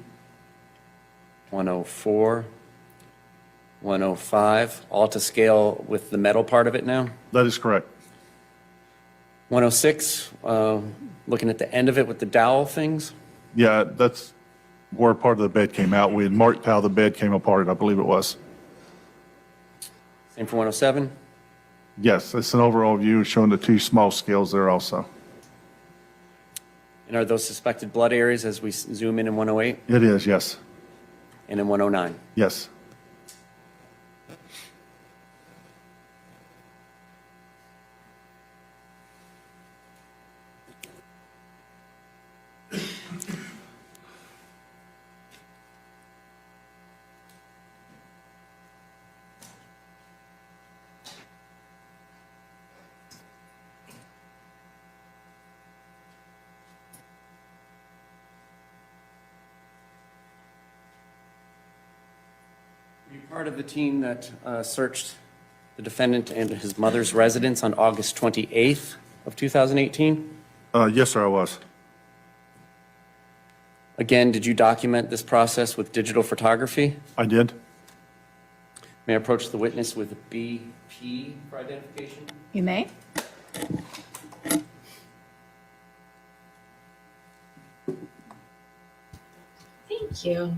104, 105, all to scale with the metal part of it now? That is correct. 106, looking at the end of it with the dowel things? Yeah, that's where part of the bed came out. We had marked how the bed came apart, I believe it was. Same for 107? Yes, it's an overall view showing the two small scales there also. And are those suspected blood areas as we zoom in 108 It is, yes. and in 109? Yes. Were you part of the team that searched the defendant and his mother's residence on August 28th of 2018? Yes, sir, I was. Again, did you document this process with digital photography? I did. May I approach the witness with a BP for identification? You may. Thank you.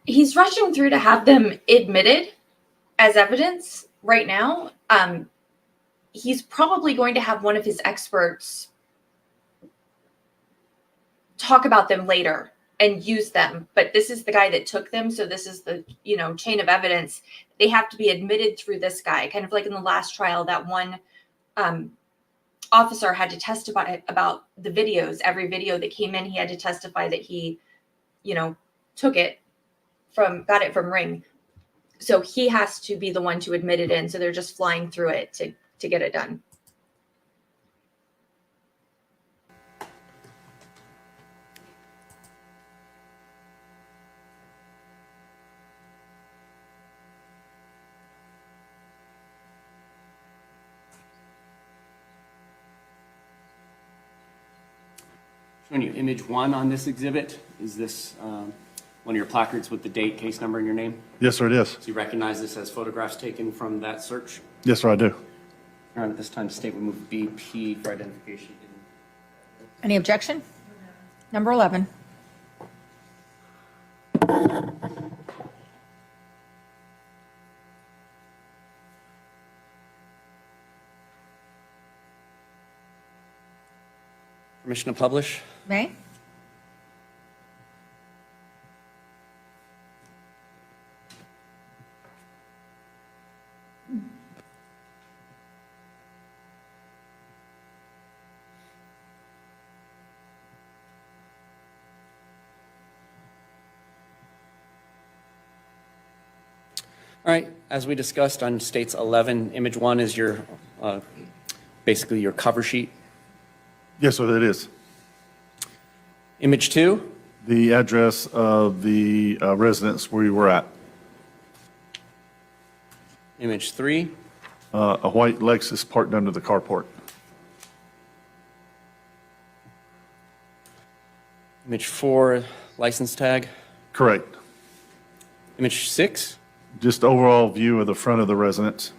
He's rushing through to have them admitted as evidence right now. He's probably going to have one of his experts talk about them later and use them, but this is the guy that took them, so this is the chain of evidence. They have to be admitted through this guy, kind of like in the last trial, that one officer had to testify about the videos. Every video that came in, he had to testify that he got it from Ring. So he has to be the one to admit it in, so they're just flying through it to get it done. Showing you image 1 on this exhibit. Is this one of your placards with the date, case number, and your name? Yes, sir, it is. So you recognize this as photographs taken from that search? Yes, sir, I do. Around at this time, the state would move BP for identification. Any objection? Number 11. Permission to publish? May? All right, as we discussed on states 11, image 1 is your, basically your cover sheet. Yes, sir, it is. Image 2? The address of the residence where we were at. Image 3. A white Lexus parked under the carport. Image 4, license tag. Correct. Image 6. Just overall view of the front of the residence.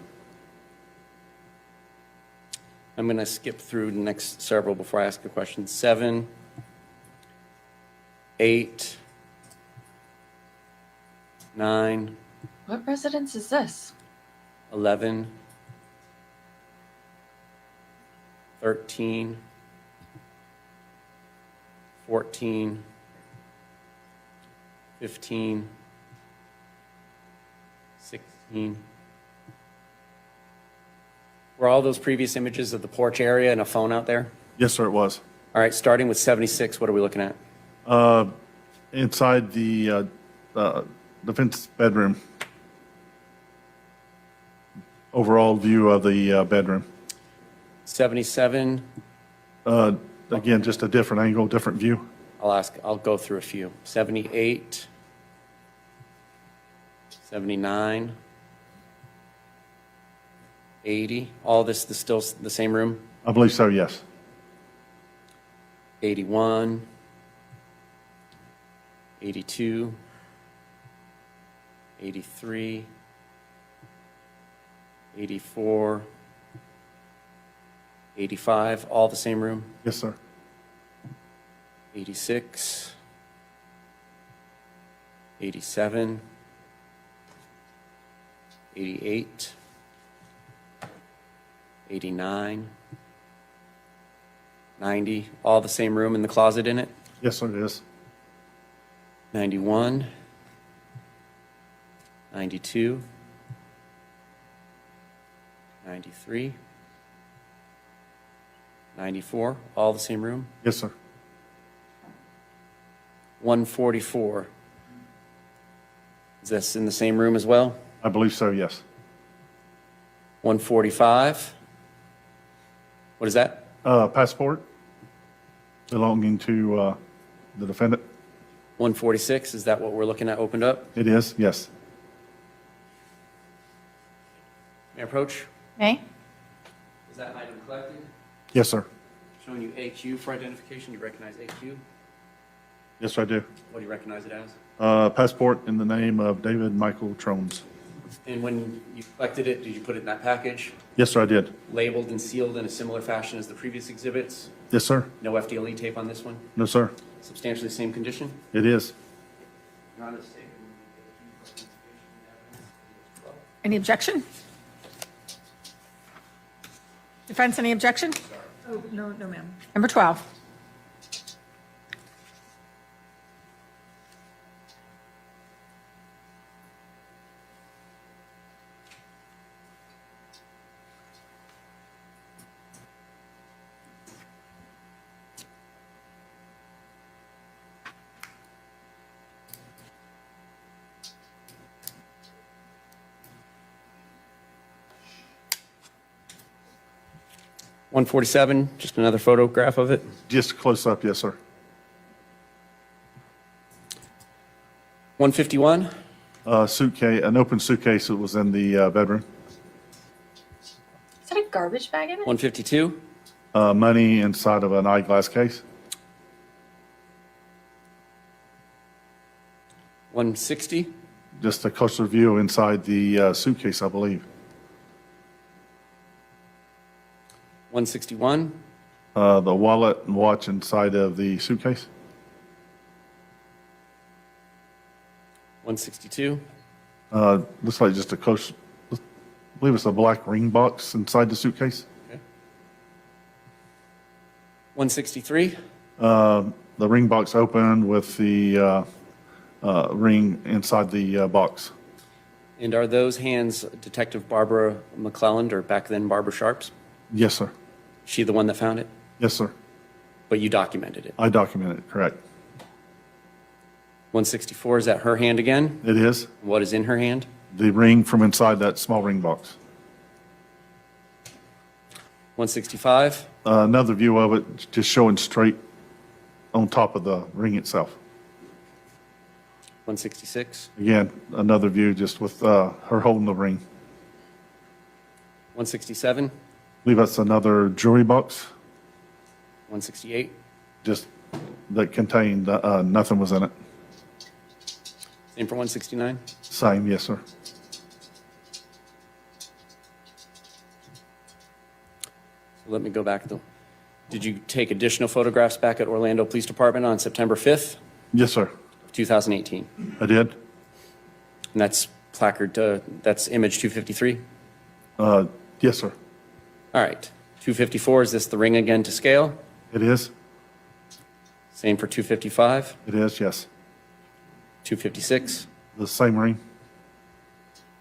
I'm going to skip through the next several before I ask a question. 7, 8, 9, What residence is this? 11, 13, 14, 15, 16. Were all those previous images of the porch area and a phone out there? Yes, sir, it was. All right, starting with 76, what are we looking at? Inside the defense bedroom. Overall view of the bedroom. 77, Again, just a different angle, different view. I'll go through a few. 78, 79, 80, all this is still the same room? I believe so, yes. 81, 82, 83, 84, 85, all the same room? Yes, sir. 86, 87, 88, 89, 90, all the same room and the closet in it? Yes, sir, it is. 91, 92, 93, 94, all the same room? Yes, sir. 144, is this in the same room as well? I believe so, yes. 145, what is that? Passport belonging to the defendant. 146, is that what we're looking at opened up? It is, yes. May I approach? May? Is that item collected? Yes, sir. Showing you AQ for identification, you recognize AQ? Yes, sir, I do. What do you recognize it as? Passport in the name of David Michael Tronnes. And when you collected it, did you put it in that package? Yes, sir, I did. Labeled and sealed in a similar fashion as the previous exhibits? Yes, sir. No FDLE tape on this one? No, sir. Substantially same condition? It is. Any objection? Defense, any objection? Oh, no, no, ma'am. Number 12. $147, just another photograph of it. Just close up, yes, sir. $151, Suitcase, an open suitcase that was in the bedroom. Is that a garbage bag in it? $152, Money inside of an eyeglass case. $160, Just a closer view inside the suitcase, I believe. $161, The wallet and watch inside of the suitcase. $162, Looks like just a close, I believe it's a black ring box inside the suitcase. $163, The ring box open with the ring inside the box. and are those hands Detective Barbara McClelland, or back then Barbara Sharp's? Yes, sir. She the one that found it? Yes, sir. But you documented it. I documented it, correct. 164, is that her hand again? It is. What is in her hand? The ring from inside that small ring box. 165, Another view of it, just showing straight on top of the ring itself. 166, Again, another view just with her holding the ring. 167, I believe that's another jewelry box, 168, just that contained, nothing was in it. same for 169, Same, yes, sir. let me go back. Did you take additional photographs back at Orlando Police Department on September 5th, Yes, sir. 2018? I did. And that's placard, that's image 253? Yes, sir. All right. 254, is this the ring again to scale? It is. Same for 255, It is, yes. 256, The same ring.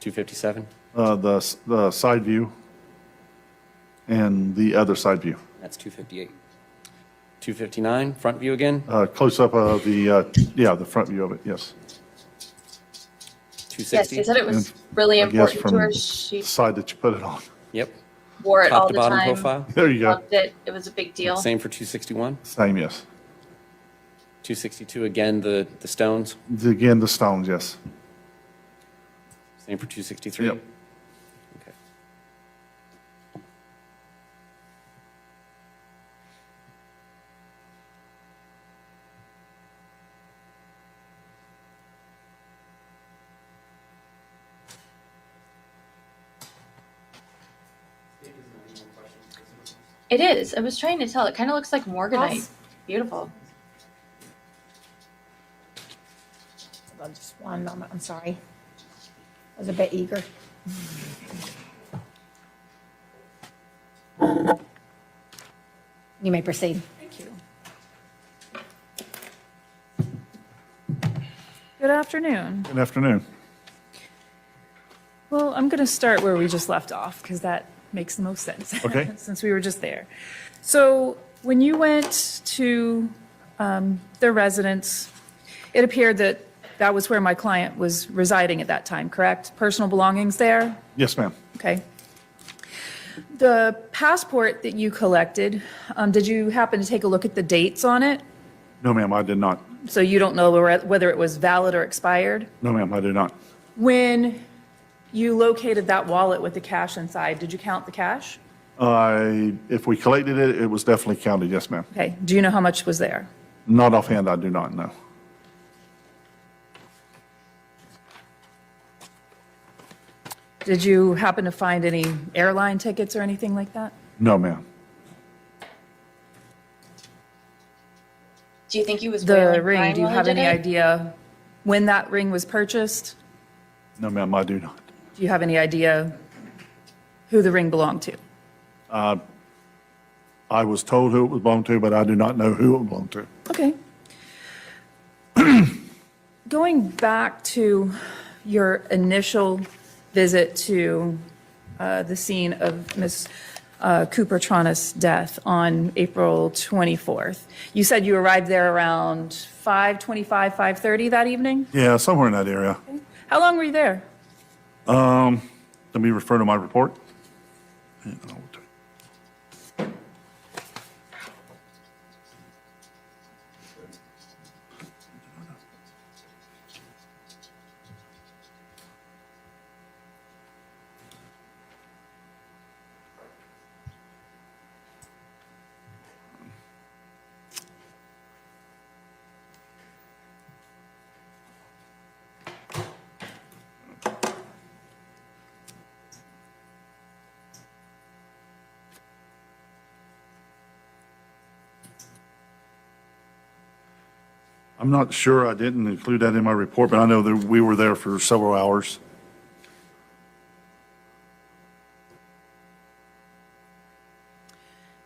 257? The side view and the other side view. That's 258. 259, front view again? Close up of the, the front view of it, yes. Yes, 260? she said it was really I guess important to from her. the She side that you put it on. Yep. wore it all Top to the bottom time. profile? There you go. Loved it. It was a big deal. Same for 261? Same, yes. 262, again, the stones? Again, the stones, yes. Same for 263? Yep. Okay. It is. I was trying to tell. It kind of looks like morganite. Beautiful. Hold on just one moment, I'm sorry. I was a bit eager. You may proceed. Thank you. Good afternoon. Good afternoon. Well, I'm going to start where we just left off because that makes the most sense. Okay. Since we were just there. So when you went to their residence, it appeared that that was where my client was residing at that time, correct? Personal belongings there? Yes, ma'am. Okay. The passport that you collected, did you happen to take a look at the dates on it? No, ma'am, I did not. So you don't know whether it was valid or expired? No, ma'am, I do not. When you located that wallet with the cash inside, did you count the cash? If we collected it, it was definitely counted, yes, ma'am. Okay. Do you know how much was there? Not offhand, I do not know. Did you happen to find any airline tickets or anything like that? No, ma'am. Do you think he was The wearing ring, do you while he have did any it? idea when that ring was purchased? No, ma'am, I do not. Do you have any idea who the ring belonged to? I was told who it was belonged to, but I do not know who it belonged to. Okay. Going back to your initial visit to the scene of Ms. Cooper-Tronnes' death on April 24th, you said you arrived there around 5:25, 5:30 that evening? Yeah, somewhere in that area. How long were you there? Let me refer to my report. I'm not sure, I didn't include that in my report, but I know that we were there for several hours.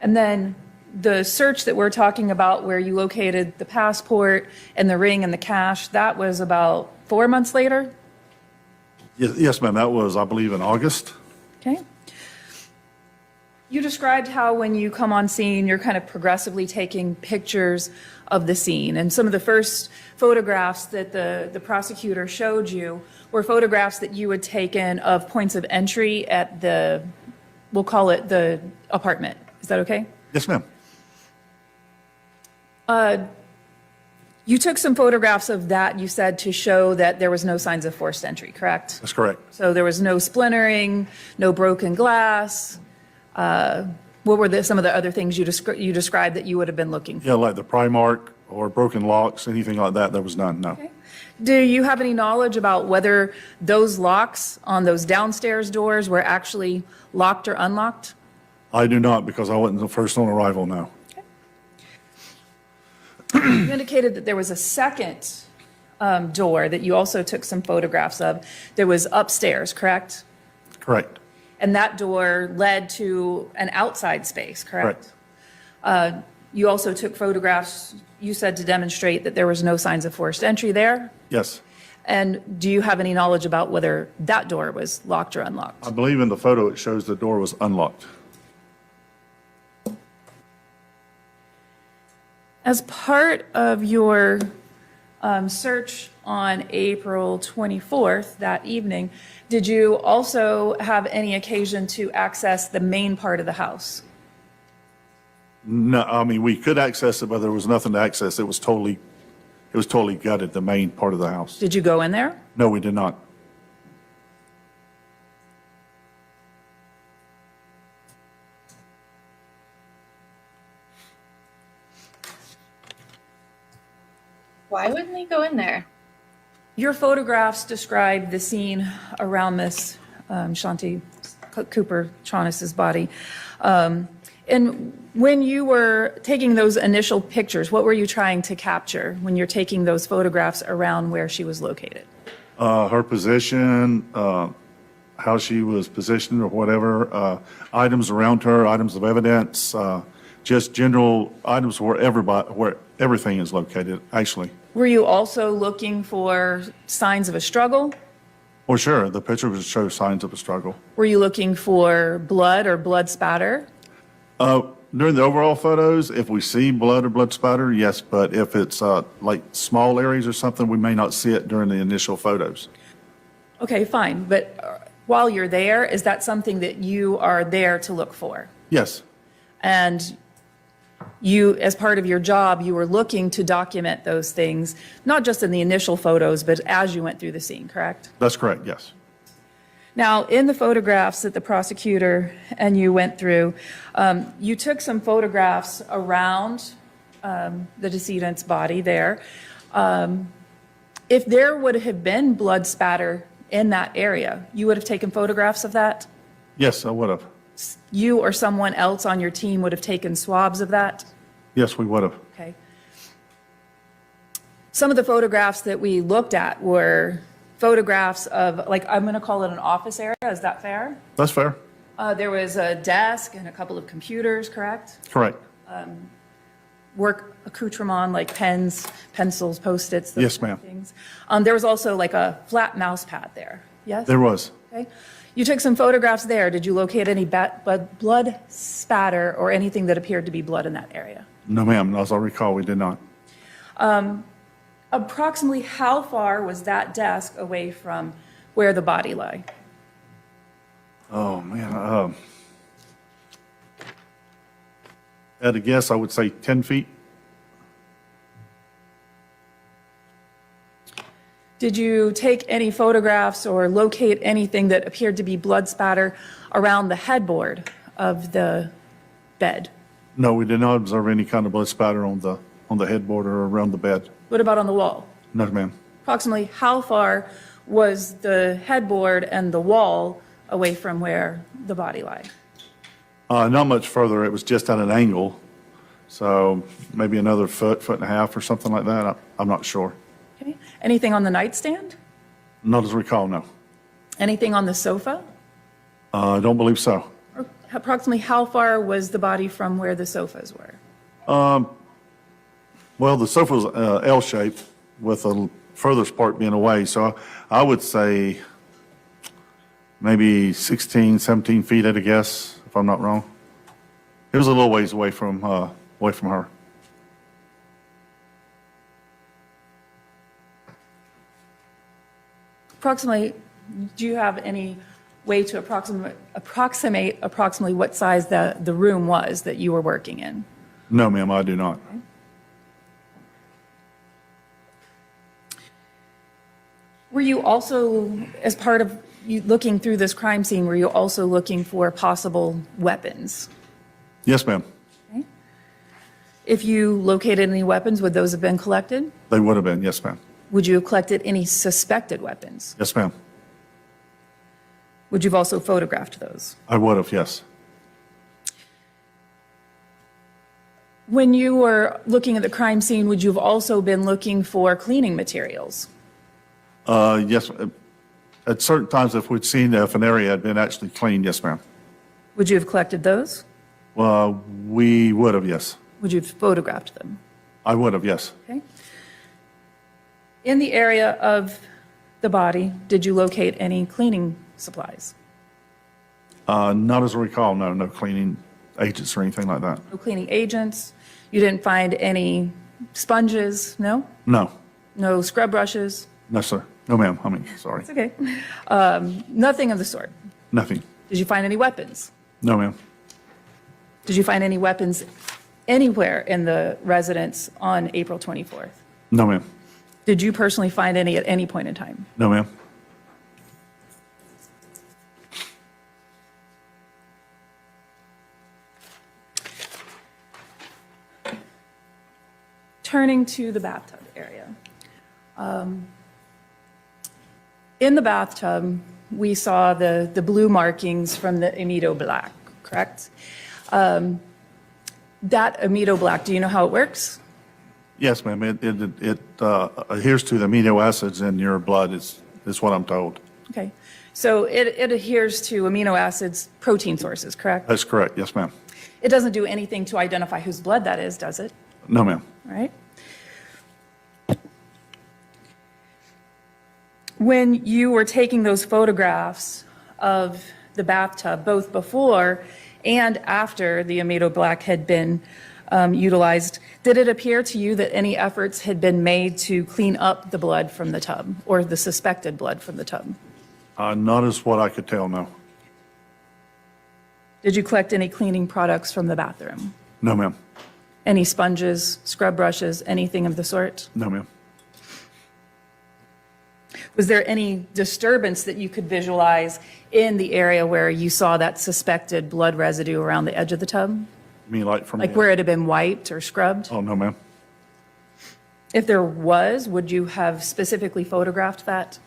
And then the search that we're talking about where you located the passport and the ring and the cash, that was about 4 months later? Yes, ma'am, that was, I believe, in August. Okay. You described how when you come on scene, you're kind of progressively taking pictures of the scene. And some of the first photographs that the prosecutor showed you were photographs that you had taken of points of entry at the, we'll call it the apartment. Is that okay? Yes, ma'am. You took some photographs of that, you said, to show that there was no signs of forced entry, correct? That's correct. So there was no splintering, no broken glass. What were some of the other things you described that you would have been looking for? Yeah, like the pry mark or broken locks, anything like that, there was none, no. Okay. Do you have any knowledge about whether those locks on those downstairs doors were actually locked or unlocked? I do not, because I wasn't the first on arrival, no. You indicated that there was a second door that you also took some photographs of. There was upstairs, correct? Correct. And that door led to an outside space, correct? Correct. You also took photographs, you said, to demonstrate that there was no signs of forced entry there? Yes. And do you have any knowledge about whether that door was locked or unlocked? I believe in the photo it shows the door was unlocked. As part of your search on April 24th, that evening, did you also have any occasion to access the main part of the house? No, I mean, we could access it, but there was nothing to access. It was totally gutted, the main part of the house. Did you go in there? No, we did not. Why wouldn't they go in there? Your photographs describe the scene around Miss Shanti Cooper-Tronnes' body. And when you were taking those initial pictures, what were you trying to capture when you're taking those photographs around where she was located? Her position, how she was positioned or whatever, items around her, items of evidence, just general items where everything is located, actually. Were you also looking for signs of a struggle? Well, sure, the picture would show signs of a struggle. Were you looking for blood or blood spatter? During the overall photos, if we see blood or blood spatter, yes, but if it's like small areas or something, we may not see it during the initial photos. Okay, fine, but while you're there, is that something that you are there to look for? Yes, And you, as part of your job, you were looking to document those things, not just in the initial photos, but as you went through the scene, correct? that's correct, yes. Now, in the photographs that the prosecutor and you went through, you took some photographs around the decedent's body there. If there would have been blood spatter in that area, you would have taken photographs of that? Yes, I would have. You or someone else on your team would have taken swabs of that? Yes, we would have. Okay. Some of the photographs that we looked at were photographs of, like, I'm going to call it an office area. Is that fair? That's fair. There was a desk and a couple of computers, correct? Correct. Work accoutrement like pens, pencils, Post-its. those Yes, kind of ma'am. things. There was also like a flat mouse pad there. Yes? There was. Okay. You took some photographs there. Did you locate any blood spatter or anything that appeared to be blood in that area? No, ma'am, as I recall, we did not. Approximately how far was that desk away from where the body lay? Oh, man. At a guess, I would say 10 feet. Did you take any photographs or locate anything that appeared to be blood spatter around the headboard of the bed? No, we did not observe any kind of blood spatter on the headboard or around the bed. What about on the wall? No, ma'am. Approximately how far was the headboard and the wall away from where the body lay? Not much further. It was just at an angle. So maybe another foot and a half or something like that. I'm not sure. Okay. Anything on the nightstand? Not as I recall, no. Anything on the sofa? I don't believe so. Or approximately how far was the body from where the sofas were? Well, the sofa was L-shaped with the furthest part being away. So I would say maybe 16, 17 feet at a guess, if I'm not wrong. It was a little ways away from her. Approximately, do you have any way to approximate approximately what size the room was that you were working in? No, ma'am, I do not. Were you also, as part of you looking through this crime scene, were you also looking for possible weapons? Yes, ma'am. If you located any weapons, would those have been collected? They would have been, yes, ma'am. Would you have collected any suspected weapons? Yes, ma'am. Would you have also photographed those? I would have, yes. When you were looking at the crime scene, would you have also been looking for cleaning materials? Yes, at certain times, if we'd seen if an area had been actually cleaned, yes, ma'am. Would you have collected those? We would have, yes. Would you have photographed them? I would have, yes. Okay. In the area of the body, did you locate any cleaning supplies? Not as I recall, no, no cleaning agents or anything like that. No cleaning agents? You didn't find any sponges? No? No, No scrub brushes? no, sir. No, ma'am. I mean, sorry. It's okay. Nothing of the sort. Nothing. Did you find any weapons? No, ma'am. Did you find any weapons anywhere in the residence on April 24th? No, ma'am. Did you personally find any at any point in time? No, ma'am. Turning to the bathtub area. In the bathtub, we saw the blue markings from the amido black, correct? That amido black, do you know how it works? Yes, ma'am. It adheres to the amino acids in your blood, is what I'm told. Okay, so it adheres to amino acids, protein sources, correct? That's correct. Yes, ma'am. It doesn't do anything to identify whose blood that is, does it? No, ma'am. Right? When you were taking those photographs of the bathtub, both before and after the amido black had been utilized, did it appear to you that any efforts had been made to clean up the blood from the tub or the suspected blood from the tub? Not as what I could tell, no. Did you collect any cleaning products from the bathroom? No, ma'am. Any sponges, scrub brushes, anything of the sort? No, ma'am. Was there any disturbance that you could visualize in the area where you saw that suspected blood residue around the edge of the tub? You mean like from Like where it had been wiped or scrubbed? Oh, no, ma'am. If there was, would you have specifically photographed that?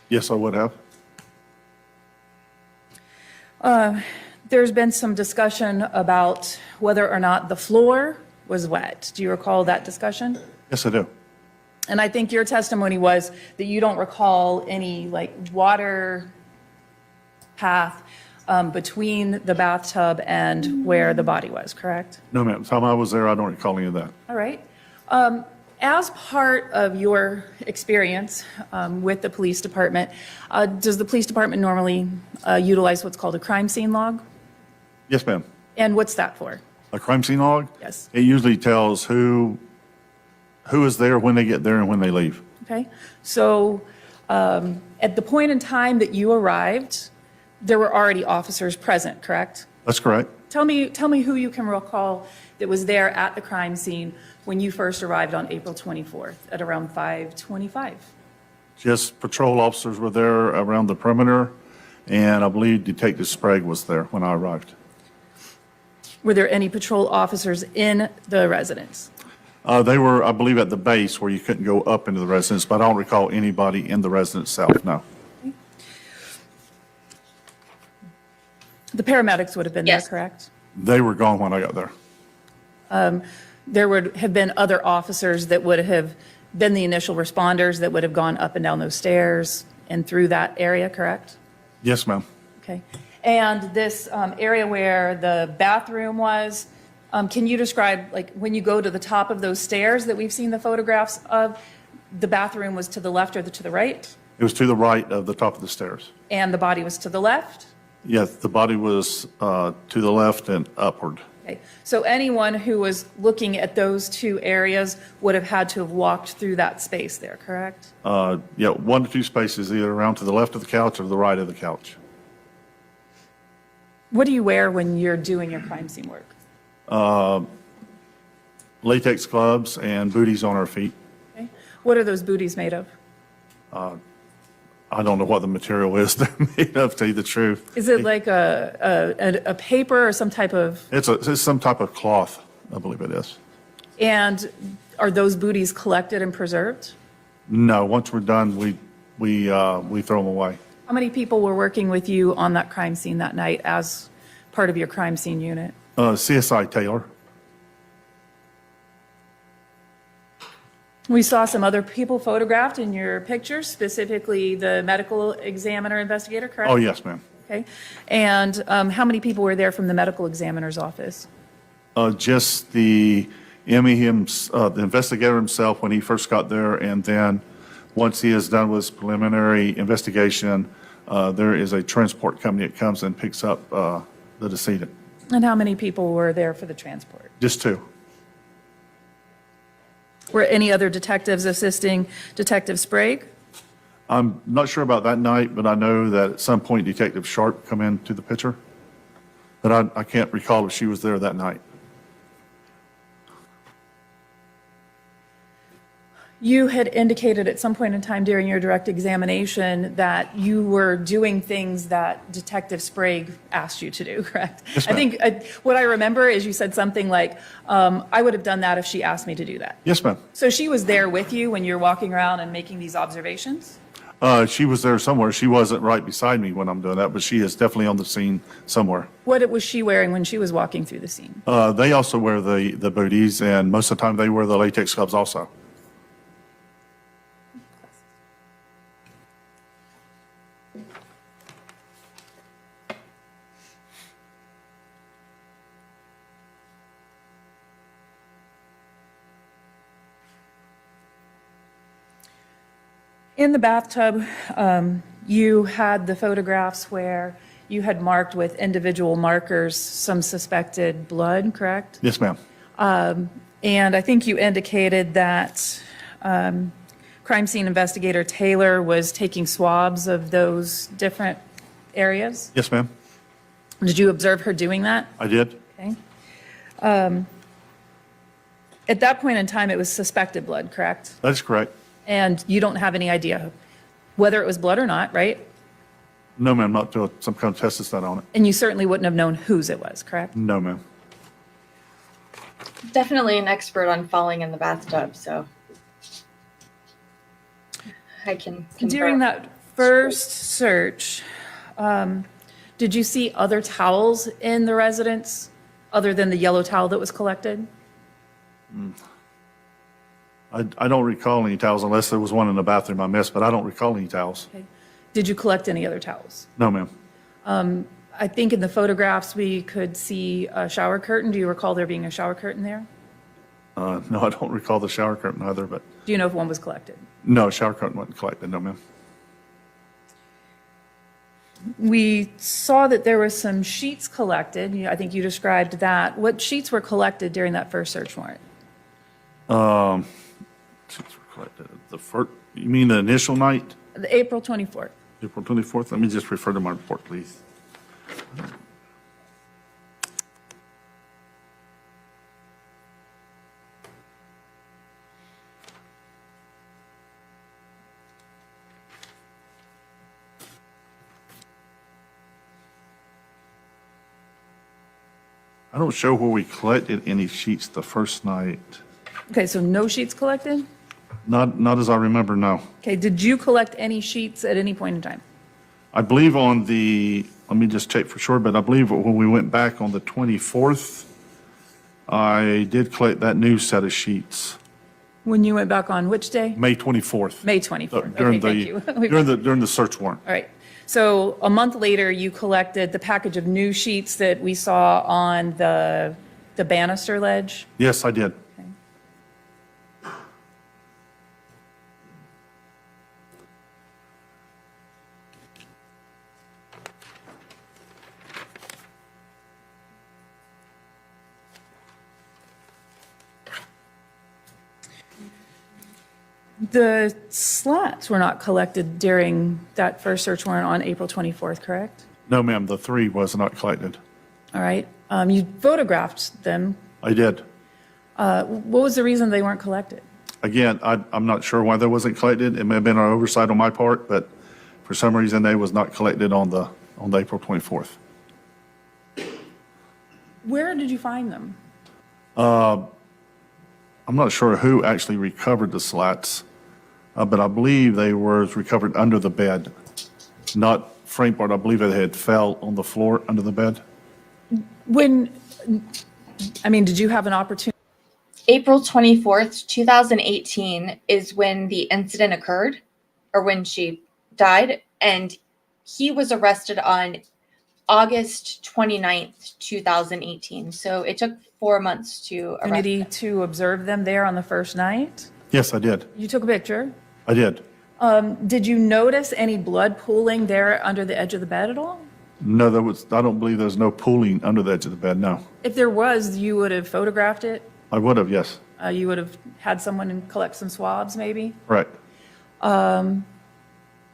Yes, I would have. There's been some discussion about whether or not the floor was wet. Do you recall that discussion? Yes, I do. And I think your testimony was that you don't recall any like water path between the bathtub and where the body was, correct? No, ma'am. The time I was there, I don't recall any of that. All right. As part of your experience with the police department, does the police department normally utilize what's called a crime scene log? Yes, ma'am. And what's that for? A crime scene log? Yes. It usually tells who is there, when they get there, and when they leave. Okay. So at the point in time that you arrived, there were already officers present, correct? That's correct. Tell me who you can recall that was there at the crime scene when you first arrived on April 24th at around 5:25. Just patrol officers were there around the perimeter, and I believe Detective Sprague was there when I arrived. Were there any patrol officers in the residence? They were, I believe, at the base where you couldn't go up into the residence, but I don't recall anybody in the residence itself, no. The paramedics would have been there, Yes. correct? They were gone when I got there. There would have been other officers that would have been the initial responders that would have gone up and down those stairs and through that area, correct? Yes, ma'am. Okay. And this area where the bathroom was, can you describe, like, when you go to the top of those stairs that we've seen the photographs of, the bathroom was to the left or to the right? It was to the right of the top of the stairs. And the body was to the left? Yes, the body was to the left and upward. Okay. So anyone who was looking at those two areas would have had to have walked through that space there, correct? Yeah, 1 to 2 spaces, either around to the left of the couch or the right of the couch. What do you wear when you're doing your crime scene work? Latex gloves and booties on our feet. Okay. What are those booties made of? I don't know what the material is they're made of, to tell you the truth. Is it like a paper or some type of, It's some type of cloth, I believe it is. and are those booties collected and preserved? No, once we're done, we throw them away. How many people were working with you on that crime scene that night as part of your crime scene unit? CSI Taylor. We saw some other people photographed in your pictures, specifically the medical examiner investigator, correct? Oh, yes, ma'am. Okay. And how many people were there from the medical examiner's office? Just the the investigator himself when he first got there, and then once he is done with his preliminary investigation, there is a transport company that comes and picks up the decedent. And how many people were there for the transport? Just 2. Were any other detectives assisting Detective Sprague? I'm not sure about that night, but I know that at some point Detective Sharp come into the picture. But I can't recall if she was there that night. You had indicated at some point in time during your direct examination that you were doing things that Detective Sprague asked you to do, correct? Yes, I ma'am. think what I remember is you said something like, I would have done that if she asked me to do that. Yes, ma'am. So she was there with you when you're walking around and making these observations? She was there somewhere. She wasn't right beside me when I'm doing that, but she is definitely on the scene somewhere. What was she wearing when she was walking through the scene? They also wear the booties, and most of the time they wear the latex gloves also. In the bathtub, you had the photographs where you had marked with individual markers some suspected blood, correct? Yes, ma'am. And I think you indicated that crime scene investigator Taylor was taking swabs of those different areas. Yes, ma'am. Did you observe her doing that? I did. Okay. At that point in time, it was suspected blood, correct? That is correct. And you don't have any idea whether it was blood or not, right? No, ma'am, not till some kind of test is done on it. And you certainly wouldn't have known whose it was, correct? No, ma'am. Definitely an expert on falling in the bathtub, so I can confirm. During that first search, did you see other towels in the residence other than the yellow towel that was collected? I don't recall any towels unless there was one in the bathroom I missed, but I don't recall any towels. Okay. Did you collect any other towels? No, ma'am. I think in the photographs we could see a shower curtain. Do you recall there being a shower curtain there? No, I don't recall the shower curtain either, but Do you know if one was collected? no, shower curtain wasn't collected, no, ma'am. We saw that there were some sheets collected. I think you described that. What sheets were collected during that first search warrant? Sheets were collected. The first, you mean the initial night? The April 24th. April 24th? Let me just refer to my report, please. I don't show where we collected any sheets the first night. Okay, so no sheets collected? Not as I remember, no. Okay, did you collect any sheets at any point in time? I believe on the, let me just check for sure, but I believe when we went back on the 24th, I did collect that new set of sheets, When you went back on which day? May 24th. May 24th. During Okay, the, thank you. during the search warrant. All right. So a month later, you collected the package of new sheets that we saw on the banister ledge? Yes, I did. The slats were not collected during that first search warrant on April 24th, correct? No, ma'am, the 3 was not collected. All right. You photographed them. I did. What was the reason they weren't collected? Again, I'm not sure why that wasn't collected. It may have been an oversight on my part, but For some reason, they was not collected on the April 24th. Where did you find them? I'm not sure who actually recovered the slats, but I believe they were recovered under the bed, not frame part. I believe they had fell on the floor under the bed. Did you have an opportunity? April 24th, 2018 is when the incident occurred, or when she died, and he was arrested on August 29th, 2018. So it took 4 months to arrest Opportunity him. to observe them there on the first night? Yes, I did. You took a picture. I did. Did you notice any blood pooling there under the edge of the bed at all? No, I don't believe there's no pooling under the edge of the bed, no. If there was, you would have photographed it? I would have, yes. You would have had someone collect some swabs, maybe? Right.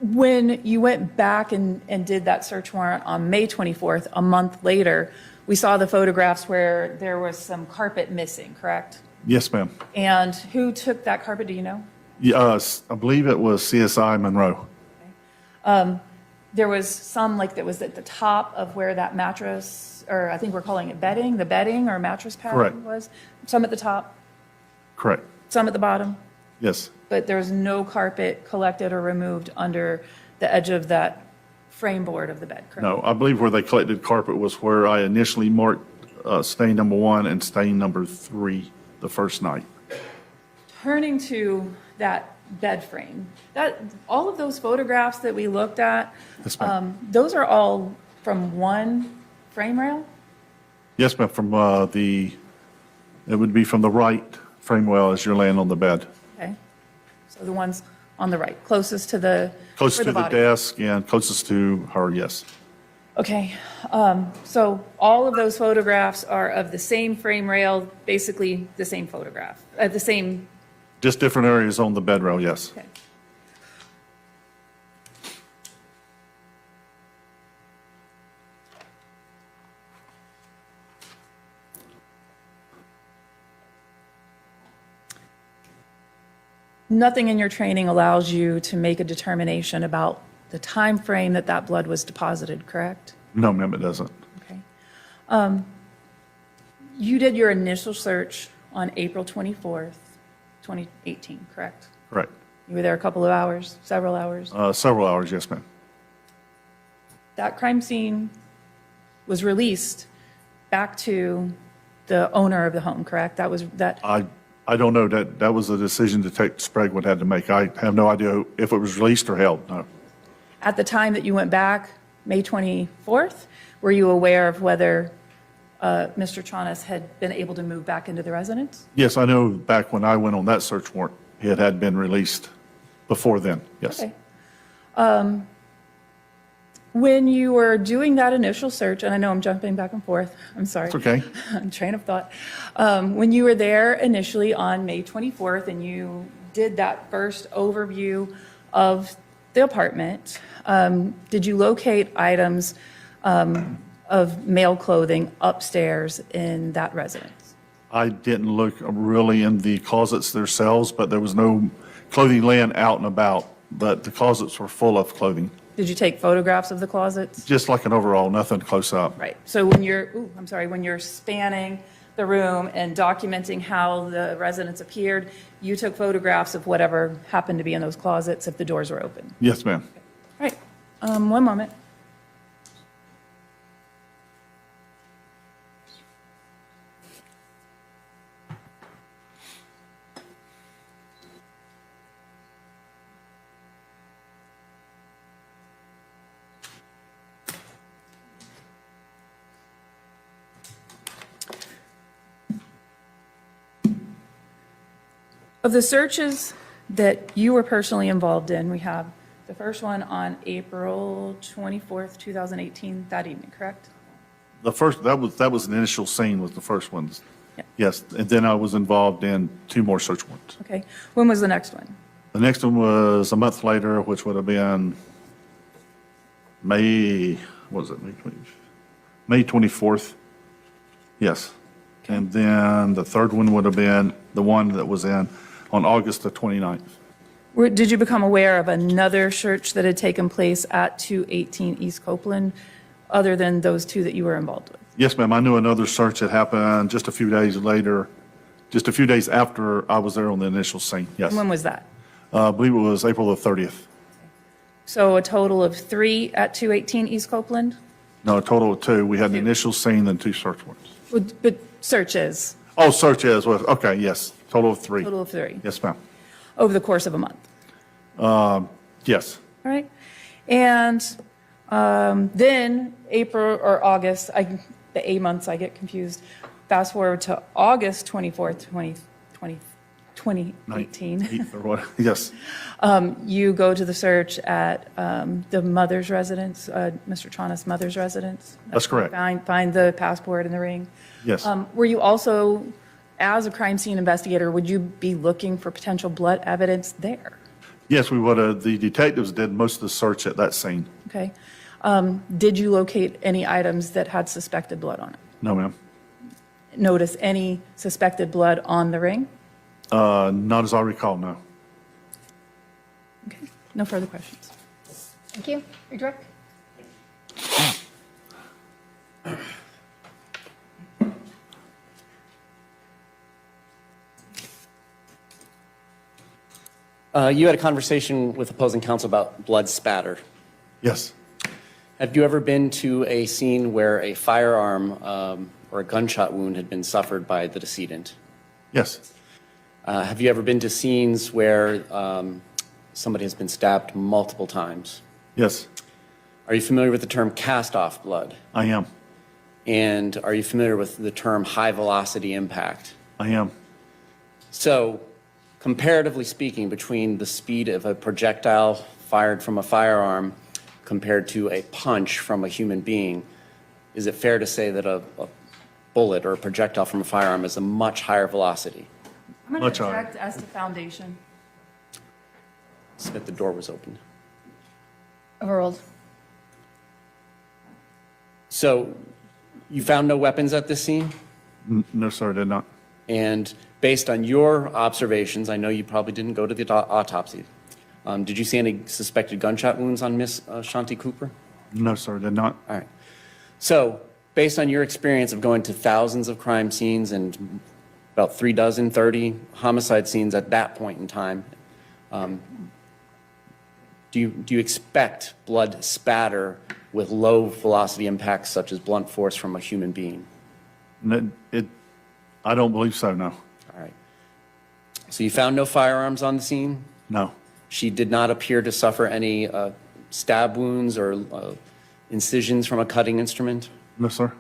When you went back and did that search warrant on May 24th, a month later, we saw the photographs where there was some carpet missing, correct? Yes, ma'am. And who took that carpet, do you know? Yes, I believe it was CSI Monroe. There was some that was at the top of where that mattress, or I think we're calling it bedding, the bedding or mattress pad Correct. was? Some at the top, Correct. some at the bottom, Yes. but there was no carpet collected or removed under the edge of that frame board of the bed, correct? No, I believe where they collected carpet was where I initially marked stain number 1 and stain number 3 the first night. Turning to that bed frame, all of those photographs that we looked at, Yes, ma'am. those are all from one frame rail? Yes, ma'am, it would be from the right frame rail as you're laying on the bed. Okay, so the ones on the right, closest to the, Close where to the body. desk and closest to her, yes. Okay, so all of those photographs are of the same frame rail, basically the same photograph, the same, Just different areas on the bed rail, yes. okay. Nothing in your training allows you to make a determination about the time frame that that blood was deposited, correct? No, ma'am, it doesn't. Okay. You did your initial search on April 24th, 2018, correct? Correct. You were there a couple of hours, several hours? Several hours, yes, ma'am. That crime scene was released back to the owner of the home, correct? That was, I don't know, that was a decision Detective Sprague had to make. I have no idea if it was released or held, no. at the time that you went back, May 24th, were you aware of whether Mr. Tronnes had been able to move back into the residence? Yes, I know back when I went on that search warrant, it had been released before then, yes. Okay. When you were doing that initial search, and I know I'm jumping back and forth, I'm sorry. It's okay. Train of thought. When you were there initially on May 24th and you did that first overview of the apartment, did you locate items of male clothing upstairs in that residence? I didn't look really in the closets themselves, but there was no clothing laying out and about, but the closets were full of clothing. Did you take photographs of the closets? Just like an overall, nothing close up. Right. So when you're, when you're spanning the room and documenting how the residence appeared, you took photographs of whatever happened to be in those closets if the doors were open. Yes, ma'am. All right. One moment. Of the searches that you were personally involved in, we have the first one on April 24th, 2018, that evening, correct? The first, that was an initial scene was the first one. Yeah. Yes, and then I was involved in 2 more search warrants. Okay. When was the next one? The next one was a month later, which would have been May 24th. Yes. And then the third one would have been the one that was on August the 29th. Did you become aware of another search that had taken place at 218 East Copeland, other than those two that you were involved with? Yes, ma'am. I knew another search had happened just a few days later, just a few days after I was there on the initial scene. Yes. When was that? I believe it was April the 30th. So a total of 3 at 218 East Copeland? No, a total of 2. We had an initial scene and 2 search warrants. But searches, Oh, search as well. Okay, yes. Total of 3. total of 3, Yes, ma'am. over the course of a month. Yes. All right. And then April or August, the A months, I get confused. Fast forward to August 24th, 2018. 9th or what? Yes. You go to the search at the mother's residence, Mr. Tronnes' mother's residence. That's correct. Find the passport in the ring. Yes. Were you also, as a crime scene investigator, would you be looking for potential blood evidence there? Yes, we would have. The detectives did most of the search at that scene. Okay. Did you locate any items that had suspected blood on it? No, ma'am. Notice any suspected blood on the ring? Not as I recall, no. Okay. No further questions. Thank you. Redirect. You had a conversation with opposing counsel about blood spatter. Yes. Have you ever been to a scene where a firearm or a gunshot wound had been suffered by the decedent? Yes. Have you ever been to scenes where somebody has been stabbed multiple times? Yes, Are you familiar with the term cast-off blood? I am. And are you familiar with the term high-velocity impact? I am. So, comparatively speaking, between the speed of a projectile fired from a firearm compared to a punch from a human being, is it fair to say that a bullet or a projectile from a firearm is a much higher velocity? I'm going Much to higher. object as to foundation. Smith, the door was open. Overruled. So, you found no weapons at this scene? No, sir, I did not. And based on your observations, I know you probably didn't go to the autopsy. Did you see any suspected gunshot wounds on Miss Shanti Cooper? No, sir, I did not. All right. So, based on your experience of going to thousands of crime scenes and about 30 homicide scenes at that point in time, do you expect blood spatter with low velocity impacts such as blunt force from a human being? I don't believe so, no. All right. So you found no firearms on the scene? No. She did not appear to suffer any stab wounds or incisions from a cutting instrument? No, sir.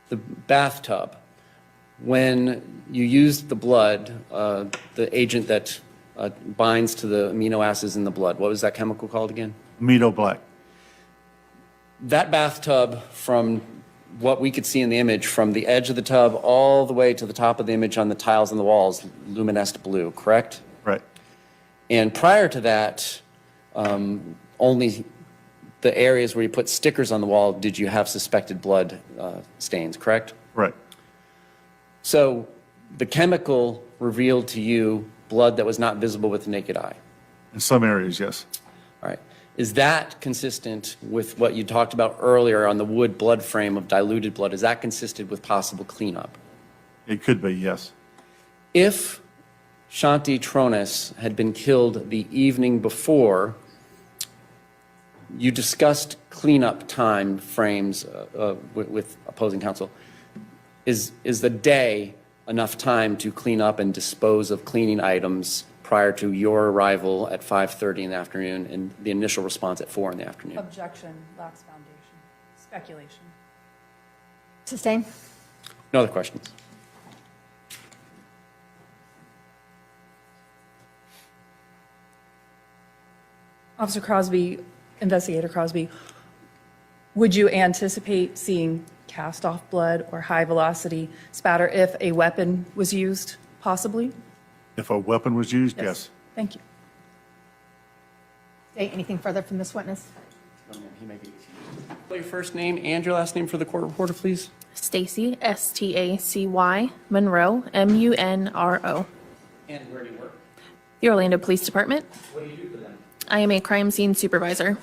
The bathtub, when you used the blood, the agent that binds to the amino acids in the blood, what was that chemical called again? Medo Black. That bathtub, from what we could see in the image, from the edge of the tub all the way to the top of the image on the tiles and the walls, luminesced blue, correct? Right. And prior to that, only the areas where you put stickers on the wall did you have suspected blood stains, correct? Right. So the chemical revealed to you blood that was not visible with the naked eye. In some areas, yes. All right. Is that consistent with what you talked about earlier on the wood blood frame of diluted blood? Is that consistent with possible cleanup? It could be, yes. If Shanti Cooper-Tronnes had been killed the evening before, you discussed cleanup time frames with opposing counsel. Is the day enough time to clean up and dispose of cleaning items prior to your arrival at 5:30 in the afternoon and the initial response at 4 in the afternoon? Objection, lacks foundation. Speculation. Sustain. No other questions? Officer Crosby, Investigator Crosby, would you anticipate seeing cast-off blood or high-velocity spatter if a weapon was used, possibly? If a weapon was used, yes. Thank you. Say anything further from this witness? Your first name and your last name for the court reporter, please. Stacy, Stacy, Monroe, Munro. And where do you work? The Orlando Police Department. What do you do for them? I am a crime scene supervisor.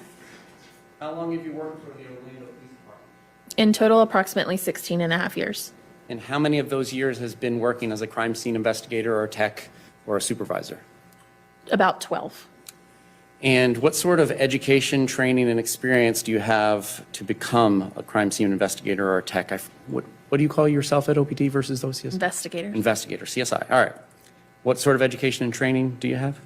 How long have you worked for the Orlando Police Department? In total, approximately 16 and a half years. And how many of those years has been working as a crime scene investigator or a tech or a supervisor? About 12. And what sort of education, training, and experience do you have to become a crime scene investigator or a tech? What do you call yourself at OPD versus OCS? Investigator. Investigator, CSI. All right. What sort of education and training do you have?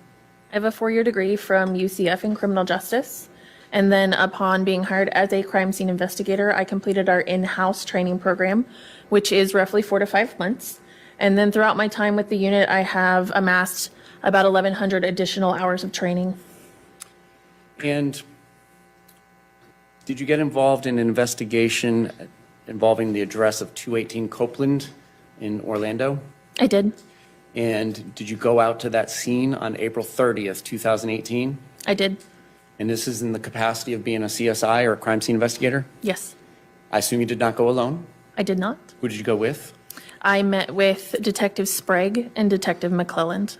I have a 4-year degree from UCF in criminal justice. And then upon being hired as a crime scene investigator, I completed our in-house training program, which is roughly 4 to 5 months. And then throughout my time with the unit, I have amassed about 1,100 additional hours of training. And did you get involved in an investigation involving the address of 218 Copeland in Orlando? I did. And did you go out to that scene on April 30th, 2018? I did. And this is in the capacity of being a CSI or a crime scene investigator? Yes. I assume you did not go alone? I did not. Who did you go with? I met with Detective Sprague and Detective McClelland.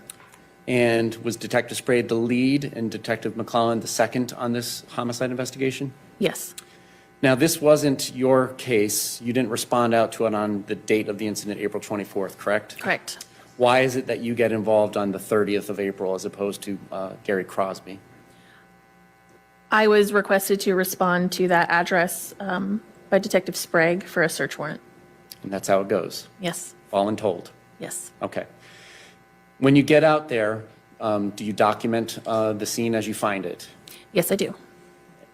And was Detective Sprague the lead and Detective McClelland the second on this homicide investigation? Yes. Now, this wasn't your case. You didn't respond out to it on the date of the incident, April 24th, correct? Correct. Why is it that you get involved on the 30th of April as opposed to Gary Crosby? I was requested to respond to that address by Detective Sprague for a search warrant. And that's how it goes? Yes. Voluntold? Yes. Okay. When you get out there, do you document the scene as you find it? Yes, I do.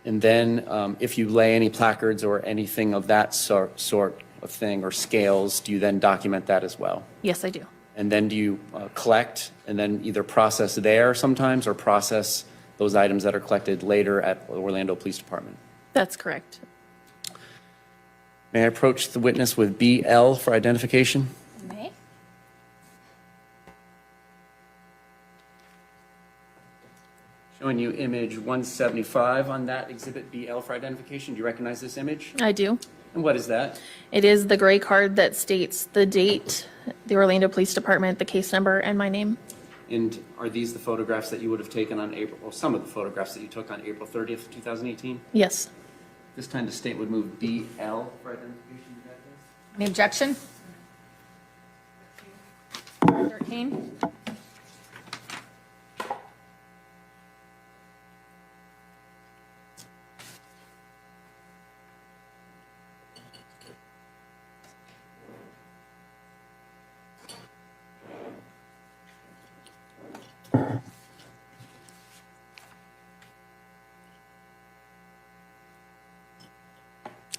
And then if you lay any placards or anything of that sort of thing or scales, do you then document that as well? Yes, I do. And then do you collect and then either process there sometimes or process those items that are collected later at the Orlando Police Department? That's correct. May I approach the witness with BL for identification? May. Showing you image 175 on that exhibit BL for identification. Do you recognize this image? I do. And what is that? It is the gray card that states the date, the Orlando Police Department, the case number, and my name. And are these the photographs that you would have taken on April, or some of the photographs that you took on April 30th, 2018? Yes. This time the state would move BL for identification. Any objection? 13.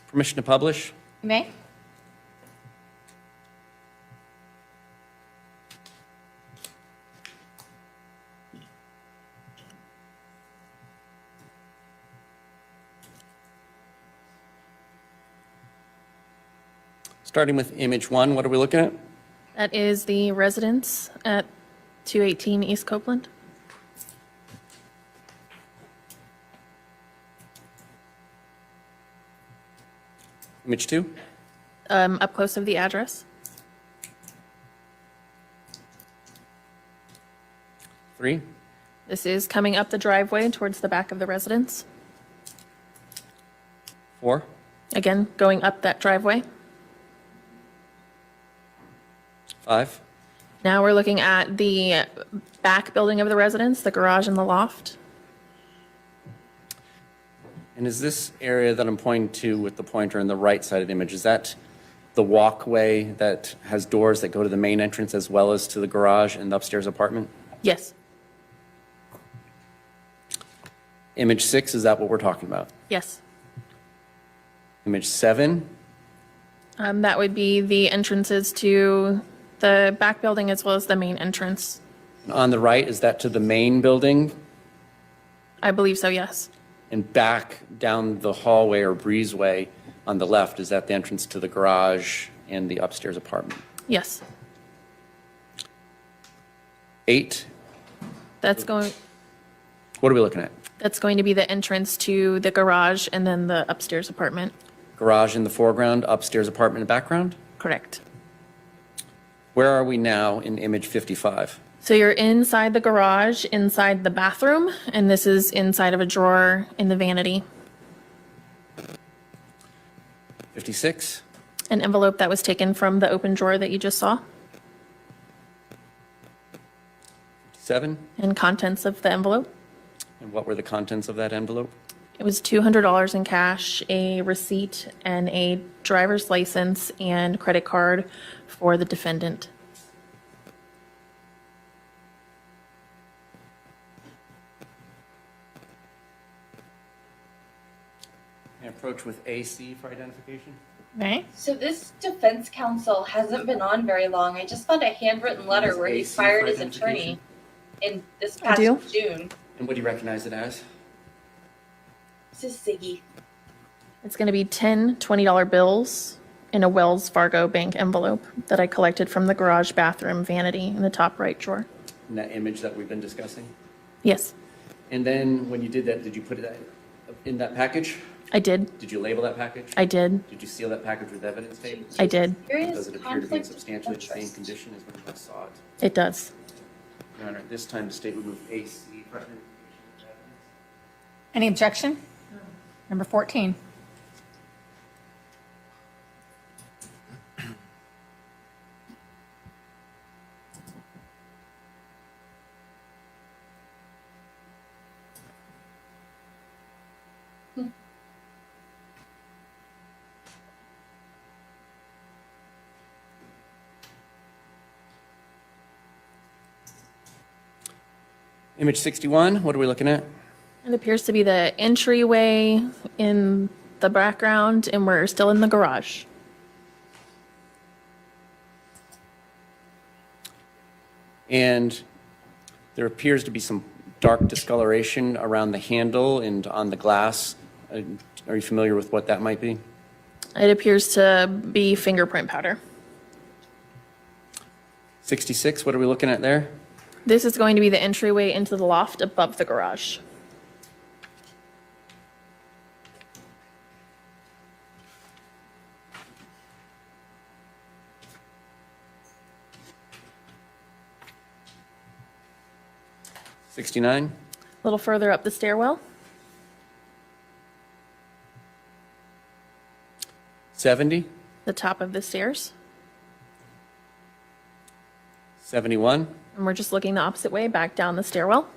Permission to publish? You may. Starting with image 1, what are we looking at? That is the residence at 218 East Copeland. Image 2? Up close of the address. 3? This is coming up the driveway towards the back of the residence. 4? Again, going up that driveway. 5? Now we're looking at the back building of the residence, the garage and the loft. And is this area that I'm pointing to with the pointer on the right side of the image, is that the walkway that has doors that go to the main entrance as well as to the garage and the upstairs apartment? Yes. Image 6, is that what we're talking about? Yes. Image 7? That would be the entrances to the back building as well as the main entrance. On the right, is that to the main building? I believe so, yes. And back down the hallway or breezeway on the left, is that the entrance to the garage and the upstairs apartment? Yes. 8? That's going What are we looking at? to be the entrance to the garage and then the upstairs apartment. Garage in the foreground, upstairs apartment in the background? Correct. Where are we now in image 55? So you're inside the garage, inside the bathroom, and this is inside of a drawer in the vanity. 56, An envelope that was taken from the open drawer that you just saw, 57, and contents of the envelope. and what were the contents of that envelope? It was $200 in cash, a receipt, and a driver's license and credit card for the defendant. And approach with AC for identification? Okay. So this defense counsel hasn't been on very long. I just found a handwritten letter where he AC fired for his identification? attorney in this I past do. June. And what do you recognize it as? This is Siggy. It's going to be 10 $20 bills in a Wells Fargo bank envelope that I collected from the garage bathroom vanity in the top right drawer. In that image that we've been discussing? Yes, And then when you did that, did you put it in that package? I did. Did you label that package? I did. Did you seal that package with evidence tape? I did. Does it appear to be in substantially the same condition as when you last saw it? It does. Your Honor, at this time, the state would move AC for identification. Any objection? Number 14. Image 61, what are we looking at? It appears to be the entryway in the background, and we're still in the garage. And there appears to be some dark discoloration around the handle and on the glass. Are you familiar with what that might be? It appears to be fingerprint powder. 66, what are we looking at there? This is going to be the entryway into the loft above the garage. $69, A little further up the stairwell. $70, The top of the stairs. $71, And we're just looking the opposite way, back down the stairwell.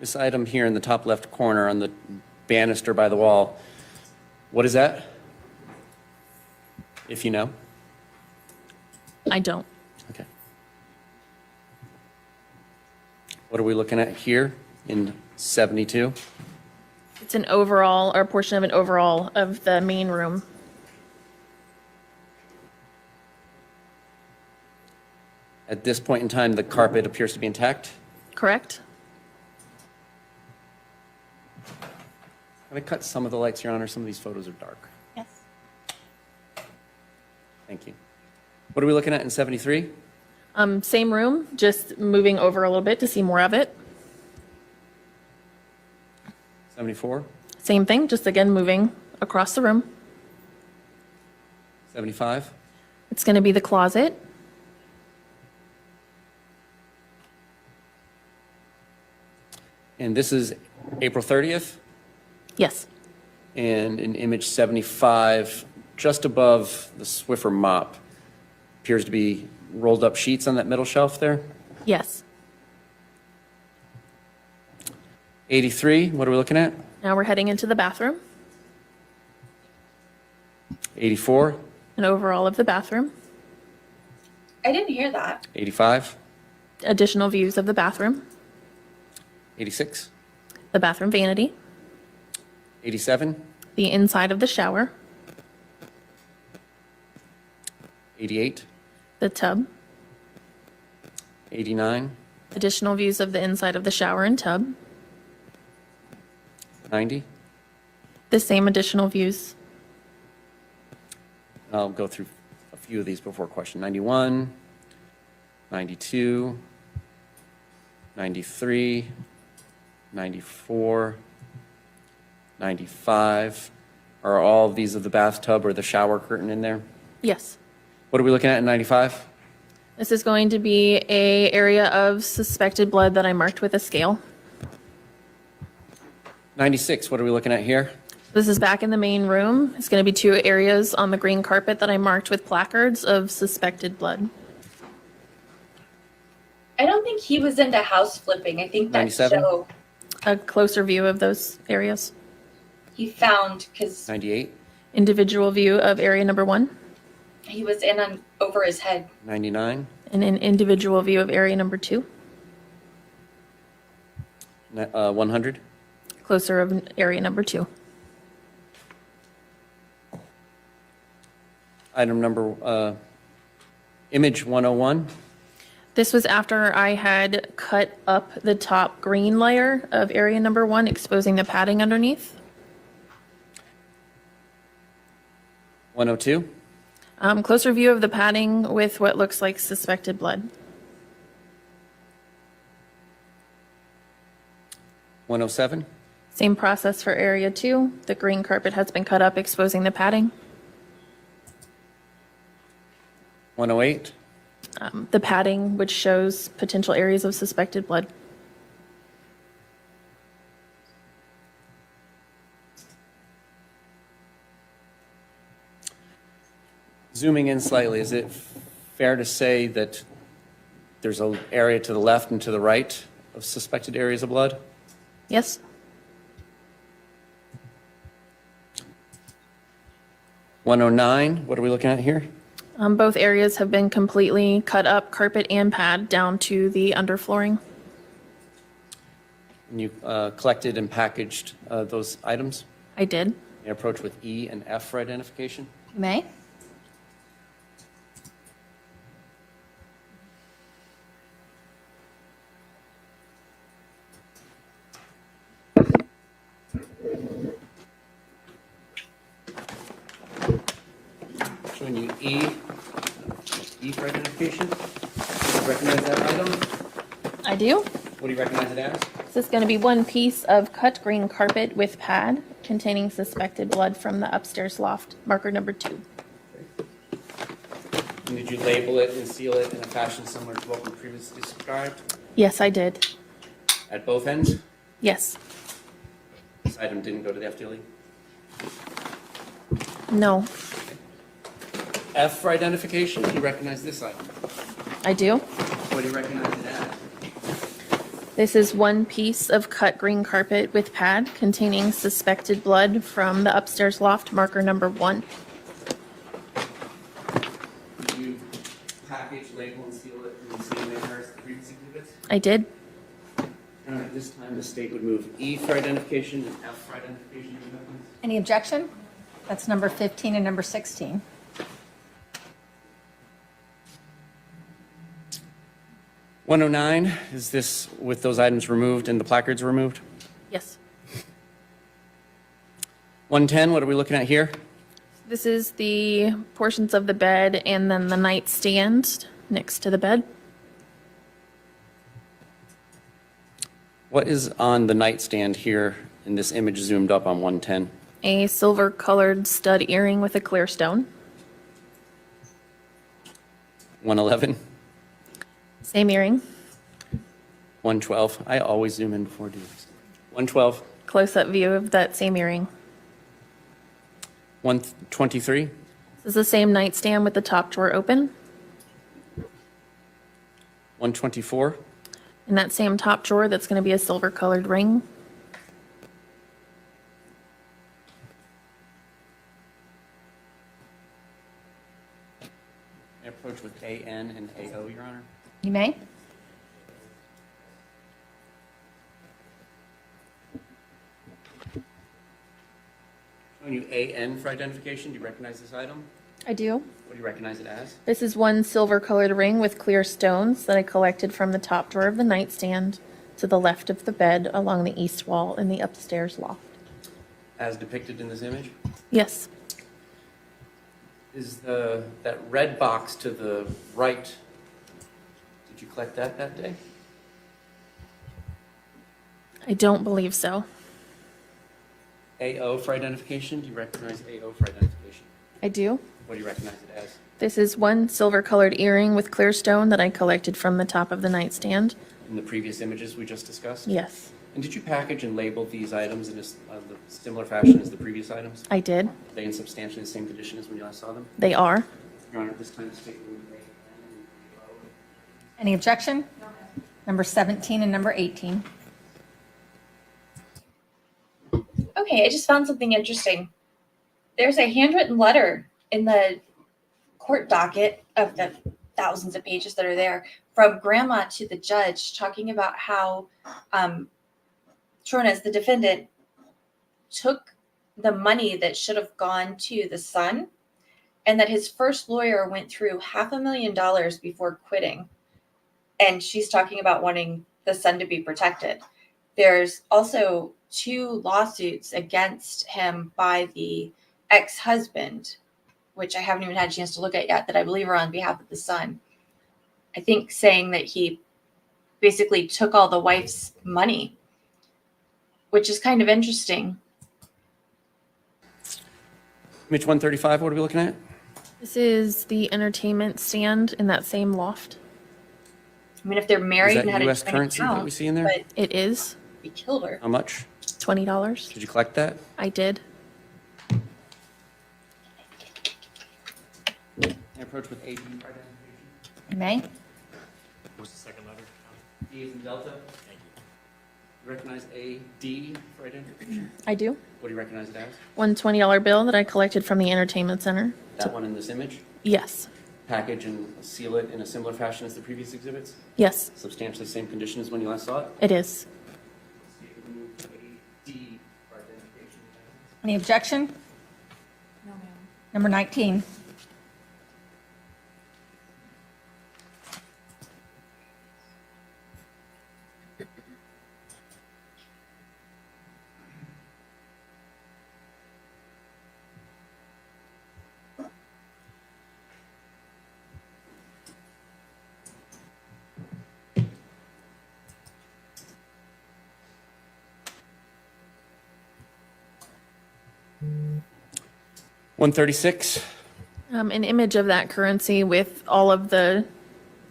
this item here in the top left corner on the banister by the wall, what is that? If you know? I don't. Okay. What are we looking at here in 72? It's an overall, or a portion of an overall of the main room. At this point in time, the carpet appears to be intact. Correct? Can I cut some of the lights, Your Honor? Some of these photos are dark. Yes. Thank you. What are we looking at in 73? Same room, just moving over a little bit to see more of it. 74? Same thing, just again moving across the room. 75? It's going to be the closet. And this is April 30th? Yes. And in image 75, just above the Swiffer mop, appears to be rolled up sheets on that middle shelf there. Yes. 83, what are we looking at? Now we're heading into the bathroom. 84, An overall of the bathroom. I didn't hear that. 85, Additional views of the bathroom. 86, The bathroom vanity. 87, The inside of the shower. 88, The tub. 89, Additional views of the inside of the shower and tub. 90. The same additional views. I'll go through a few of these before question. 91, 92, 93, 94, 95. Are all of these of the bathtub or the shower curtain in there? Yes. What are we looking at in 95? This is going to be a area of suspected blood that I marked with a scale. 96, what are we looking at here? This is back in the main room. It's going to be 2 areas on the green carpet that I marked with placards of suspected blood. I don't think he was into house flipping. I think that 97? show A closer view of those areas. he found because 98, Individual view of area number 1 he was in on over his head. 99, and an individual view of area number 2. 100, Closer of area number 2. item number, image 101. This was after I had cut up the top green layer of area number 1, exposing the padding underneath. 102, Closer view of the padding with what looks like suspected blood. 107, Same process for area 2. The green carpet has been cut up, exposing the padding. 108, The padding, which shows potential areas of suspected blood. zooming in slightly, is it fair to say that there's an area to the left and to the right of suspected areas of blood? Yes? 109, what are we looking at here? Both areas have been completely cut up, carpet and pad, down to the underflooring. And you collected and packaged those items? I did. You approach with E and F for identification? You may. Showing you E for identification. Do you recognize that item? I do. What do you recognize it as? This is going to be 1 piece of cut green carpet with pad containing suspected blood from the upstairs loft, marker number 2. And did you label it and seal it in a fashion similar to what we previously described? Yes, I did. At both ends? Yes. This item didn't go to the FDLE? No, F for identification, do you recognize this item? I do. What do you recognize it as? This is 1 piece of cut green carpet with pad containing suspected blood from the upstairs loft, marker number 1. Did you package, label, and seal it in the same manner as the previous exhibits? I did. All right, this time the state would move E for identification and F for identification. Any objection? That's number 15 and number 16. .109, is this with those items removed and the placards removed? Yes. 110, what are we looking at here? This is the portions of the bed and then the nightstand next to the bed. What is on the nightstand here in this image zoomed up on 110? A silver colored stud earring with a clear stone. 111, Same earring. 112, I always zoom in before doing this. 112, Close-up view of that same earring. 123, This is the same nightstand with the top drawer open. 124, In that same top drawer, that's going to be a silver colored ring. I approach with AN and AO, Your Honor. You may. Showing you AN for identification, do you recognize this item? I do. What do you recognize it as? This is 1 silver colored ring with clear stones that I collected from the top drawer of the nightstand to the left of the bed along the east wall in the upstairs loft. As depicted in this image? Yes. Is that red box to the right, did you collect that day? I don't believe so. AO for identification, do you recognize AO for identification? I do. What do you recognize it as? This is one silver-colored earring with clear stone that I collected from the top of the nightstand. In the previous images we just discussed? Yes, And did you package and label these items in a similar fashion as the previous items? I did. Are they in substantially the same condition as when you last saw them? They are. Your Honor, at this time, State Room A. Any objection? Number 17 and number 18. Okay, I just found something interesting. There's a handwritten letter in the court docket of the thousands of pages that are there from grandma to the judge talking about how Tronnes, the defendant, took the money that should have gone to the son, and that his first lawyer went through $500,000 before quitting. And she's talking about wanting the son to be protected. There's also 2 lawsuits against him by the ex-husband, which I haven't even had a chance to look at yet, that I believe are on behalf of the son. I think saying that he basically took all the wife's money, which is kind of interesting. Image 135, what are we looking at? This is the entertainment stand in that same loft. I mean, if they're married Is and that had U.S. a joint currency that account, we see in there? but It is he killed her. How much? $20. Did you collect that? I did. Can I approach with AD for identification? You may. What was the second letter? D is in Delta. Thank you. You recognize AD for identification? I do. What do you recognize it as? One $20 bill that I collected from the entertainment center. That one in this image? Yes. Package and seal it in a similar fashion as the previous exhibits? Yes, Substantially the same condition as when you last saw it? it is. AD for identification. Any objection? No, ma'am. Number 19. $136. An image of that currency with all of the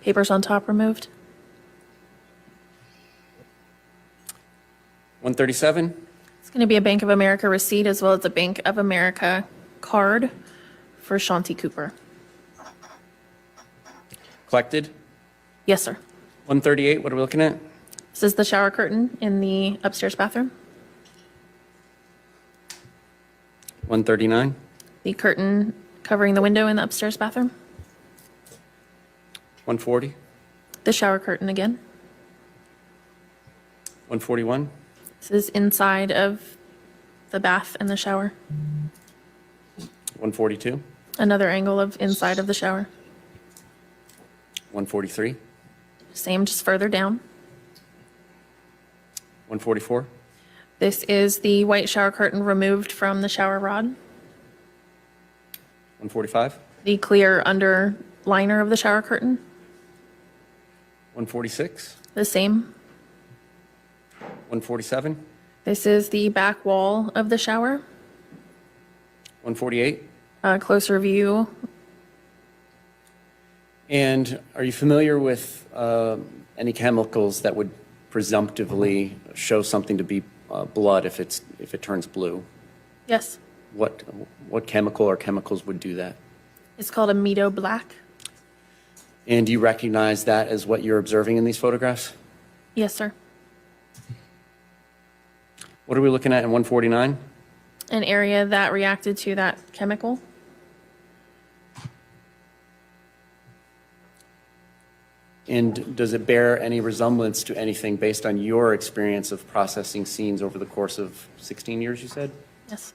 papers on top removed. $137. It's going to be a Bank of America receipt as well as a Bank of America card for Shanti Cooper. Collected. Yes, sir. 138. What are we looking at? This is the shower curtain in the upstairs bathroom. 139. The curtain covering the window in the upstairs bathroom. 140. The shower curtain again. 141. This is inside of the bath and the shower. 142. Another angle of inside of the shower. 143. Same, just further down. 144. This is the white shower curtain removed from the shower rod. 145. The clear under liner of the shower curtain. 146. The same. 147. This is the back wall of the shower. 148. Closer view. And are you familiar with any chemicals that would presumptively show something to be blood if it turns blue? Yes. What chemical or chemicals would do that? It's called a Meadow Black. And do you recognize that as what you're observing in these photographs? Yes, sir. What are we looking at in 149? An area that reacted to that chemical. And does it bear any resemblance to anything based on your experience of processing scenes over the course of 16 years, you said? Yes.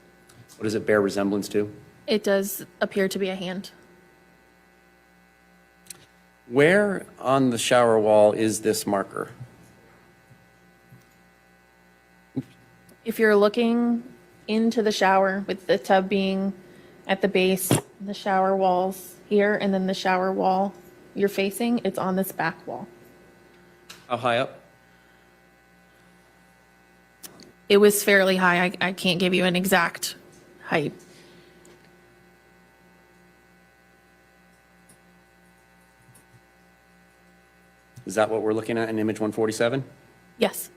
What does it bear resemblance to? It does appear to be a hand. Where on the shower wall is this marker? If you're looking into the shower with the tub being at the base, the shower walls here, and then the shower wall you're facing, it's on this back wall. How high up? It was fairly high. I can't give you an exact height. Is that what we're looking at in image 147? Yes.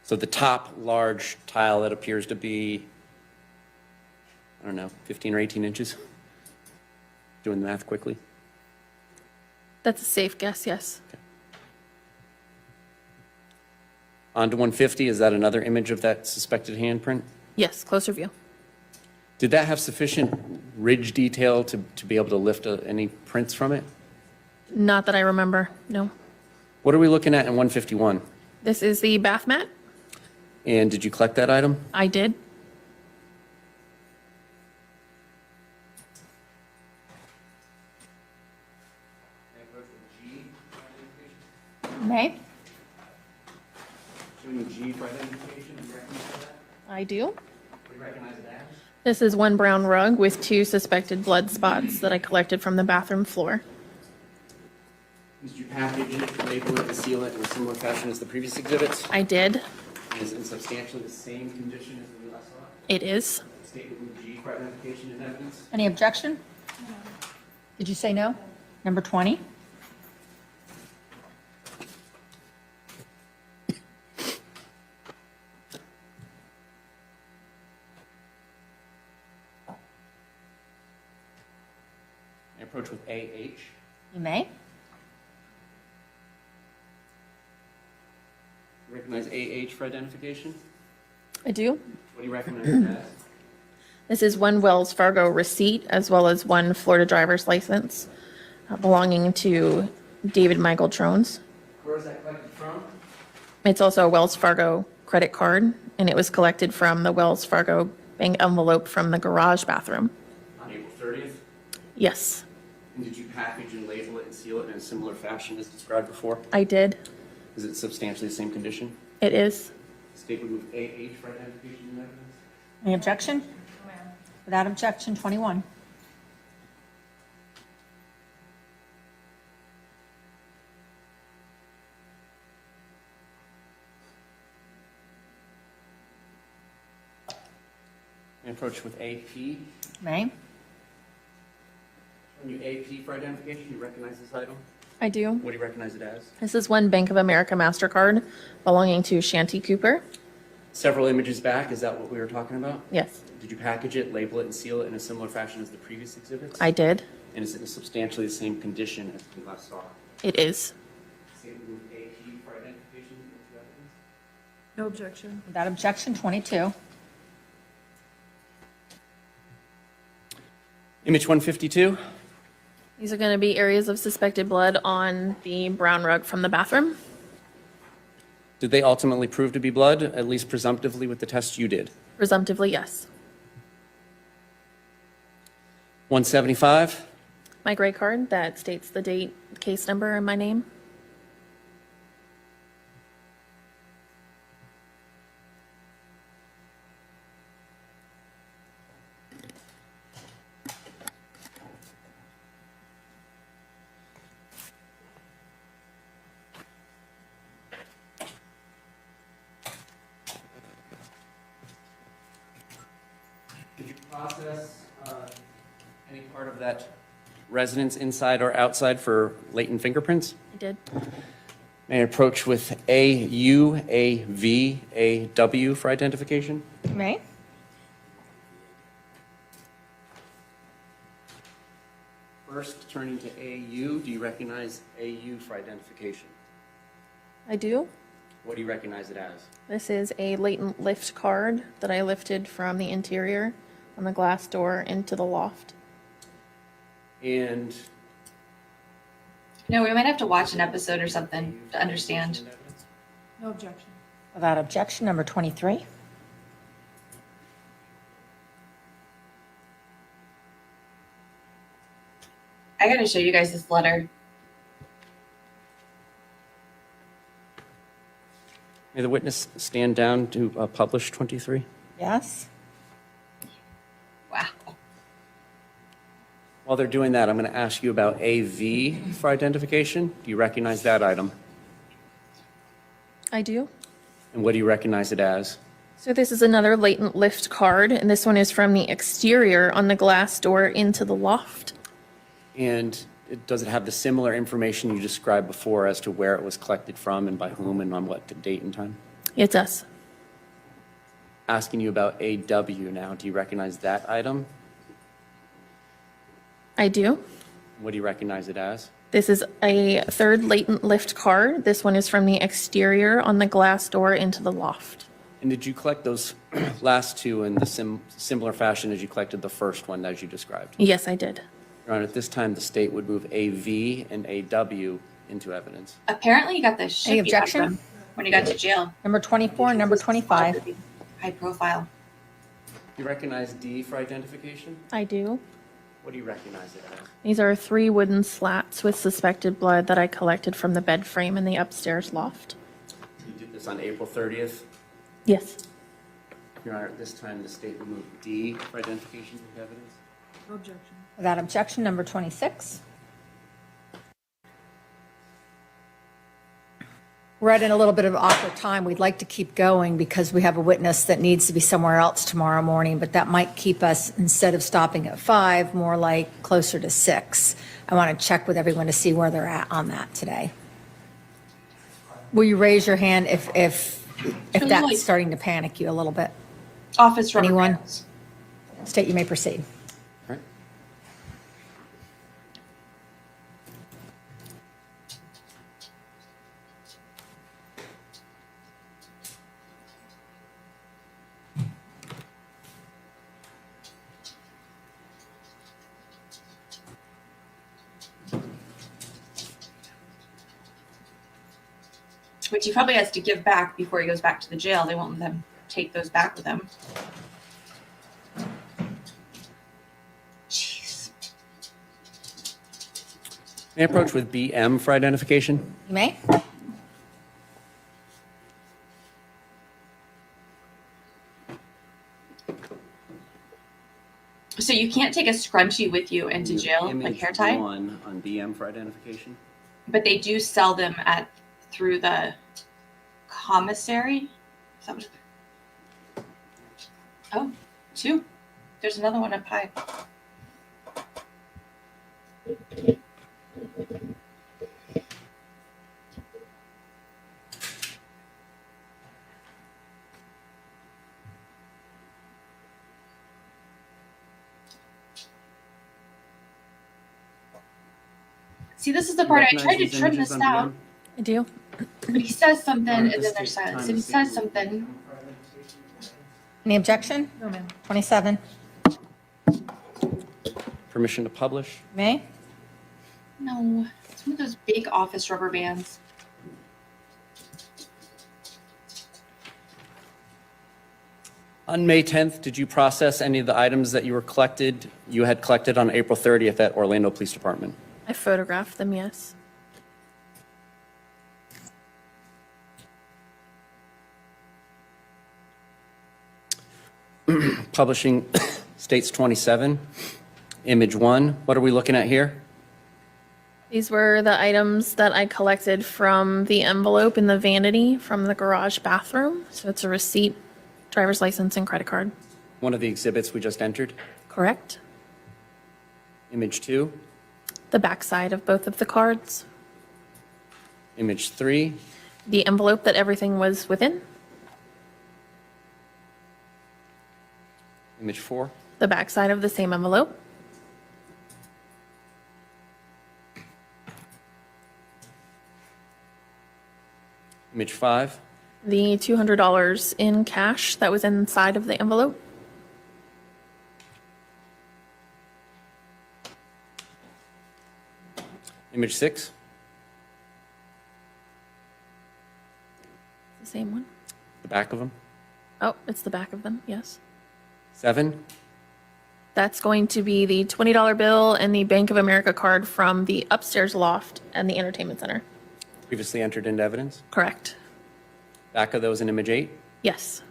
So the top large tile that appears to be, I don't know, 15 or 18 inches? Doing the math quickly. That's a safe guess, yes. On to 150, is that another image of that suspected handprint? Yes, closer view. Did that have sufficient ridge detail to be able to lift any prints from it? Not that I remember, no. What are we looking at in 151? This is the bath mat. And did you collect that item? I did. May? I do. This is one brown rug with 2 suspected blood spots that I collected from the bathroom floor. Did you package it, label it, and seal it in a similar fashion as the previous exhibits? I did. Is it in substantially the same condition as the last lot? It is. Statement with G for identification and evidence? Any objection? Did you say no? Number 20? I approach with AH. You may. Recognize AH for identification? I do. What do you recognize it as? This is one Wells Fargo receipt as well as one Florida driver's license belonging to David Michael Tronnes. Where is that collected from? It's also a Wells Fargo credit card, and it was collected from the Wells Fargo bank envelope from the garage bathroom. On April 30th? Yes, And did you package and label it and seal it in a similar fashion as described before? I did. Is it substantially the same condition? It is. Statement with AH for identification and evidence? Any objection? Without objection, 21. I approach with AP. May? When you AP for identification, you recognize this item? I do. What do you recognize it as? This is one Bank of America MasterCard belonging to Shanti Cooper. Several images back, is that what we were talking about? Yes, Did you package it, label it, and seal it in a similar fashion as the previous exhibits? I did. And is it in substantially the same condition as we last saw? It is. Statement with AP for identification and evidence? No objection. Without objection, 22. Image 152. These are going to be areas of suspected blood on the brown rug from the bathroom. Did they ultimately prove to be blood, at least presumptively with the test you did? Presumptively, yes. 175. My gray card that states the date, case number, and my name. Did you process any part of that residence inside or outside for latent fingerprints? I did. May I approach with AU, AV, AW for identification? May? First, turning to AU, do you recognize AU for identification? I do. What do you recognize it as? This is a latent lift card that I lifted from the interior on the glass door into the loft. And No, we might have to watch an episode or something to understand. No objection. Without objection, number 23. I gotta show you guys this letter. may the witness stand down to publish 23? Yes? Wow. While they're doing that, I'm going to ask you about AV for identification. Do you recognize that item? I do. And what do you recognize it as? So this is another latent lift card, and this one is from the exterior on the glass door into the loft. And does it have the similar information you described before as to where it was collected from and by whom and on what date and time? It does. Asking you about AW now. Do you recognize that item? I do. What do you recognize it as? This is a third latent lift card. This one is from the exterior on the glass door into the loft. And did you collect those last two in the similar fashion as you collected the first one as you described? Yes, I did. Your Honor, at this time, the state would move AV and AW into evidence. Apparently you got the shit Any beat out of objection? them when you got to jail. Number 24 and number 25. High profile. You recognize D for identification? I do. What do you recognize it as? These are 3 wooden slats with suspected blood that I collected from the bed frame in the upstairs loft. You did this on April 30th? Yes. Your Honor, at this time, the state would move D for identification into evidence. No objection. Without objection, number 26. We're at a little bit of awkward time. We'd like to keep going because we have a witness that needs to be somewhere else tomorrow morning, but that might keep us, instead of stopping at 5, more like closer to 6. I want to check with everyone to see where they're at on that today. Will you raise your hand if that's starting to panic you a little bit? Office rubber Anyone? bands. State, you may proceed. All right. Which he probably has to give back before he goes back to the jail. They won't let them take those back with him. Jeez. May I approach with BM for identification? You may. So you can't take a scrunchie with you into jail, like Image hair tie, 1 on BM for identification. but they do sell them through the commissary. Is that what? Oh, 2. There's another one up high. See, this is the part I tried to trim this out, I do. but he says something and then there's silence. And he says something. Any objection? No, ma'am. 27. Permission to publish? May? No, it's one of those big office rubber bands. On May 10th, did you process any of the items that you had collected on April 30th at Orlando Police Department? I photographed them, yes. Publishing states 27, image 1. What are we looking at here? These were the items that I collected from the envelope in the vanity from the garage bathroom. So it's a receipt, driver's license, and credit card. One of the exhibits we just entered. Correct? Image 2, The backside of both of the cards. image 3, The envelope that everything was within. image 4, The backside of the same envelope. image 5, The $200 in cash that was inside of the envelope. image 6, The same one. the back of them, Oh, it's the back of them, yes. 7, That's going to be the $20 bill and the Bank of America card from the upstairs loft and the entertainment center. previously entered into evidence. Correct. Back of those in image 8, Yes.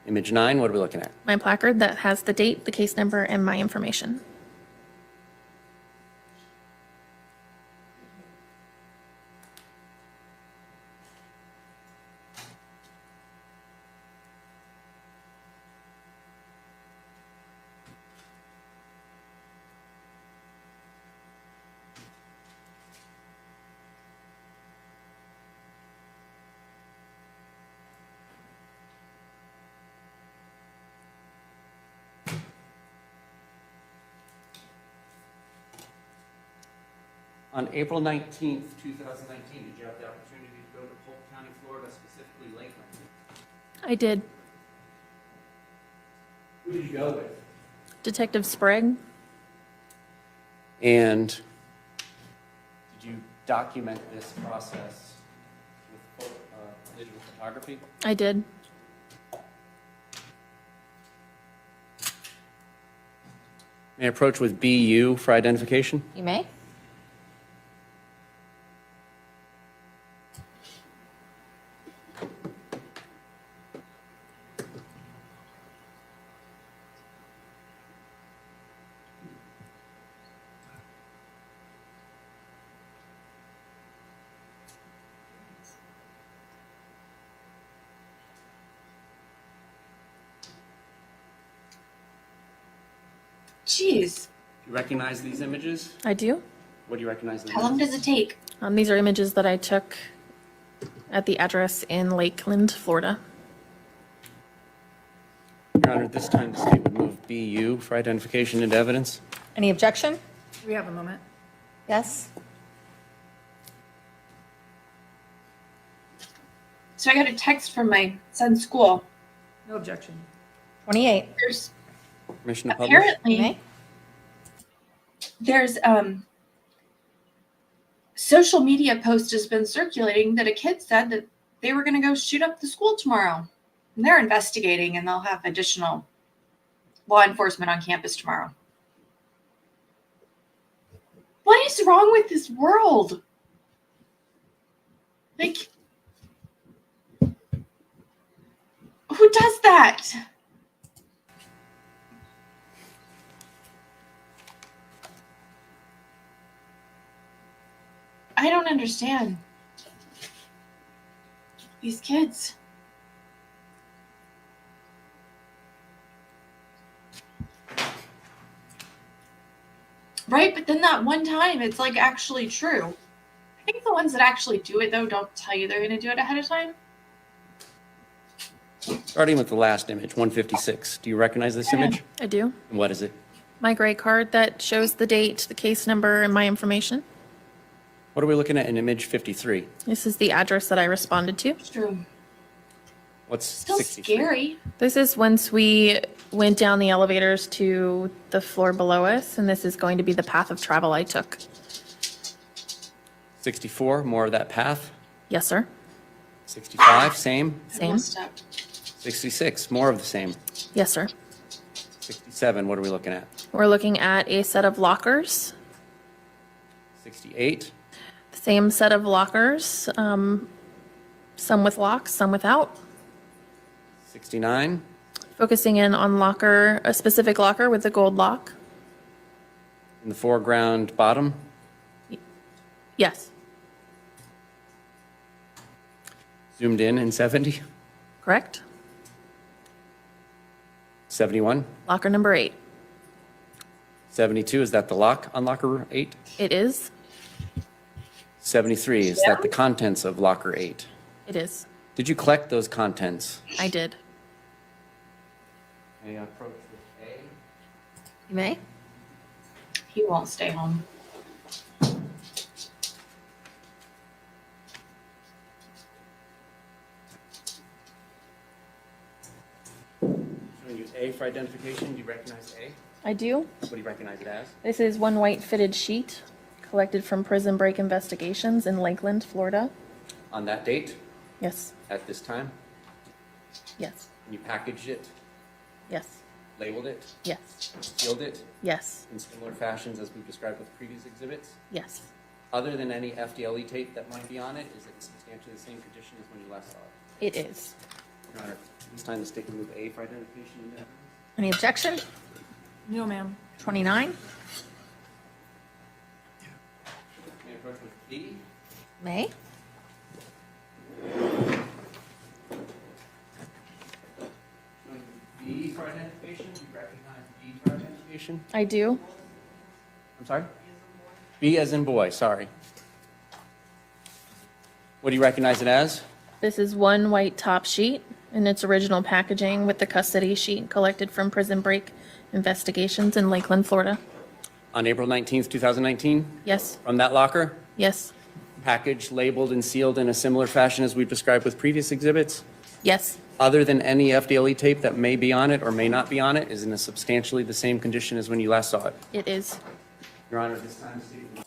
image 9, what are we looking at? My placard that has the date, the case number, and my information. On April 19th, 2019, did you have the opportunity to go to Polk County, Florida, specifically Lakeland? I did. Who did you go with? Detective Sprague? And did you document this process with digital photography? I did. May I approach with BU for identification? You may. Jeez, Do you recognize these images? I do. What do you recognize? how long does it take? These are images that I took at the address in Lakeland, Florida. Your Honor, at this time, the state would move BU for identification into evidence. Any objection? Do we have a moment? Yes? So I got a text from my son's school. No objection. 28. There's Permission to publish? apparently there's social media post has been circulating that a kid said that they were going to go shoot up the school tomorrow. And they're investigating and they'll have additional law enforcement on campus tomorrow. What is wrong with this world? Like, who does that? I don't understand these kids. Right, but then that one time it's like actually true. I think the ones that actually do it though don't tell you they're going to do it ahead of time. Starting with the last image, 156. Do you recognize this image? I do. And what is it? My gray card that shows the date, the case number, and my information. What are we looking at in image 53? This is the address that I responded to. True. What's Still 63? scary. This is once we went down the elevators to the floor below us, and this is going to be the path of travel I took. 64, more of that path. Yes, sir. 65, same. Same. Messed up. 66, more of the same. Yes, sir. 67, what are we looking at? We're looking at a set of lockers. 68, Same set of lockers, some with locks, some without. 69, Focusing in on locker, a specific locker with the gold lock. in the foreground bottom. Yes, Zoomed in 70, correct. 71, Locker number 8. 72, is that the lock on locker 8? It is. 73, is that the contents of locker 8? It is. Did you collect those contents? I did. May I approach with A? You may. He won't stay home. Showing you A for identification, do you recognize A? I do. What do you recognize it as? This is one white fitted sheet collected from Prison Break Investigations in Lakeland, Florida. On that date, Yes, at this time, yes, and you packaged it, yes, labeled it, yes, sealed it yes, in similar fashions as we've described with previous exhibits? yes. Other than any FDLE tape that might be on it, is it in substantially the same condition as when you last saw it? It is. Your Honor, this time the state can move A for identification and evidence. Any objection? No, ma'am. 29? May I approach with B? May? Showing B for identification, do you recognize B for identification? I do. I'm sorry? B as in boy, sorry. What do you recognize it as? This is one white top sheet in its original packaging with the custody sheet collected from Prison Break Investigations in Lakeland, Florida. On April 19th, 2019? Yes. From that locker? Yes. Packaged, labeled, and sealed in a similar fashion as we've described with previous exhibits? Yes. Other than any FDLE tape that may be on it or may not be on it, is in a substantially the same condition as when you last saw it? It is. Your Honor, this time, Steve.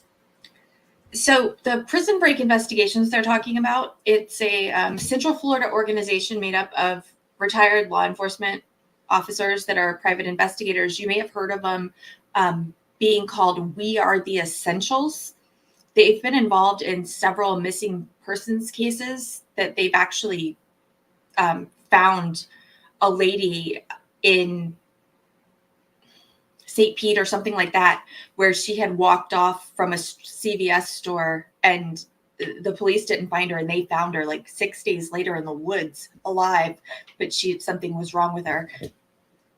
So the prison break investigations they're talking about, it's a Central Florida organization made up of retired law enforcement officers that are private investigators. You may have heard of them being called We Are the Essentials. They've been involved in several missing persons cases that they've actually found a lady in St. Pete or something like that, where she had walked off from a CVS store and the police didn't find her, and they found her like 6 days later in the woods alive, but something was wrong with her.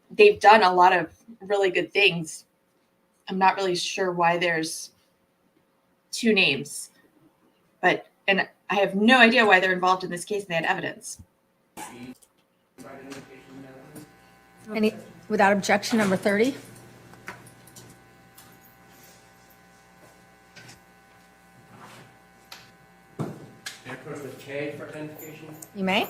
They've done a lot of really good things. I'm not really sure why there's two names, and I have no idea why they're involved in this case and they had evidence. Without objection, number 30. With K for identification? You may.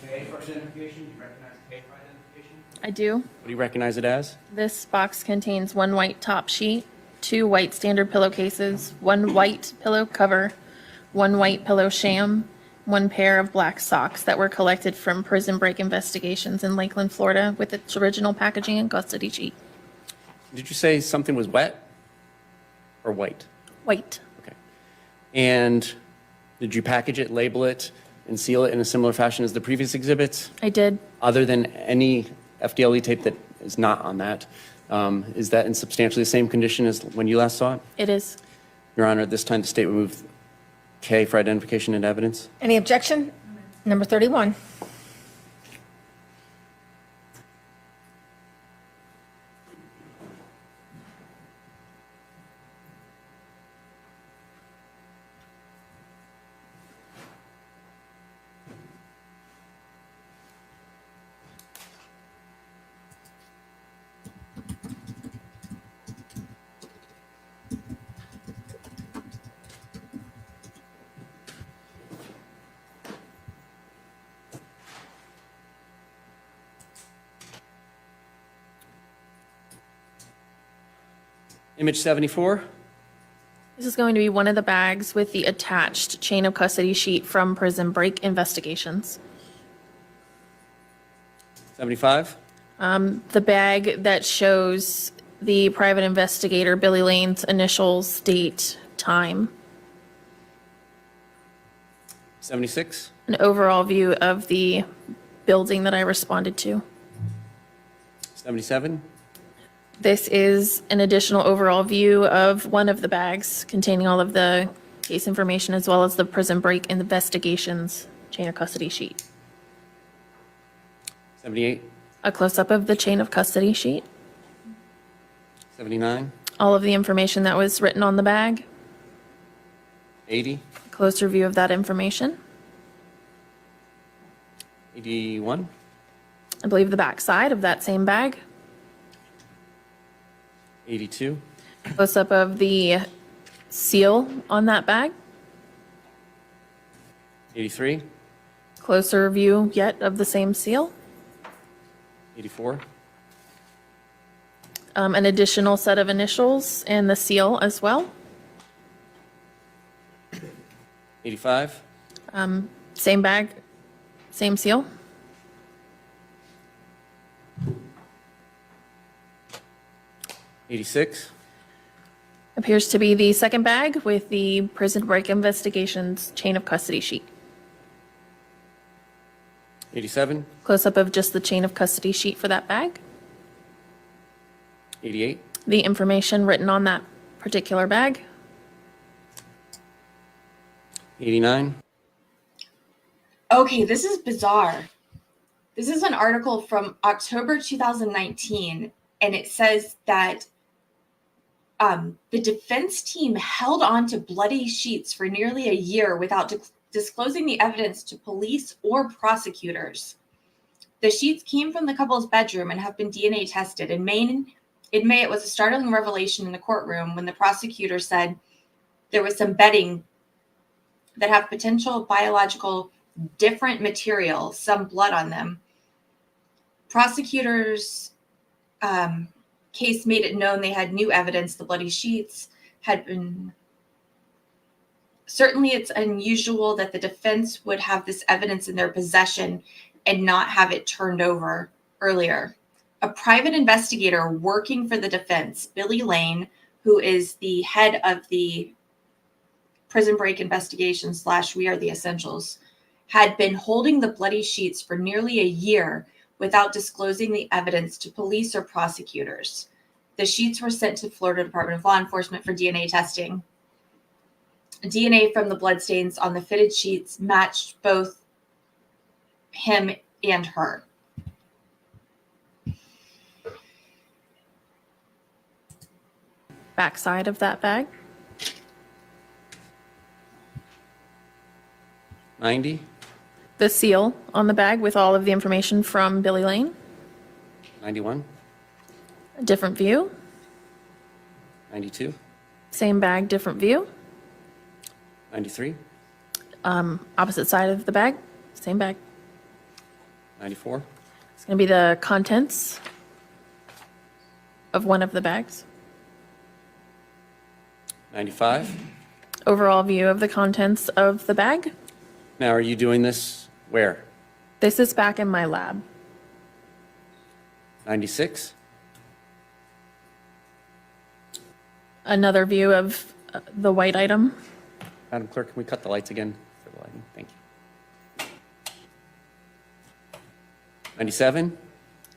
K for identification? You recognize K for identification? I do. What do you recognize it as? This box contains 1 white top sheet, 2 white standard pillowcases, 1 white pillow cover, 1 white pillow sham, 1 pair of black socks that were collected from prison break investigations in Lakeland, Florida, with its original packaging and custody sheet. Did you say something was wet or white? White. Okay. And did you package it, label it, and seal it in a similar fashion as the previous exhibits? I did. Other than any FDLE tape that is not on that, is that in substantially the same condition as when you last saw it? It is. Your Honor, at this time, the state will move K for identification and evidence. Any objection? Number 31. Image 74. This is going to be one of the bags with the attached chain of custody sheet from prison break investigations. 75. The bag that shows the private investigator Billy Lane's initials, date, time. 76. An overall view of the building that I responded to. 77. This is an additional overall view of one of the bags containing all of the case information as well as the prison break investigations chain of custody sheet. 78. A close-up of the chain of custody sheet. 79. All of the information that was written on the bag. 80. Closer view of that information. 81. I believe the back side of that same bag. 82. Close-up of the seal on that bag. 83. Closer view yet of the same seal. 84. An additional set of initials and the seal as well. 85. Same bag, same seal. 86. Appears to be the second bag with the prison break investigations chain of custody sheet. 87. Close-up of just the chain of custody sheet for that bag. 88. The information written on that particular bag. 89. Okay, this is bizarre. This is an article from October 2019, and it says that the defense team held on to bloody sheets for nearly a year without disclosing the evidence to police or prosecutors. The sheets came from the couple's bedroom and have been DNA tested. In May, it was a startling revelation in the courtroom when the prosecutor said there was some bedding that have potential biological different material, some blood on them. Prosecutors' case made it known they had new evidence. The bloody sheets had been... Certainly, it's unusual that the defense would have this evidence in their possession and not have it turned over earlier. A private investigator working for the defense, Billy Lane, who is the head of the prison break investigation / We Are the Essentials, had been holding the bloody sheets for nearly a year without disclosing the evidence to police or prosecutors. The sheets were sent to Florida Department of Law Enforcement for DNA testing. DNA from the bloodstains on the fitted sheets matched both him and her. Backside of that bag. 90, The seal on the bag with all of the information from Billy Lane. 91, A different view. 92, Same bag, different view. 93, Opposite side of the bag, same bag. 94, It's going to be the contents of one of the bags. 95. Overall view of the contents of the bag. Now, are you doing this where? This is back in my lab. 96, Another view of the white item. Madam Clerk, can we cut the lights again for the lighting? Thank you. 97,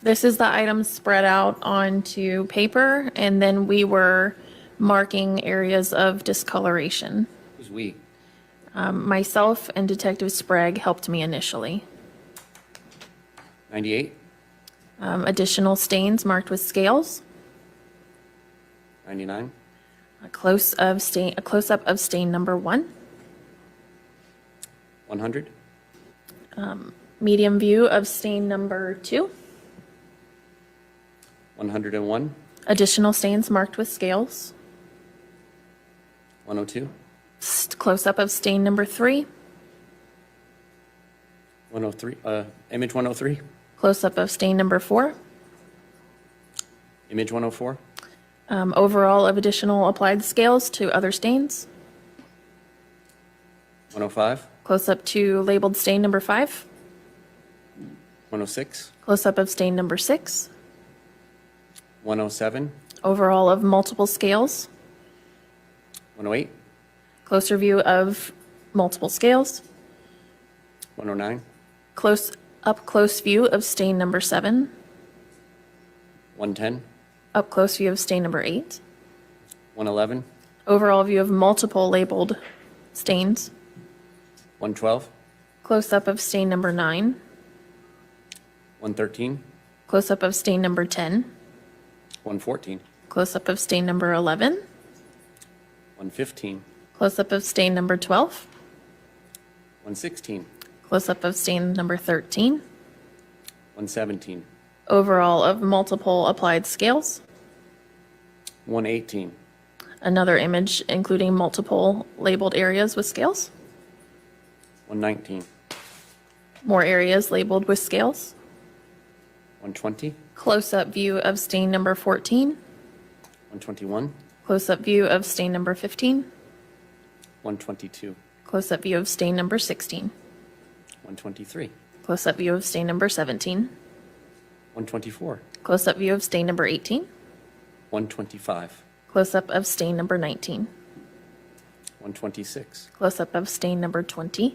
This is the items spread out onto paper, and then we were marking areas of discoloration. who's we? Myself and Detective Sprague helped me initially. 98, Additional stains marked with scales. 99, A close-up of stain number 1. 100, Medium view of stain number 2. 101, Additional stains marked with scales. 102, Close-up of stain number 3. 103, image 103, Close-up of stain number 4. image 104, Overall of additional applied scales to other stains. 105, Close-up to labeled stain number 5. 106, Close-up of stain number 6. 107, Overall of multiple scales. 108, Closer view of multiple scales. 109, Close view of stain number 7. 110, Up close view of stain number 8. 111, Overall view of multiple labeled stains. 112, Close-up of stain number 9. 113, Close-up of stain number 10. 114, Close-up of stain number 11. 115, Close-up of stain number 12. 116, Close-up of stain number 13. 117, Overall of multiple applied scales. 118, Another image including multiple labeled areas with scales. 119, More areas labeled with scales. 120, Close-up view of stain number 14. 121, Close-up view of stain number 15. 122, Close-up view of stain number 16. 123, Close-up view of stain number 17. 124, Close-up view of stain number 18. 125, Close-up of stain number 19. 126, Close-up of stain number 20.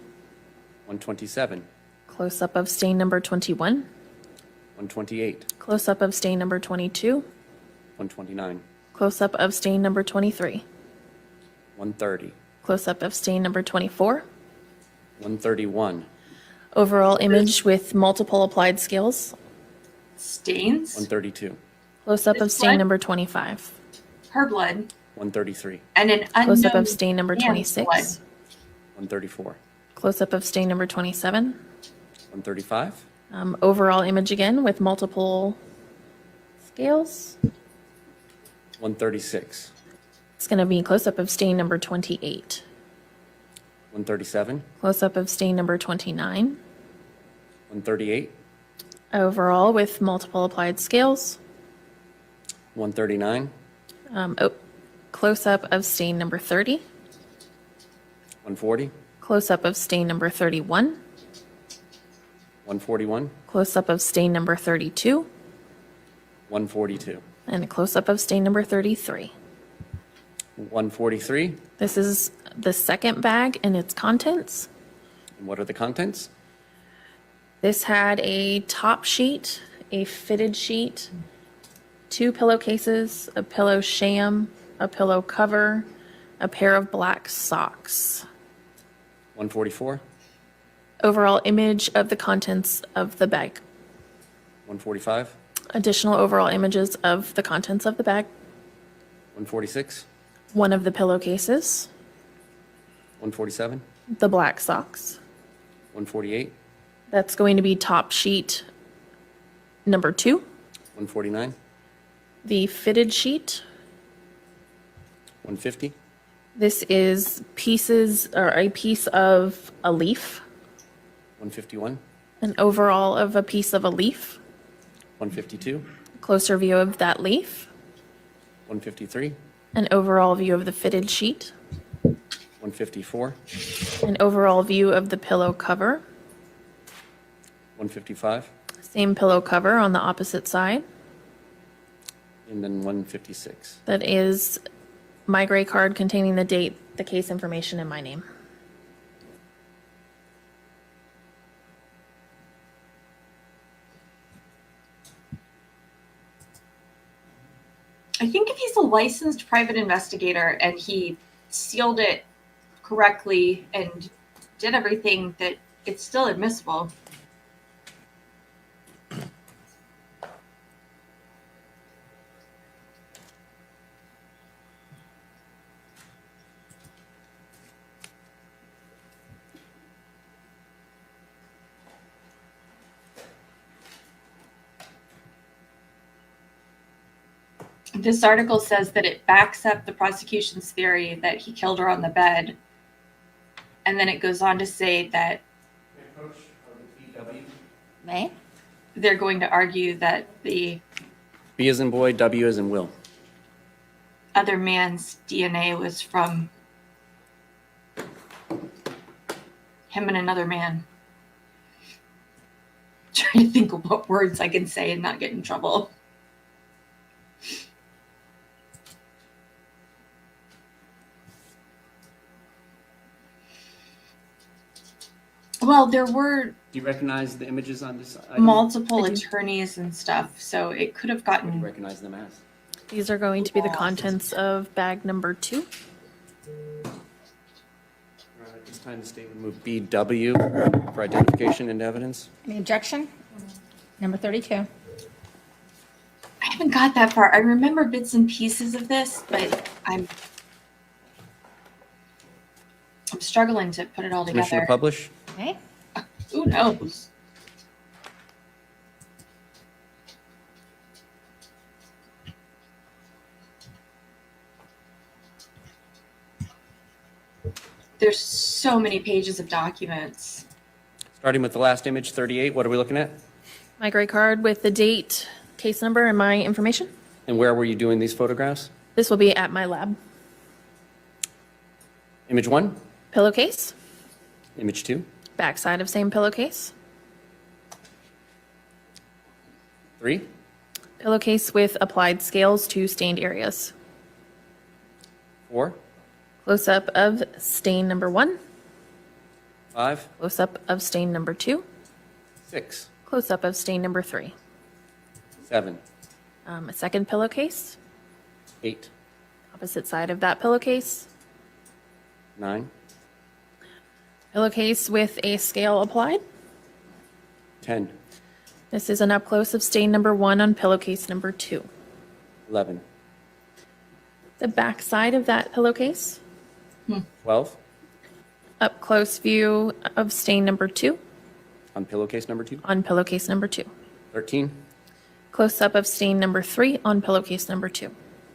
127, Close-up of stain number 21. 128, Close-up of stain number 22. 129, Close-up of stain number 23. 130, Close-up of stain number 24. 131, Overall image with multiple applied scales. Stains. 132, Close-up of This stain blood? number 25. Her blood. 133, And an unknown Close-up of stain number man's 26. blood. 134, Close-up of stain number 27. 135, Overall image again with multiple scales. 136, It's going to be close-up of stain number 28. 137, Close-up of stain number 29. 138, Overall with multiple applied scales. 139, Close-up of stain number 30. 140, Close-up of stain number 31. 141, Close-up of stain number 32. 142, And a close-up of stain number 33. 143. This is the second bag and its contents. And what are the contents? This had a top sheet, a fitted sheet, 2 pillowcases, a pillow sham, a pillow cover, a pair of black socks. 144, Overall image of the contents of the bag. 145, Additional overall images of the contents of the bag. 146, One of the pillowcases, 147, the black socks. 148, That's going to be top sheet number 2, 149, the fitted sheet. 150, This is pieces or a piece of a leaf, 151, an overall of a piece of a leaf, 152, closer view of that leaf, 153, an overall view of the fitted sheet, 154, an overall view of the pillow cover, 155, same pillow cover on the opposite side. and then 156. That is my gray card containing the date, the case information, and my name. I think if he's a licensed private investigator and he sealed it correctly and did everything, that it's still admissible. This article says that it backs up the prosecution's theory that he killed her on the bed. And then it goes on to say that they're going to argue that the B as in boy, W as in Will. other man's DNA was from him and another man. Trying to think of what words I can say and not get in trouble. Well, there were Do you recognize the images on this item? multiple attorneys and stuff, so it could have What do gotten. you recognize them as? These are going to be the contents of bag number 2. At this time, the state would move BW for identification and evidence. Any objection? Number 32. I haven't got that far. I remember bits and pieces of this, but I'm struggling to put it all Permission to together. publish? Okay. Who knows? There's so many pages of documents. Starting with the last image, 38, what are we looking at? My gray card with the date, case number, and my information. And where were you doing these photographs? This will be at my lab. Image 1, Pillowcase, image 2, backside of same pillowcase. 3, Pillowcase with applied scales to stained areas. 4, Close-up of stain number 1. 5, Close-up of stain number 2. 6, Close-up of stain number 3. 7, A second pillowcase, 8, opposite side of that pillowcase. 9, Pillowcase with a scale applied. 10, This is an up-close of stain number 1 on pillowcase number 2. 11, The back side of that pillowcase, 12, Up close view of stain number 2 On pillowcase number 2. on pillowcase number 2. 13, Close up of stain number 3 on pillowcase number 2.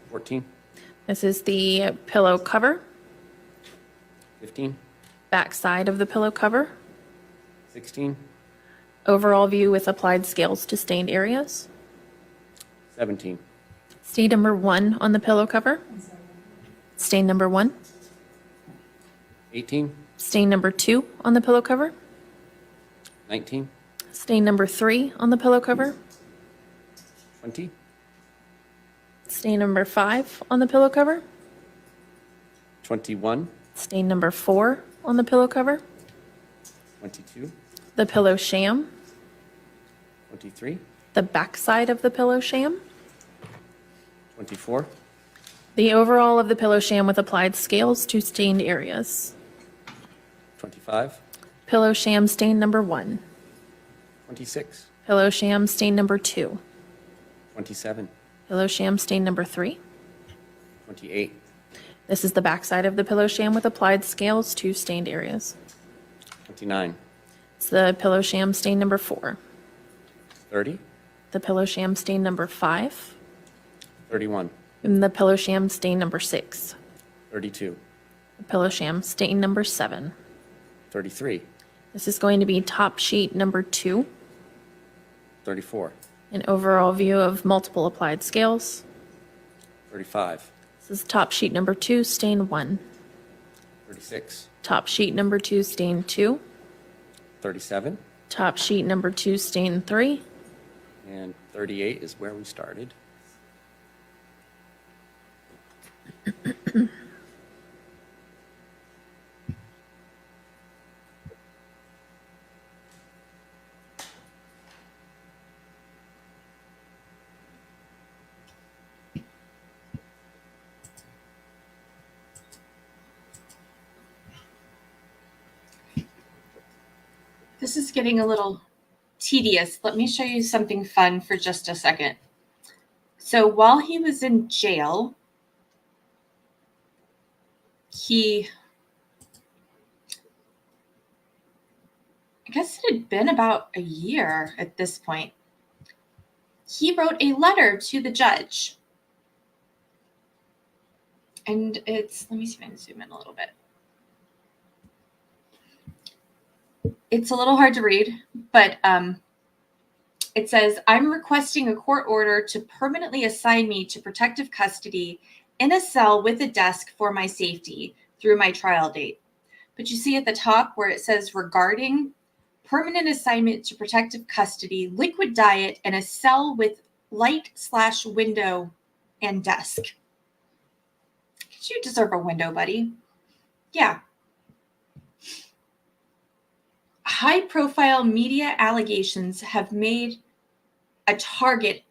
14, This is the pillow cover, 15, back side of the pillow cover, 16, overall view with applied scales to stained areas. 17, Stain number 1 on the pillow cover. Stain number 1. 18, Stain number 2 on the pillow cover. 19, Stain number 3 on the pillow cover. 20, Stain number 5 on the pillow cover. 21, Stain number 4 on the pillow cover. 22, The pillow sham. 23, The back side of the pillow sham. 24, The overall of the pillow sham with applied scales to stained areas. 25, Pillow sham stain number 1. 26, Pillow sham stain number 2. 27, Pillow sham stain number 3. 28, This is the back side of the pillow sham with applied scales to stained areas. 29, It's the pillow sham stain number 4. 30, The pillow sham stain number 5. 31, And the pillow sham stain number 6. 32, The pillow sham stain number 7. 33, This is going to be top sheet number 2. 34, An overall view of multiple applied scales. 35, This is top sheet number 2, stain 1. 36, Top sheet number 2, stain 2. 37, Top sheet number 2, stain 3. and 38 is where we started. This is getting a little tedious. Let me show you something fun for just a second. So while he was in jail, I guess it had been about a year at this point. He wrote a letter to the judge. And let me see if I can zoom in a little bit. It's a little hard to read, but it says, I'm requesting a court order to permanently assign me to protective custody in a cell with a desk for my safety through my trial date. But you see at the top where it says regarding permanent assignment to protective custody, liquid diet, and a cell with light/window and desk. You deserve a window, buddy. Yeah. High-profile media allegations have made me a target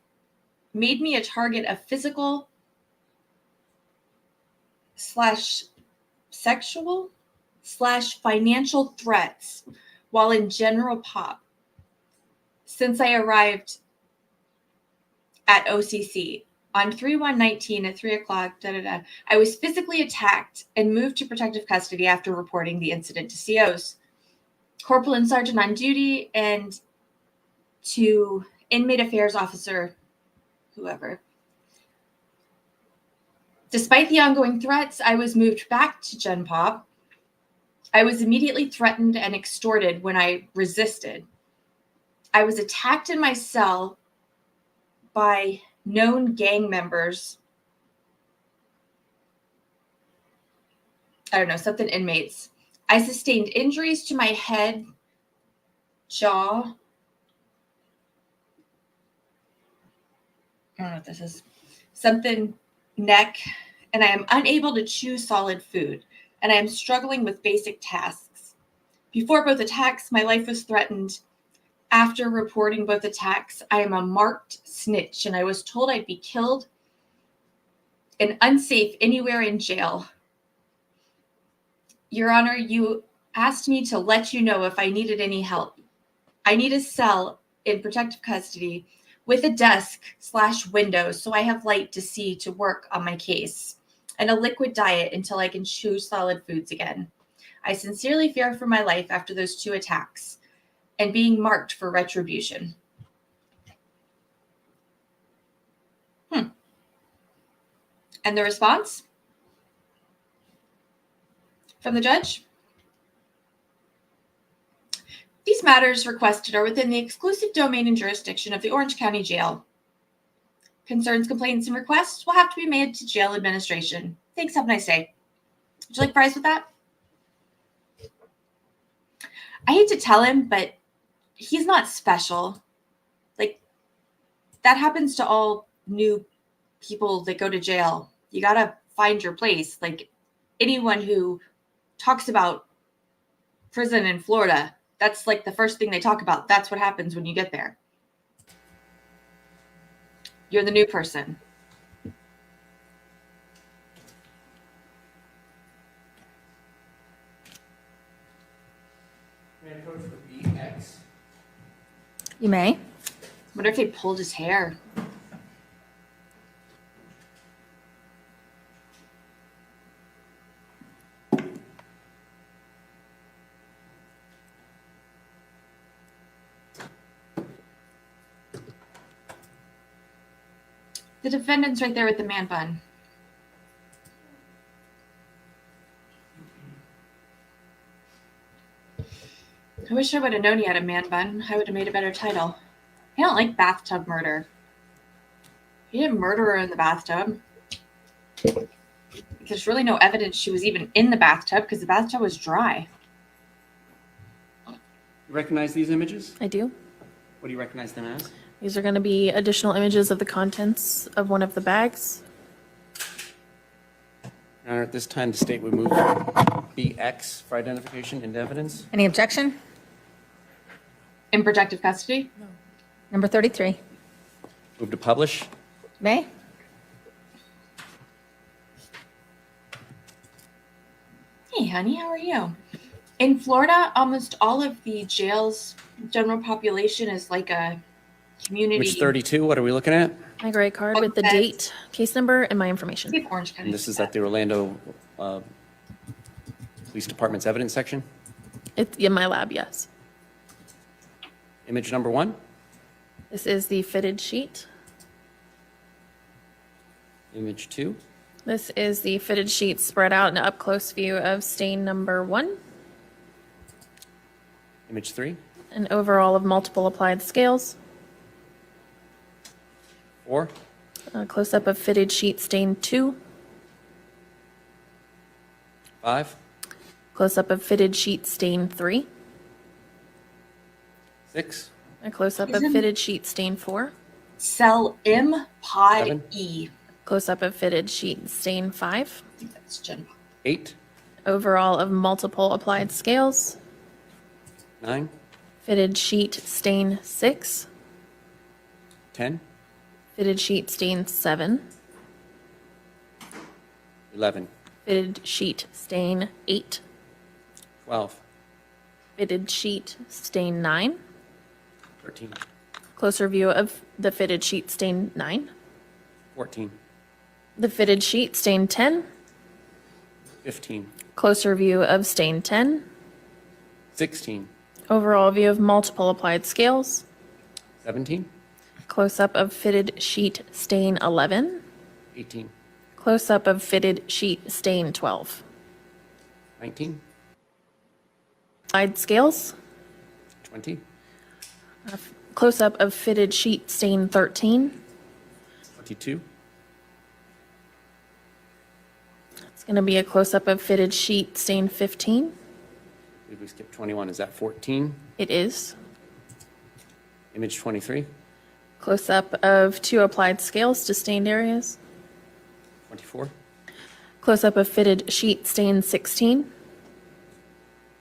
of physical/sexual/financial threats while in general pop since I arrived at OCC on 3/1/19 at 3 o'clock. I was physically attacked and moved to protective custody after reporting the incident to COs. Corporal and sergeant on duty and to inmate affairs officer, whoever. Despite the ongoing threats, I was moved back to Gen Pop. I was immediately threatened and extorted when I resisted. I was attacked in my cell by known gang members. I don't know, something inmates. I sustained injuries to my head, jaw. I don't know what this is. Something, neck, and I am unable to chew solid food, and I am struggling with basic tasks. Before both attacks, my life was threatened. After reporting both attacks, I am a marked snitch, and I was told I'd be killed and unsafe anywhere in jail. Your Honor, you asked me to let you know if I needed any help. I need a cell in protective custody with a desk/window so I have light to see to work on my case, and a liquid diet until I can chew solid foods again. I sincerely fear for my life after those 2 attacks and being marked for retribution. And the response from the judge? These matters requested are within the exclusive domain and jurisdiction of the Orange County Jail. Concerns, complaints, and requests will have to be made to jail administration. Thanks, have a nice day. Would you like fries with that? I hate to tell him, but he's not special. Like, that happens to all new people that go to jail. You gotta find your place. Like, anyone who talks about prison in Florida, that's like the first thing they talk about. That's what happens when you get there. You're the new person. You may. Wonder if they pulled his hair. The defendant's right there with the man bun. I wish I would have known he had a man bun. I would have made a better title. I don't like bathtub murder. He didn't murder her in the bathtub. There's really no evidence she was even in the bathtub because the bathtub was dry. You recognize these images? I do. What do you recognize them as? These are going to be additional images of the contents of one of the bags. Your Honor, at this time, the state would move BX for identification into evidence. Any objection? In protective custody? No. Number 33. Move to publish. May? Hey, honey, how are you? In Florida, almost all of the jail's general population is like a community. Which 32, what are we looking at? My gray card with the date, case number, and my information. Orange County. And this is at the Orlando Police Department's evidence section. It's in my lab, yes. Image number 1. This is the fitted sheet. Image 2. This is the fitted sheet spread out in an up-close view of stain number 1. Image 3. An overall of multiple applied scales. 4. A close-up of fitted sheet stain 2. 5. Close-up of fitted sheet stain 3. 6. A close-up of fitted sheet stain 4. Cell M, pod 7. E. Close-up of fitted sheet stain 5. I think that's Gen. 8. Overall of multiple applied scales. 9. Fitted sheet stain 6. 10. Fitted sheet stain 7. 11. Fitted sheet stain 8. 12. Fitted sheet stain 9. 13. Closer view of the fitted sheet stain 9. 14. The fitted sheet stain 10. 15. Closer view of stain 10. 16. Overall view of multiple applied scales. 17. Close-up of fitted sheet stain 11. 18. Close-up of fitted sheet stain 12. 19. Applied scales. 20. Close-up of fitted sheet stain 13. 22. It's going to be a close-up of fitted sheet stain 15. Did we skip 21? Is that 14? It is. Image 23. Close-up of 2 applied scales to stained areas. 24. Close-up of fitted sheet stain 16.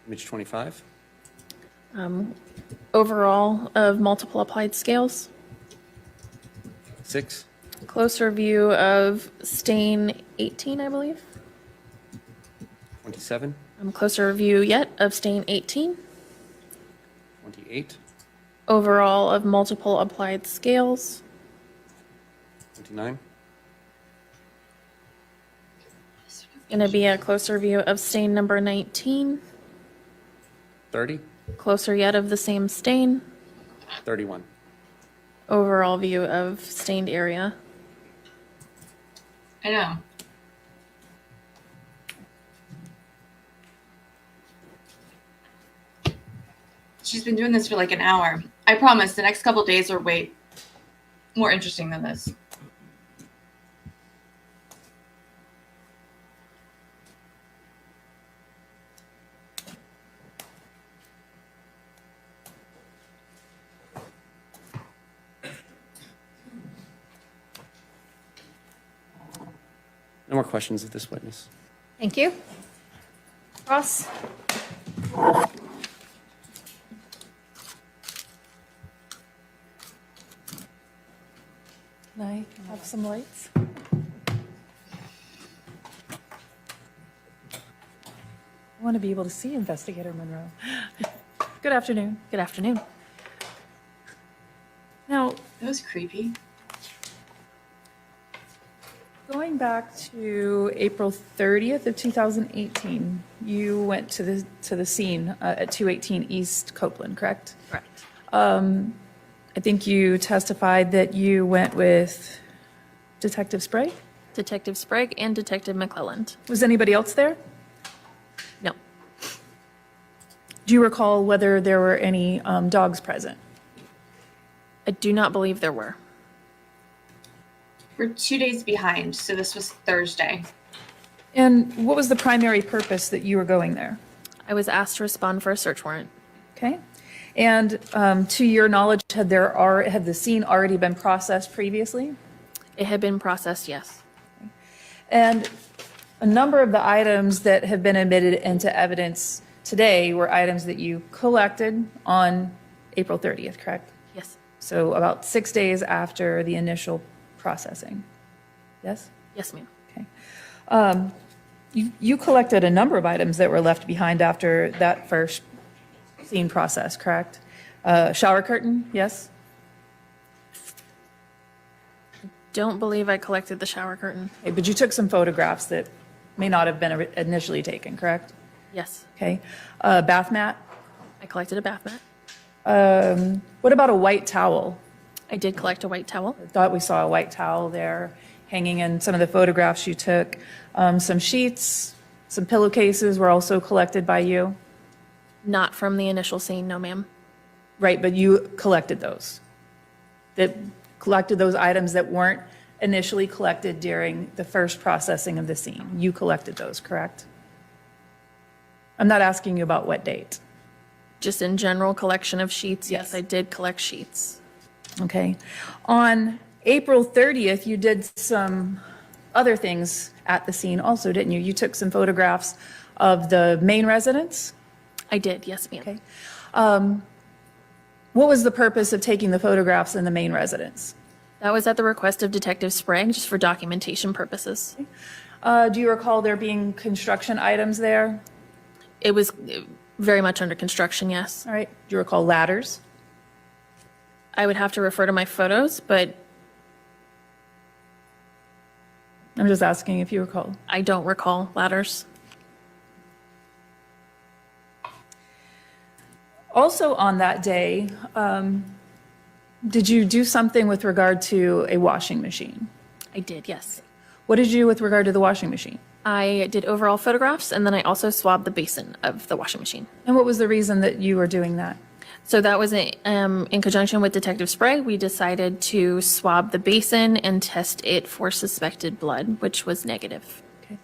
Image 25. Overall of multiple applied scales. 6. Closer view of stain 18, I believe. 27. Closer view yet of stain 18. 28. Overall of multiple applied scales. 29. Going to be a closer view of stain number 19. 30? Closer yet of the same stain. 31. Overall view of stained area. I know. She's been doing this for like an hour. I promise the next couple days are way more interesting than this. No more questions of this witness. Thank you. Ross? Can I have some lights? I want to be able to see Investigator Monroe. Good afternoon. Good afternoon. Now, That was creepy. going back to April 30th of 2018, you went to the scene at 218 East Copeland, correct? Correct. I think you testified that you went with Detective Sprague? Detective Sprague and Detective McClelland. Was anybody else there? No. Do you recall whether there were any dogs present? I do not believe there were. We're 2 days behind, so this was Thursday. And what was the primary purpose that you were going there? I was asked to respond for a search warrant. Okay. And to your knowledge, had the scene already been processed previously? It had been processed, yes. And a number of the items that have been admitted into evidence today were items that you collected on April 30th, correct? Yes. So about 6 days after the initial processing. Yes? Yes, ma'am. Okay. You collected a number of items that were left behind after that first scene process, correct? Shower curtain, yes? Don't believe I collected the shower curtain. Okay, but you took some photographs that may not have been initially taken, correct? Yes. Okay. Bath mat? I collected a bath mat. What about a white towel? I did collect a white towel. I thought we saw a white towel there hanging in some of the photographs you took. Some sheets, some pillowcases were also collected by you? Not from the initial scene, no, ma'am. Right, but you collected those? That collected those items that weren't initially collected during the first processing of the scene? You collected those, correct? I'm not asking you about what date. Just in general collection of sheets, Yes. yes, I did collect sheets. Okay. On April 30th, you did some other things at the scene also, didn't you? You took some photographs of the main residence? I did, yes, ma'am. Okay. What was the purpose of taking the photographs in the main residence? That was at the request of Detective Sprague, just for documentation purposes. Do you recall there being construction items there? It was very much under construction, yes. All right. Do you recall ladders? I would have to refer to my photos, but I'm just asking if you recall. I don't recall ladders. Also on that day, did you do something with regard to a washing machine? I did, yes. What did you do with regard to the washing machine? I did overall photographs, and then I also swabbed the basin of the washing machine. And what was the reason that you were doing that? So that was in conjunction with Detective Sprague. We decided to swab the basin and test it for suspected blood, which was negative. Okay.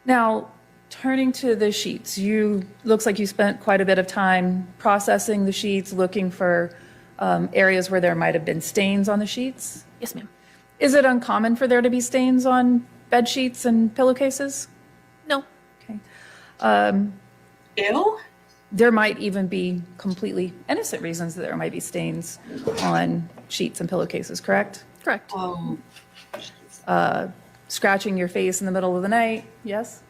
Now, turning to the sheets, looks like you spent quite a bit of time processing the sheets, looking for areas where there might have been stains on the sheets. Yes, ma'am. Is it uncommon for there to be stains on bed sheets and pillowcases? No. Okay. Ew? There might even be completely innocent reasons that there might be stains on sheets and pillowcases, correct? Correct. Oh. Scratching your face in the middle of the night, yes?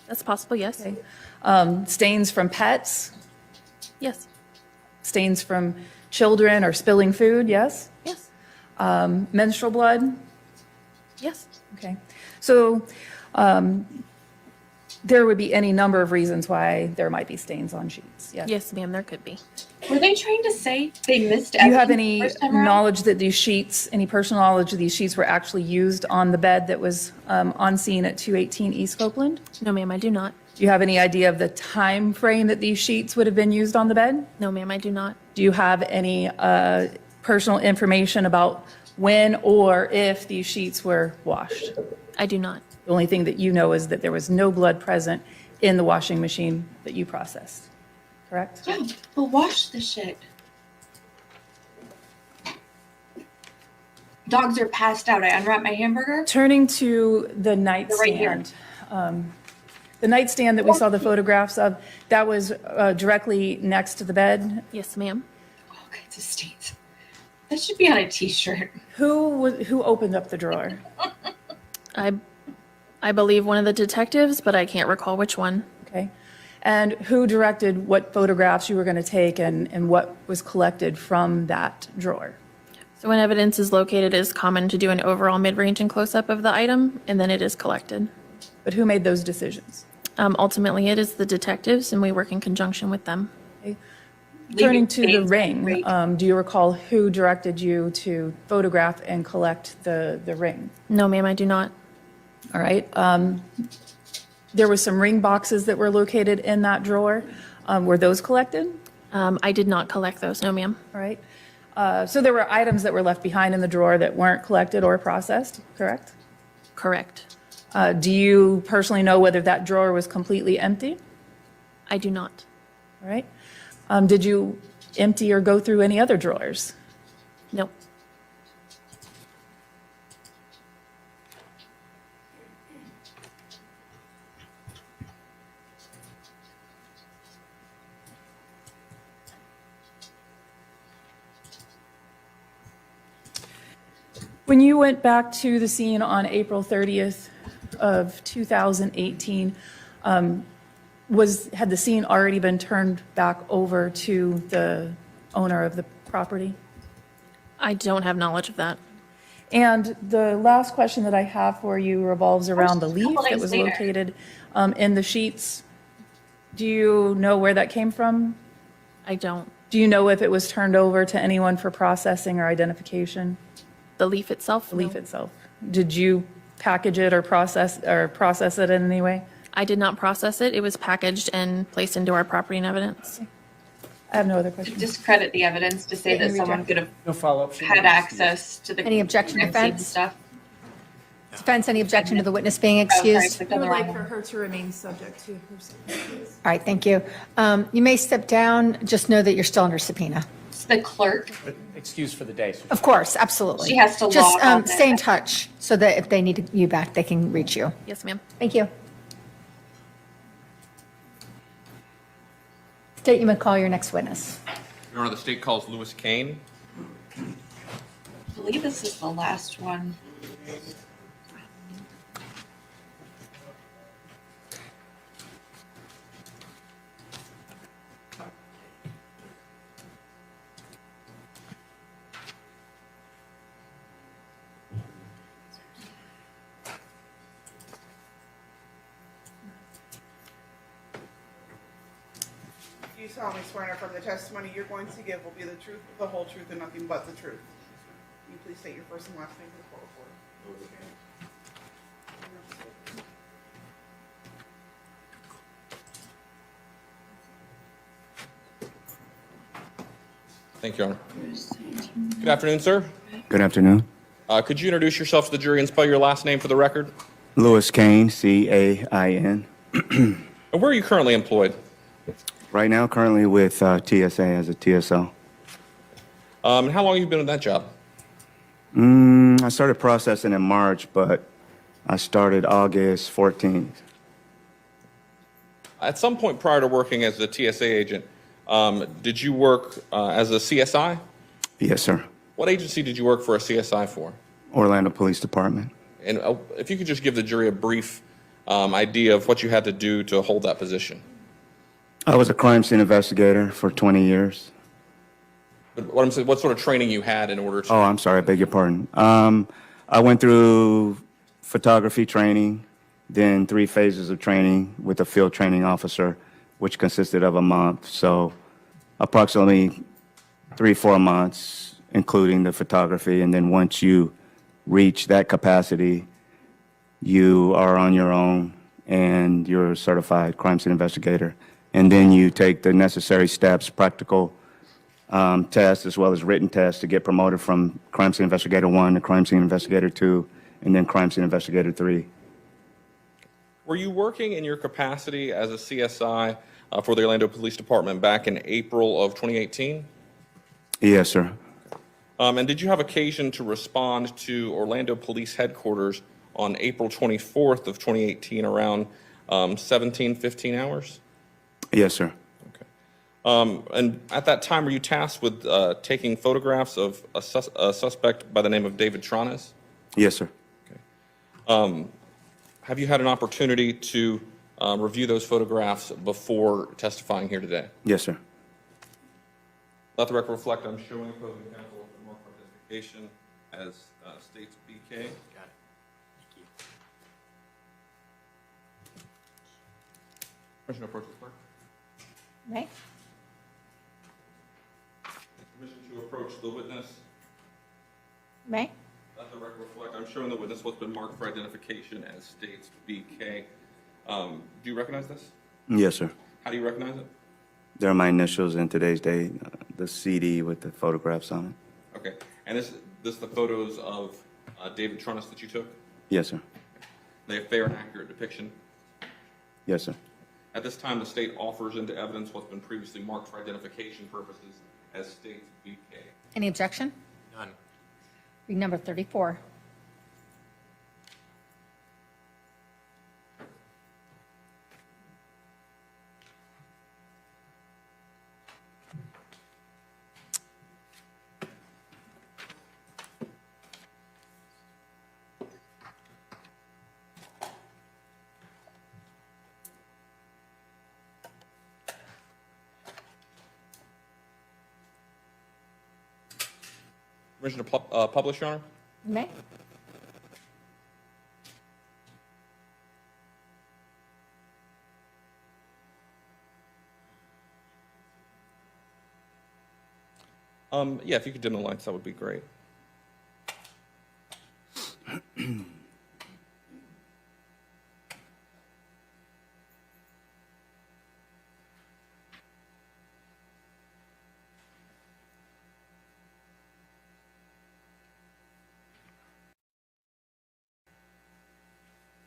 That's possible, yes. Okay. Stains from pets, Yes. stains from children or spilling food, yes? Yes. Menstrual blood, Yes. okay. So There would be any number of reasons why there might be stains on sheets. Yes. Yes, ma'am, there could be. Were they trying to say they missed Do you have everything the any first time around? knowledge that these sheets, any personal knowledge that these sheets were actually used on the bed that was on scene at 218 East Copeland? No, ma'am, I do not. Do you have any idea of the time frame that these sheets would have been used on the bed? No, ma'am, I do not. Do you have any personal information about when or if these sheets were washed? I do not. The only thing that you know is that there was no blood present in the washing machine that you processed, correct? Yeah, we'll wash the shit. Dogs are passed out. I unwrap my hamburger. Turning to the right here. nightstand. The nightstand that we saw the photographs of, that was directly next to the bed. Yes, ma'am. All kinds of stains. That should be on a t-shirt. Who opened up the drawer? I believe one of the detectives, but I can't recall which one. Okay. And who directed what photographs you were going to take and what was collected from that drawer? So when evidence is located, it is common to do an overall mid-range and close-up of the item, and then it is collected. But who made those decisions? Ultimately, it is the detectives, and we work in conjunction with them. Okay. Turning to the ring, do you recall who directed you to photograph and collect the ring? No, ma'am, I do not. All right. There were some ring boxes that were located in that drawer. Were those collected? I did not collect those, no, ma'am. All right. So there were items that were left behind in the drawer that weren't collected or processed, correct? Correct. Do you personally know whether that drawer was completely empty? I do not. All right. Did you empty or go through any other drawers? No. When you went back to the scene on April 30th of 2018, had the scene already been turned back over to the owner of the property? I don't have knowledge of that. And the last question that I have for you revolves around the leaf couple that days was later. located in the sheets. Do you know where that came from? I don't. Do you know if it was turned over to anyone for processing or identification? The leaf itself? The leaf itself. Did you package it or process it in any way? I did not process it. It was packaged and placed into our property and evidence. I have no other questions. Discredit the evidence to say that someone could have No follow-up. had access to the Any objection, crime scene defense? stuff. Defense, any objection to the witness being Oh, sorry, excused? clicked I on the would wrong like one. for her to remain subject to her sentence. All right, thank you. You may step down. Just know that you're still under subpoena. It's the clerk. Excuse for the day. sir. Of course, absolutely. She has to Just log on stay in there. touch so that if they need you back, they can reach you. Yes, ma'am. Thank you. State, you may call your next witness. Your Honor, the state calls Lewis Kane. I believe this is the last one. You solemnly swear from the testimony you're going to give will be the truth, the whole truth, and nothing but the truth. Can you please state your first and last name for the court reporter? Thank you, Your Honor. Good afternoon, sir. Good afternoon. Could you introduce yourself to the jury and spell your last name for the record? Lewis Kane, C-A-I-N. And where are you currently employed? Right now, currently with TSA as a TSO. And how long have you been in that job? I started processing in March, but I started August 14th. At some point prior to working as a TSA agent, did you work as a CSI? Yes, sir. What agency did you work for a CSI for? Orlando Police Department. And if you could just give the jury a brief idea of what you had to do to hold that position. I was a crime scene investigator for 20 years. But what I'm saying, what sort of training you had in order to? Oh, I'm sorry, I beg your pardon. I went through photography training, then 3 phases of training with a field training officer, which consisted of a month. So approximately 3-4 months, including the photography. And then once you reach that capacity, you are on your own and you're a certified crime scene investigator. And then you take the necessary steps, practical tests as well as written tests to get promoted from crime scene investigator 1 to crime scene investigator 2 and then crime scene investigator 3. Were you working in your capacity as a CSI for the Orlando Police Department back in April of 2018? Yes, sir. And did you have occasion to respond to Orlando Police Headquarters on April 24th of 2018 around 17:15 hours? Yes, sir. And at that time, were you tasked with taking photographs of a suspect by the name of David Tronnes? Yes, sir. Have you had an opportunity to review those photographs before testifying here today? Yes, sir. Let the record reflect, I'm showing opposing counsel the mark for identification as states BK. Got it. Thank you. Permission to approach the clerk. Right? Permission to approach the witness. May? Let the record reflect, I'm showing the witness what's been marked for identification as states BK. Do you recognize this? Yes, sir. How do you recognize it? They're my initials in today's date, the CD with the photographs on it. Okay. And this the photos of David Tronnes that you took? Yes, sir. They have fair and accurate depiction. Yes, sir. At this time, the state offers into evidence what's been previously marked for identification purposes as states BK. Any objection? None. Read number 34. Permission to publish, Your Honor? May? Yeah, if you could dim the lights, that would be great.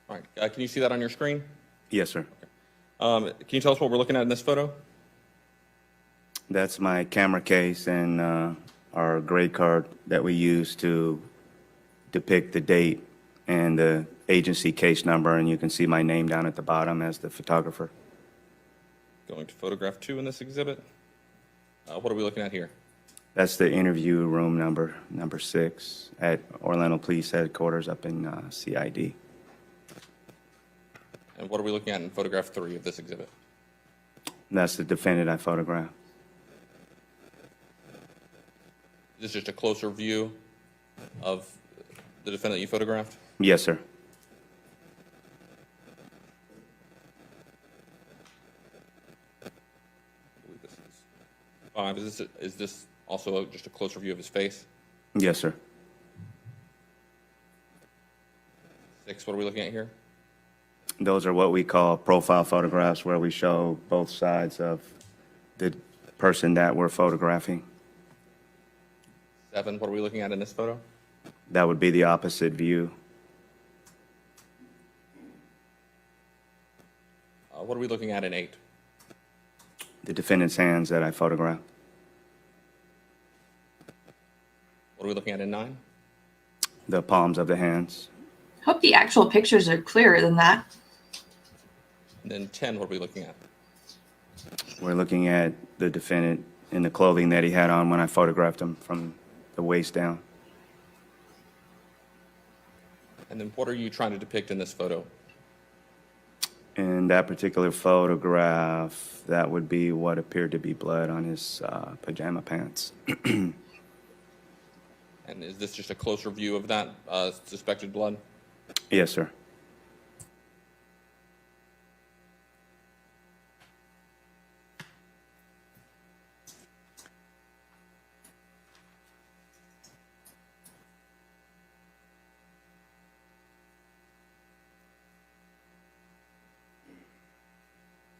All right, can you see that on your screen? Yes, sir. Can you tell us what we're looking at in this photo? That's my camera case and our grade card that we use to depict the date and the agency case number, and you can see my name down at the bottom as the photographer. Going to photograph 2 in this exhibit. What are we looking at here? That's the interview room number 6 at Orlando Police Headquarters up in CID. And what are we looking at in photograph 3 of this exhibit? That's the defendant I photographed. Is this just a closer view of the defendant you photographed? Yes, sir. I believe this is 5. Is this also just a closer view of his face? Yes, sir. 6, what are we looking at here? Those are what we call profile photographs, where we show both sides of the person that we're photographing. 7, what are we looking at in this photo? That would be the opposite view. What are we looking at in 8? The defendant's hands that I photographed. What are we looking at in 9? The palms of the hands. Hope the actual pictures are clearer than that. And then 10, what are we looking at? We're looking at the defendant in the clothing that he had on when I photographed him from the waist down. And then what are you trying to depict in this photo? In that particular photograph, that would be what appeared to be blood on his pajama pants. And is this just a closer view of that suspected blood? Yes, sir.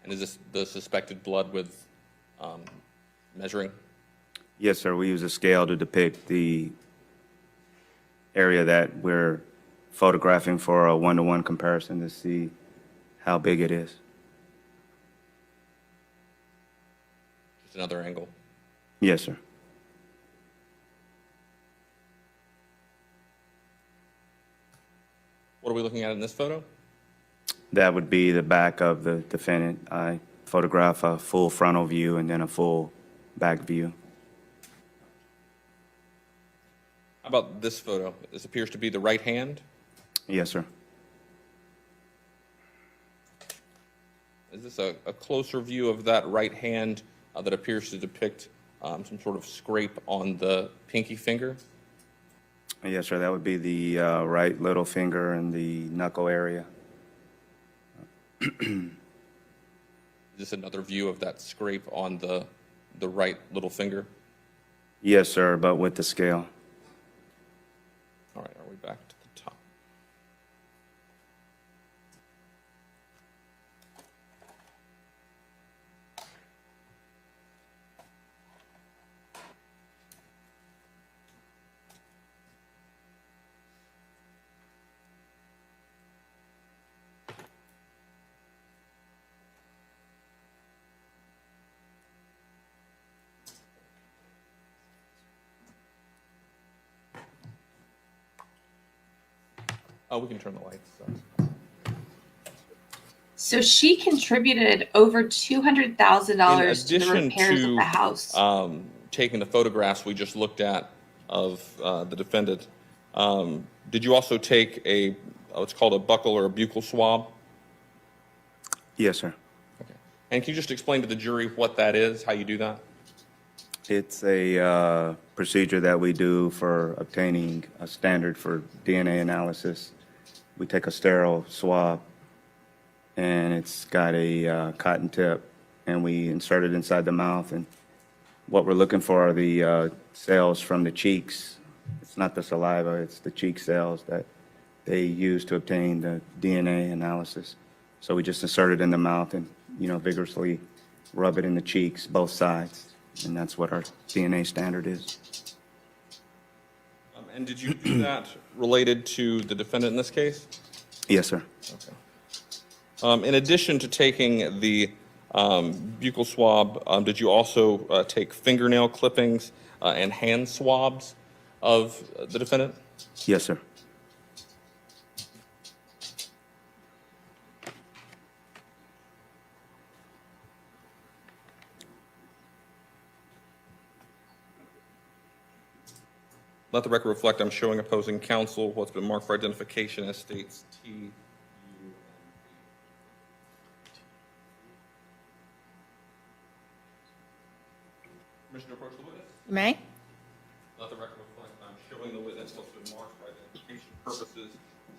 And is this the suspected blood with measuring? Yes, sir. We use a scale to depict the area that we're photographing for a one-to-one comparison to see how big it is. Just another angle. Yes, sir. What are we looking at in this photo? That would be the back of the defendant. I photograph a full frontal view and then a full back view. How about this photo? This appears to be the right hand. Yes, sir. Is this a closer view of that right hand that appears to depict some sort of scrape on the pinky finger? Yes, sir. That would be the right little finger and the knuckle area. Is this another view of that scrape on the right little finger? Yes, sir, but with the scale. All right, are we back to the top? Oh, we can turn the lights. So she contributed over $200,000 to the repairs of the house. Taking the photographs we just looked at of the defendant, did you also take what's called a buccal or a buccal swab? Yes, sir. Okay. And can you just explain to the jury what that is, how you do that? It's a procedure that we do for obtaining a standard for DNA analysis. We take a sterile swab, and it's got a cotton tip, and we insert it inside the mouth. And what we're looking for are the cells from the cheeks. It's not the saliva, it's the cheek cells that they use to obtain the DNA analysis. So we just insert it in the mouth and, vigorously rub it in the cheeks, both sides. And that's what our DNA standard is. And did you do that related to the defendant in this case? Yes, sir. Okay. In addition to taking the buccal swab, did you also take fingernail clippings and hand swabs of the defendant? Yes, sir. Let the record reflect I'm showing opposing counsel what's been marked for identification as states T, U, and B. Permission to approach the witness? You may. Let the record reflect I'm showing the witness what's been marked for identification purposes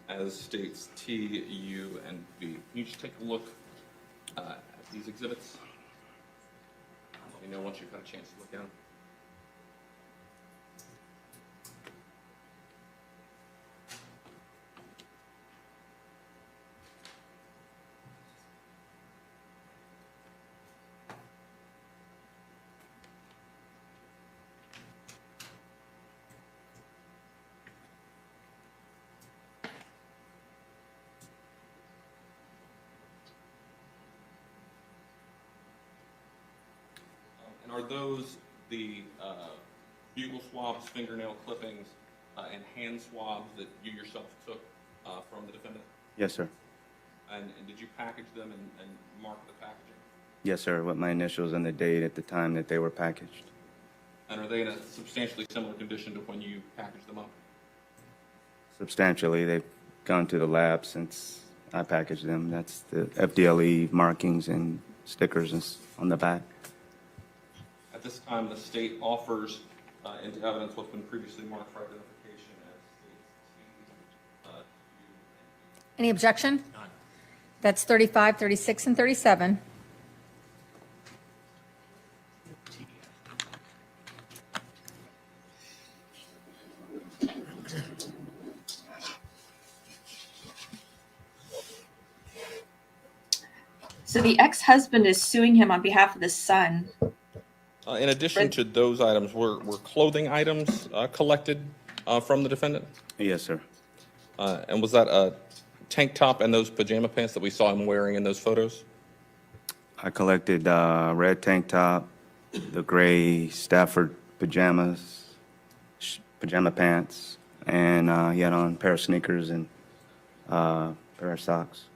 as states T, U, and B. Can you just take a look at these exhibits? Let me know once you've had a chance to look at them. And are those the buccal swabs, fingernail clippings, and hand swabs that you yourself took from the defendant? Yes, sir. And did you package them and mark the packaging? Yes, sir, with my initials and the date at the time that they were packaged. And are they in a substantially similar condition to when you packaged them up? Substantially, they've gone to the lab since I packaged them. That's the FDLE markings and stickers on the back. At this time, the state offers into evidence what's been previously marked for identification as states T, U, and B. Any objection? None. That's 35, 36, and 37. So the ex-husband is suing him on behalf of the son. In addition to those items, were clothing items collected from the defendant? Yes, sir. And was that a tank top and those pajama pants that we saw him wearing in those photos? I collected red tank top, the gray Stafford pajamas, pajama pants, and he had on a pair of sneakers and a pair of socks.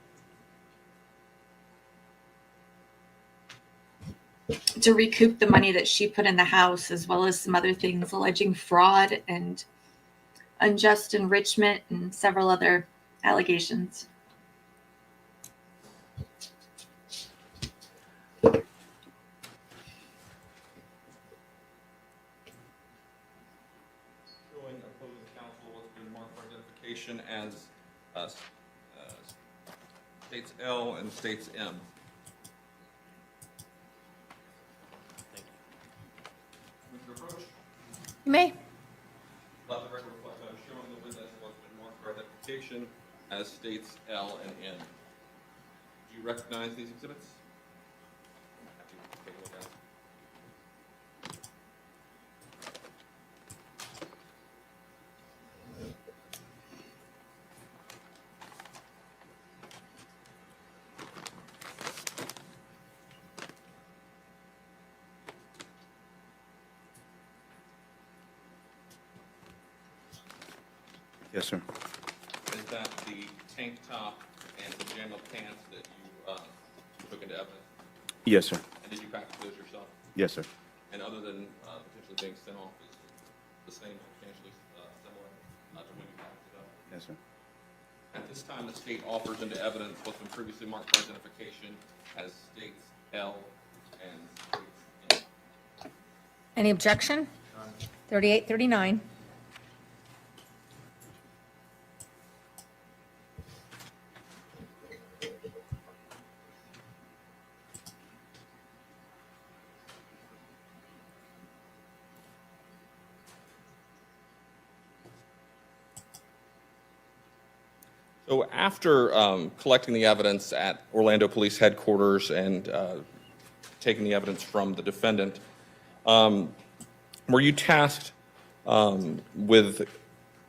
To recoup the money that she put in the house, as well as some other things alleging fraud and unjust enrichment and several other allegations. Showing opposing counsel has been marked for identification as states L and states M. You may. Let the record reflect I'm showing the witness what's been marked for identification as states L and M. Do you recognize these exhibits? Take a look at it. Yes, sir. Is that the tank top and pajama pants that you took into evidence? Yes, sir. And did you practice those yourself? Yes, sir. And other than potentially being sent off, is the same substantially similar to when you practiced it up? Yes, sir. At this time, the state offers into evidence what's been previously marked for identification as states L and states M. Any objection? 3839. So after collecting the evidence at Orlando Police Headquarters and taking the evidence from the defendant, were you tasked with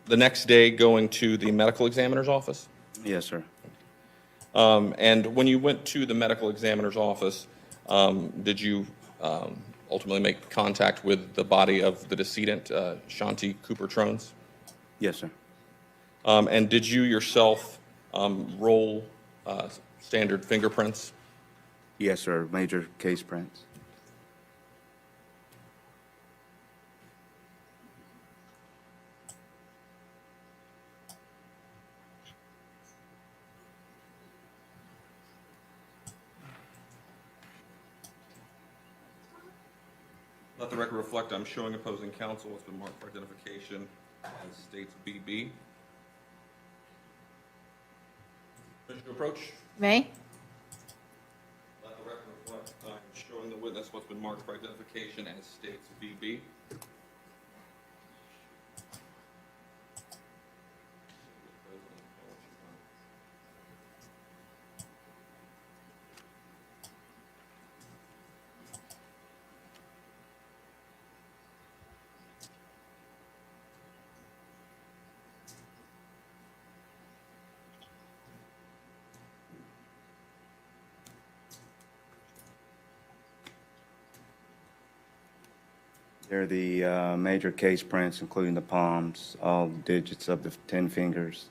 the next day going to the medical examiner's office? Yes, sir. And when you went to the medical examiner's office, did you ultimately make contact with the body of the decedent, Shanti Cooper-Tronnes? Yes, sir. And did you yourself roll standard fingerprints? Yes, sir. Major case prints. Let the record reflect I'm showing opposing counsel what's been marked for identification as states BB. Permission to approach? May. Let the record reflect I'm showing the witness what's been marked for identification as states BB. They're the major case prints, including the palms, all digits of the 10 fingers.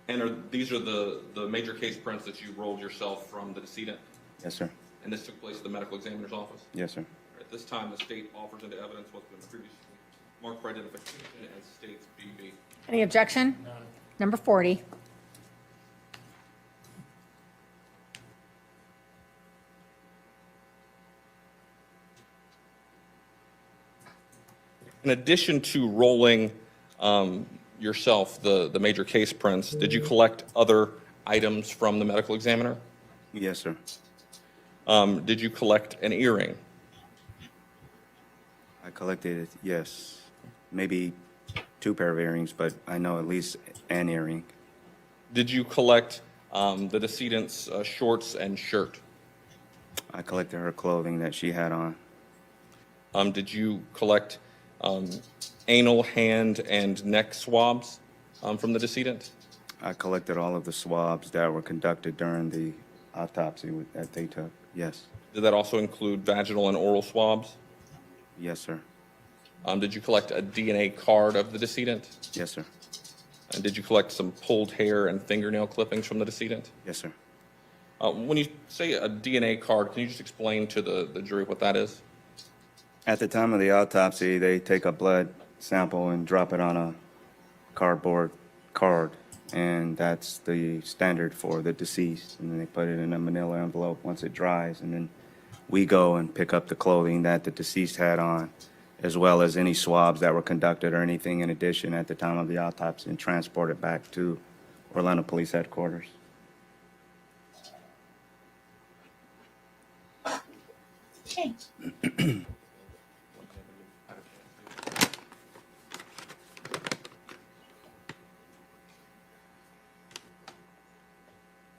And these are the major case prints that you rolled yourself from the decedent? Yes, sir. And this took place at the medical examiner's office? Yes, sir. At this time, the state offers into evidence what's been previously marked for identification as states BB. Any objection? None. Number 40. In addition to rolling yourself the major case prints, did you collect other items from the medical examiner? Yes, sir. Did you collect an earring? I collected, yes, maybe 2 pair of earrings, but I know at least an earring. Did you collect the decedent's shorts and shirt? I collected her clothing that she had on. Did you collect anal, hand, and neck swabs from the decedent? I collected all of the swabs that were conducted during the autopsy that they took. Yes. Did that also include vaginal and oral swabs? Yes, sir. Did you collect a DNA card of the decedent? Yes, sir. And did you collect some pulled hair and fingernail clippings from the decedent? Yes, sir. When you say a DNA card, can you just explain to the jury what that is? At the time of the autopsy, they take a blood sample and drop it on a cardboard card, and that's the standard for the deceased. And then they put it in a manila envelope once it dries, and then we go and pick up the clothing that the deceased had on, as well as any swabs that were conducted or anything in addition at the time of the autopsy, and transport it back to Orlando Police Headquarters. Okay.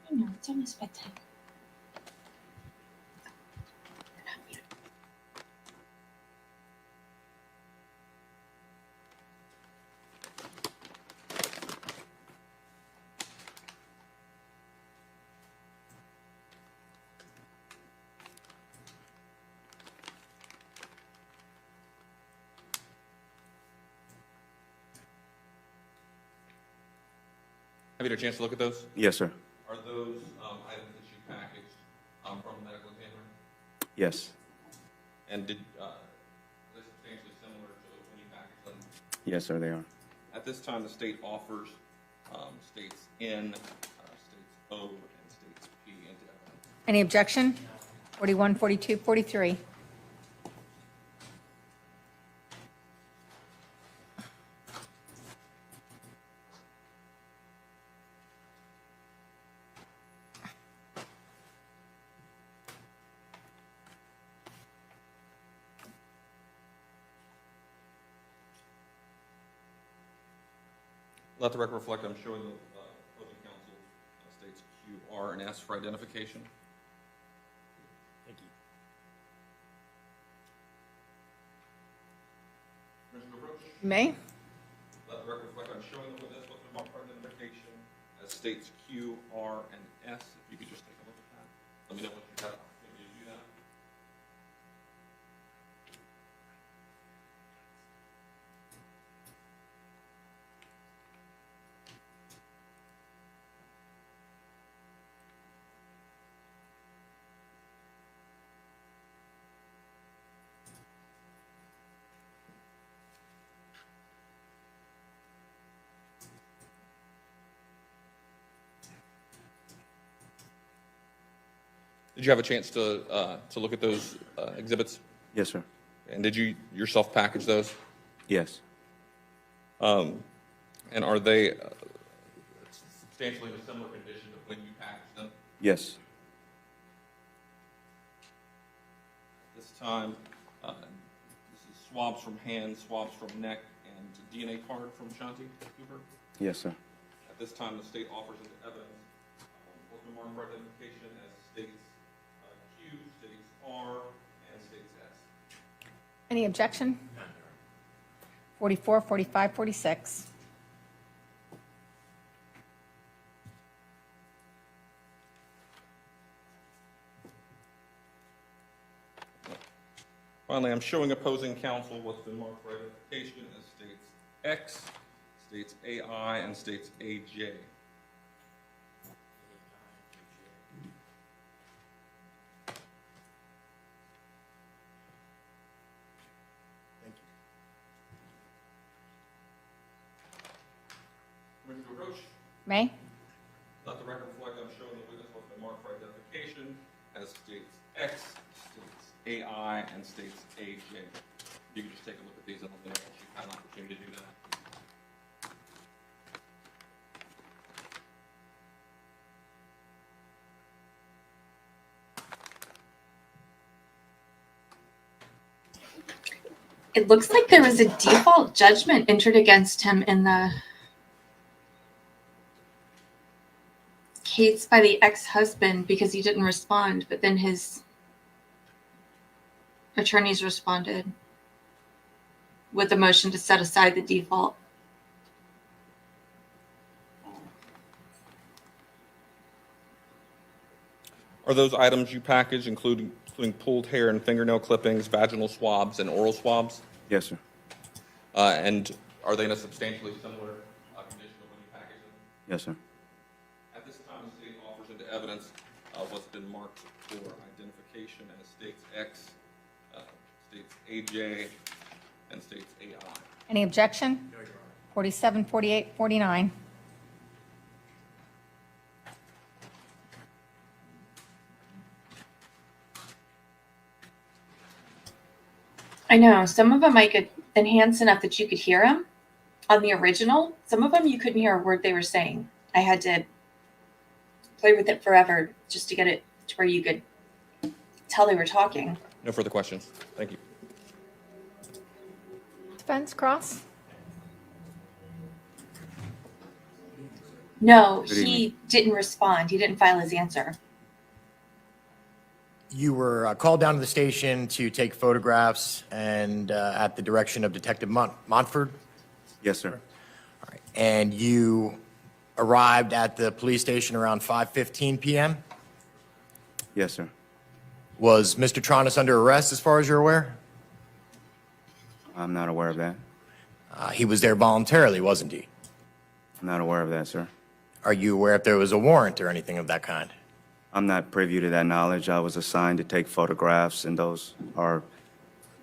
I know, it's almost bedtime. Have you had a chance to look at those? Yes, sir. Are those items that you packaged from the medical examiner? Yes. And did they substantially similar to when you packaged them? Yes, sir, they are. At this time, the state offers states N, states O, and states P into evidence. Any objection? 41, 42, 43. Let the record reflect, I'm showing the opposing counsel states Q, R, and S for identification. Thank you. Commissioner Roach? May? Let the record reflect, I'm showing the witness what's been marked for identification as states Q, R, and S. If you could just take a look at that. Let me know what you have opportunity to do that. Did you have a chance to look at those exhibits? Yes, sir. And did you yourself package those? Yes. And are they substantially in a similar condition to when you packaged them? Yes. This time, this is swabs from hand, swabs from neck, and DNA card from Shanti Cooper. Yes, sir. At this time, the state offers into evidence what's been marked for identification as states Q, states R, and states S. Any objection? 44, 45, 46. Finally, I'm showing opposing counsel what's been marked for identification as states X, states AI, and states AJ. Commissioner Roach? May? Let the record reflect, I'm showing the witness what's been marked for identification as states X, states AI, and states AJ. You can just take a look at these and let me know if you have an opportunity to do that. It looks like there was a default judgment entered against him in the case by the ex-husband because he didn't respond, but then his attorneys responded with a motion to set aside the default. Are those items you packaged, including pulled hair and fingernail clippings, vaginal swabs, and oral swabs? Yes, sir. And are they in a substantially similar condition to when you packaged them? Yes, sir. At this time, the state offers into evidence what's been marked for identification as states X, states AJ, and states AI. Any objection? 47, 48, 49. I know some of them I could enhance enough that you could hear them on the original. Some of them you couldn't hear a word they were saying. I had to play with it forever just to get it to where you could tell they were talking. No further questions. Thank you. Defense, cross? No, Good he evening. didn't respond. He didn't file his answer. You were called down to the station to take photographs and at the direction of Detective Montford? Yes, sir. All right. And you arrived at the police station around 5:15 p.m.? Yes, sir. Was Mr. Tronnes under arrest as far as you're aware? I'm not aware of that. He was there voluntarily, wasn't he? I'm not aware of that, sir. Are you aware if there was a warrant or anything of that kind? I'm not privy to that knowledge. I was assigned to take photographs, and those are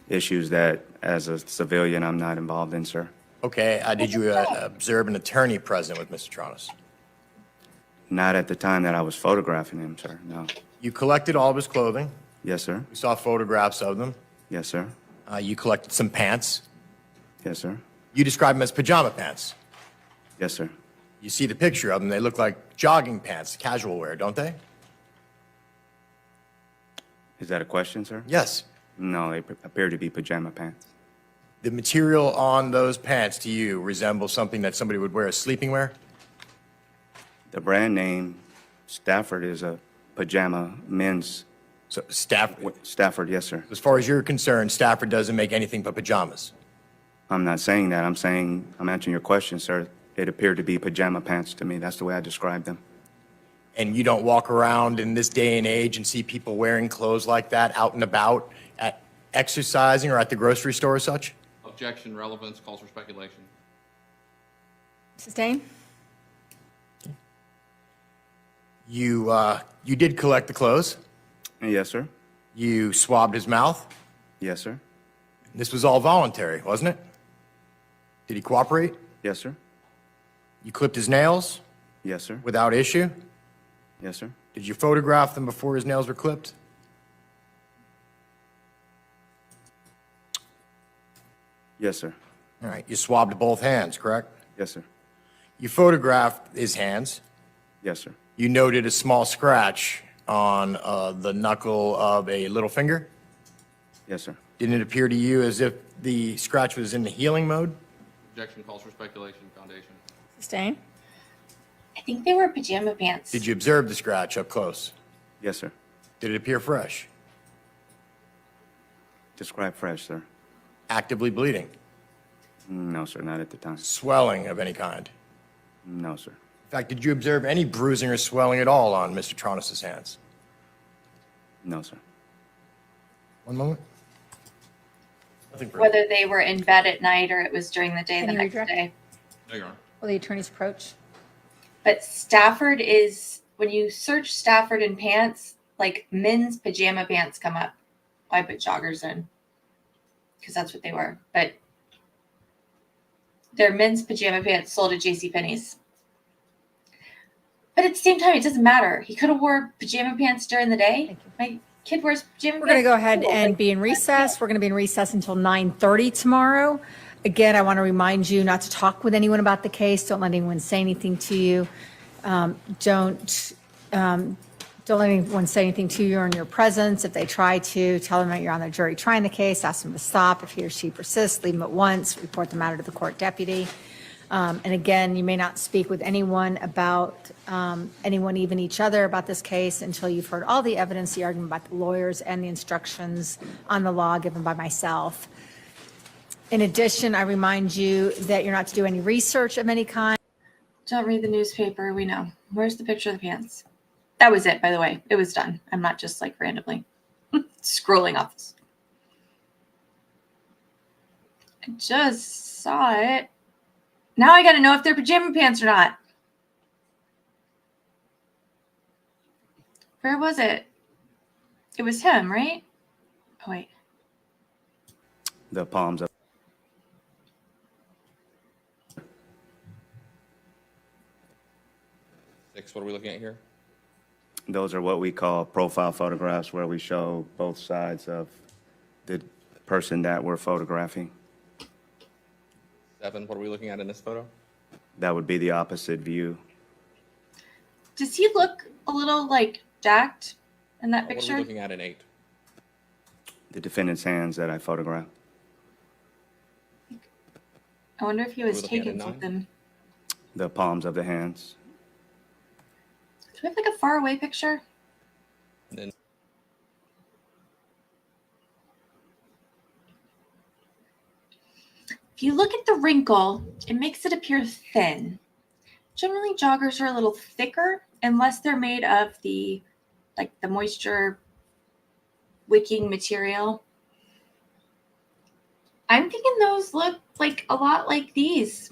issues that, as a civilian, I'm not involved in, sir. Okay, did you observe an attorney present with Mr. Tronnes? Not at the time that I was photographing him, sir, no. You collected all of his clothing. Yes, sir. We saw photographs of them. Yes, sir. You collected some pants. Yes, sir. You described them as pajama pants. Yes, sir. You see the picture of them. They look like jogging pants, casual wear, don't they? Is that a question, sir? Yes. No, they appear to be pajama pants. The material on those pants to you resembles something that somebody would wear as sleeping wear? The brand name Stafford is a pajama men's. So Stafford, Stafford, yes, sir. as far as you're concerned, Stafford doesn't make anything but pajamas. I'm not saying that. I'm saying, I'm answering your question, sir. It appeared to be pajama pants to me. That's the way I described them. And you don't walk around in this day and age and see people wearing clothes like that out and about at exercising or at the grocery store or such? Objection, relevance, calls for speculation. Sustain? You did collect the clothes. Yes, sir. You swabbed his mouth. Yes, sir. This was all voluntary, wasn't it? Did he cooperate? Yes, sir. You clipped his nails Yes, sir. without issue? Yes, sir. Did you photograph them before his nails were clipped? Yes, sir. All right, you swabbed both hands, correct? Yes, sir. You photographed his hands. Yes, sir. You noted a small scratch on the knuckle of a little finger. Yes, sir. Didn't it appear to you as if the scratch was in the healing mode? Objection, calls for speculation, foundation. Sustain? I think they were pajama pants. Did you observe the scratch up close? Yes, sir. Did it appear fresh? Describe fresh, sir. Actively bleeding? No, sir, not at the time. Swelling of any kind? No, sir. In fact, did you observe any bruising or swelling at all on Mr. Tronnes' hands? No, sir. One moment. Nothing further. Whether they were in bed at night or it was during the day Can the you next redirect? day. No, Your Honor. Will the attorneys approach? But Stafford is, when you search Stafford in pants, like men's pajama pants come up. I put joggers in because that's what they were. But they're men's pajama pants sold at JCPenney's. But at the same time, it doesn't matter. He could have wore pajama pants during the day. My kid wears pajama We're pants. going to go ahead and Like, be in recess. We're going to be in recess until 9:30 tomorrow. Again, I want to remind you not to talk with anyone about the case. Don't let anyone say anything to you. Don't let anyone say anything to you or in your presence. If they try to, tell them that you're on the jury trying the case. Ask them to stop. If he or she persists, leave them at once. Report the matter to the court deputy. And again, you may not speak with anyone about, anyone, even each other, about this case until you've heard all the evidence, the argument by the lawyers, and the instructions on the law given by myself. In addition, I remind you that you're not to do any research of any kind. Don't read the newspaper. We know. Where's the picture of the pants? That was it, by the way. It was done. I'm not just like randomly scrolling off this. I just saw it. Now I got to know if they're pajama pants or not. Where was it? It was him, right? Oh, wait. The palms of. Six, what are we looking at here? Those are what we call profile photographs, where we show both sides of the person that we're photographing. Seven, what are we looking at in this photo? That would be the opposite view. Does he look a little like jacked in that What are picture? we looking at in eight? The defendant's hands that I photographed. I wonder if he What are was we looking at taking in nine? something. The palms of the hands. Do we have like a far away picture? And then If you look at the wrinkle, it makes it appear thin. Generally, joggers are a little thicker unless they're made of the moisture wicking material. I'm thinking those look like a lot like these.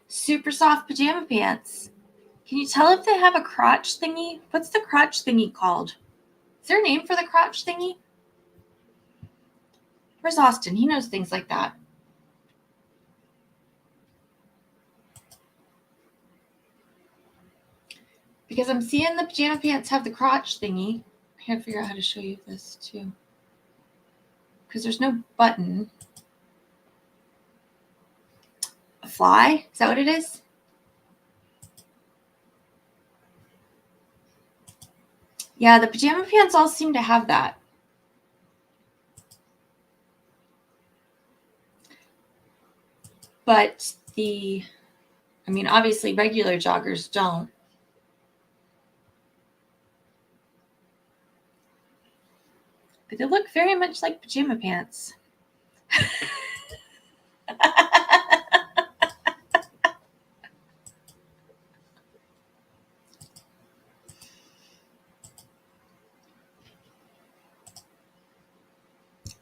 Super soft pajama pants. Can you tell if they have a crotch thingy? What's the crotch thingy called? Is there a name for the crotch thingy? Where's Austin? He knows things like that. Because I'm seeing the pajama pants have the crotch thingy. I can't figure out how to show you this too. Because there's no button. A fly? Is that what it is? Yeah, the pajama pants all seem to have that. But obviously regular joggers don't. But they look very much like pajama pants.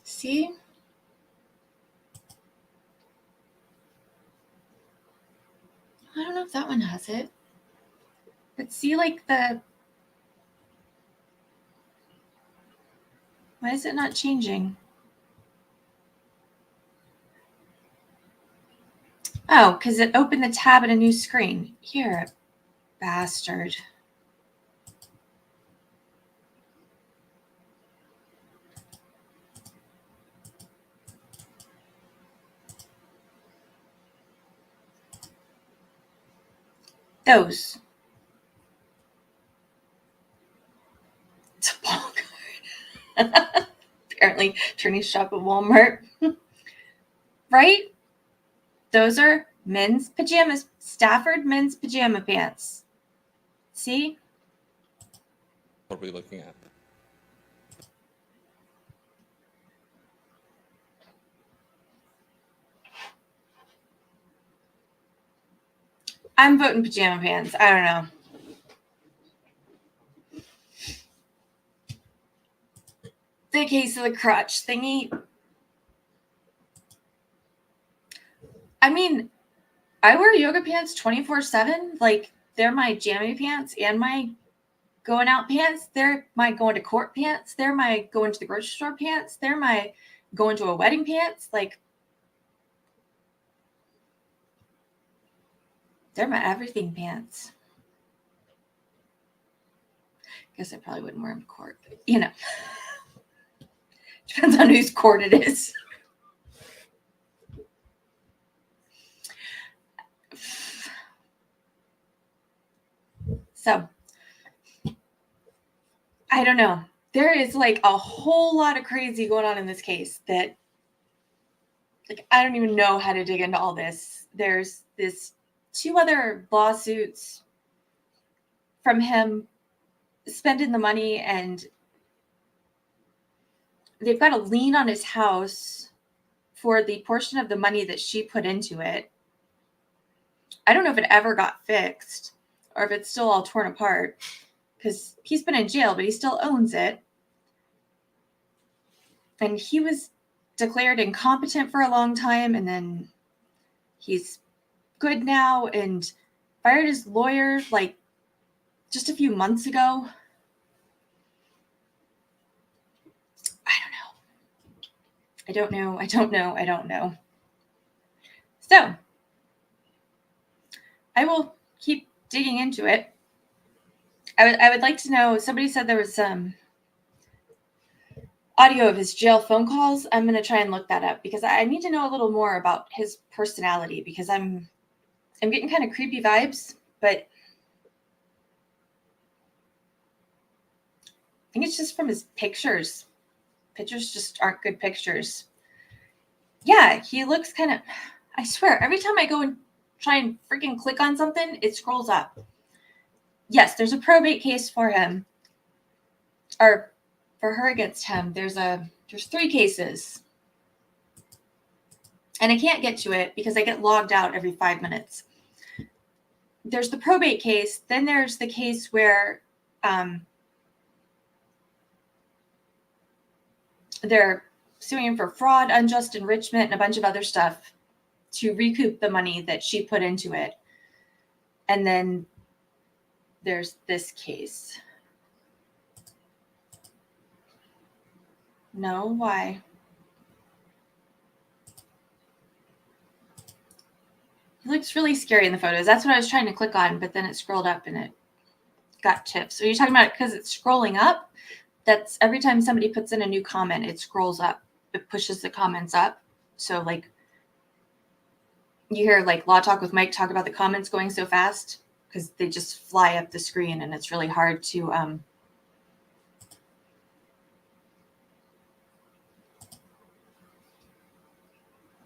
See? I don't know if that one has it. But see, like why is it not changing? Oh, because it opened the tab at a new screen. You're a bastard. Those. It's a ball card. Apparently, attorneys shop at Walmart. Right? Those are men's pajamas. Stafford men's pajama pants. See? what are we looking at? I'm voting pajama pants. I don't know. The case of the crotch thingy. I mean, I wear yoga pants 24/7. Like, they're my jammy pants and my going out pants. They're my going to court pants. They're my going to the grocery store pants. They're my going to a wedding pants. Like, they're my everything pants. Guess I probably wouldn't wear them to court, but depends on whose court it is. So, I don't know. There is like a whole lot of crazy going on in this case that like, I don't even know how to dig into all this. There's this 2 other lawsuits from him spending the money, and they've got a lien on his house for the portion of the money that she put into it. I don't know if it ever got fixed or if it's still all torn apart, because he's been in jail, but he still owns it. And he was declared incompetent for a long time, and then he's good now and fired his lawyer like just a few months ago. I don't know. So I will keep digging into it. I would like to know, somebody said there was some audio of his jail phone calls. I'm going to try and look that up because I need to know a little more about his personality, because I'm getting kind of creepy vibes, but I think it's just from his pictures. Pictures just aren't good pictures. Yeah, he looks kind of, I swear, every time I go and try and freaking click on something, it scrolls up. Yes, there's a probate case for him, or for her against him. There's 3 cases. And I can't get to it because I get logged out every 5 minutes. There's the probate case. Then there's the case where they're suing him for fraud, unjust enrichment, and a bunch of other stuff to recoup the money that she put into it. And then there's this case. No, why? He looks really scary in the photos. That's what I was trying to click on, but then it scrolled up and it got tipped. So you're talking about it because it's scrolling up? That's every time somebody puts in a new comment, it scrolls up. It pushes the comments up. So like you hear like Law Talk with Mike talk about the comments going so fast because they just fly up the screen and it's really hard to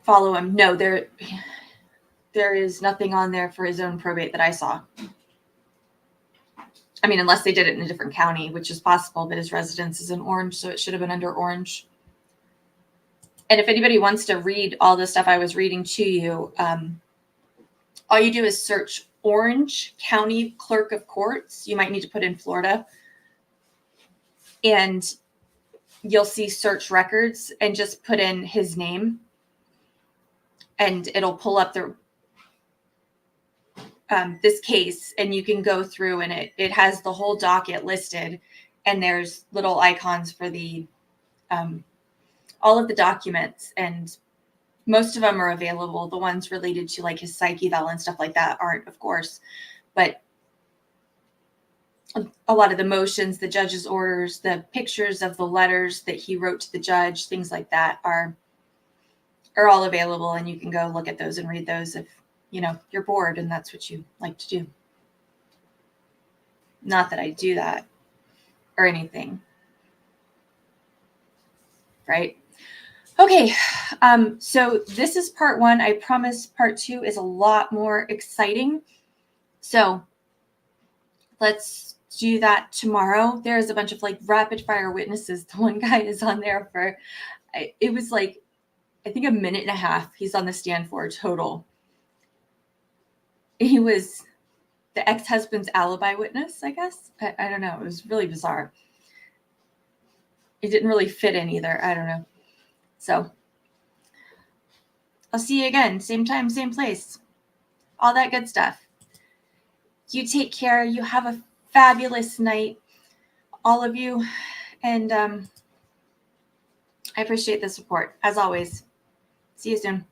follow him. No, there is nothing on there for his own probate that I saw. I mean, unless they did it in a different county, which is possible, but his residence is in Orange, so it should have been under Orange. And if anybody wants to read all the stuff I was reading to you, all you do is search Orange County Clerk of Courts. You might need to put in Florida. And you'll see search records and just put in his name. And it'll pull up the this case, and you can go through and it has the whole docket listed, and there's little icons for the all of the documents, and most of them are available. The ones related to like his psych eval and stuff like that aren't, of course, but a lot of the motions, the judge's orders, the pictures of the letters that he wrote to the judge, things like that are all available, and you can go look at those and read those if you know you're bored and that's what you like to do. Not that I do that or anything, right? Okay, so this is part 1. I promise part 2 is a lot more exciting. So let's do that tomorrow. There's a bunch of like rapid fire witnesses. The one guy is on there for, it was like, I think a minute and a half he's on the stand for total. He was the ex-husband's alibi witness, I guess. I don't know. It was really bizarre. It didn't really fit in either. I don't know. So I'll see you again. Same time, same place. All that good stuff. You take care. You have a fabulous night, all of you. And I appreciate the support, as always. See you soon.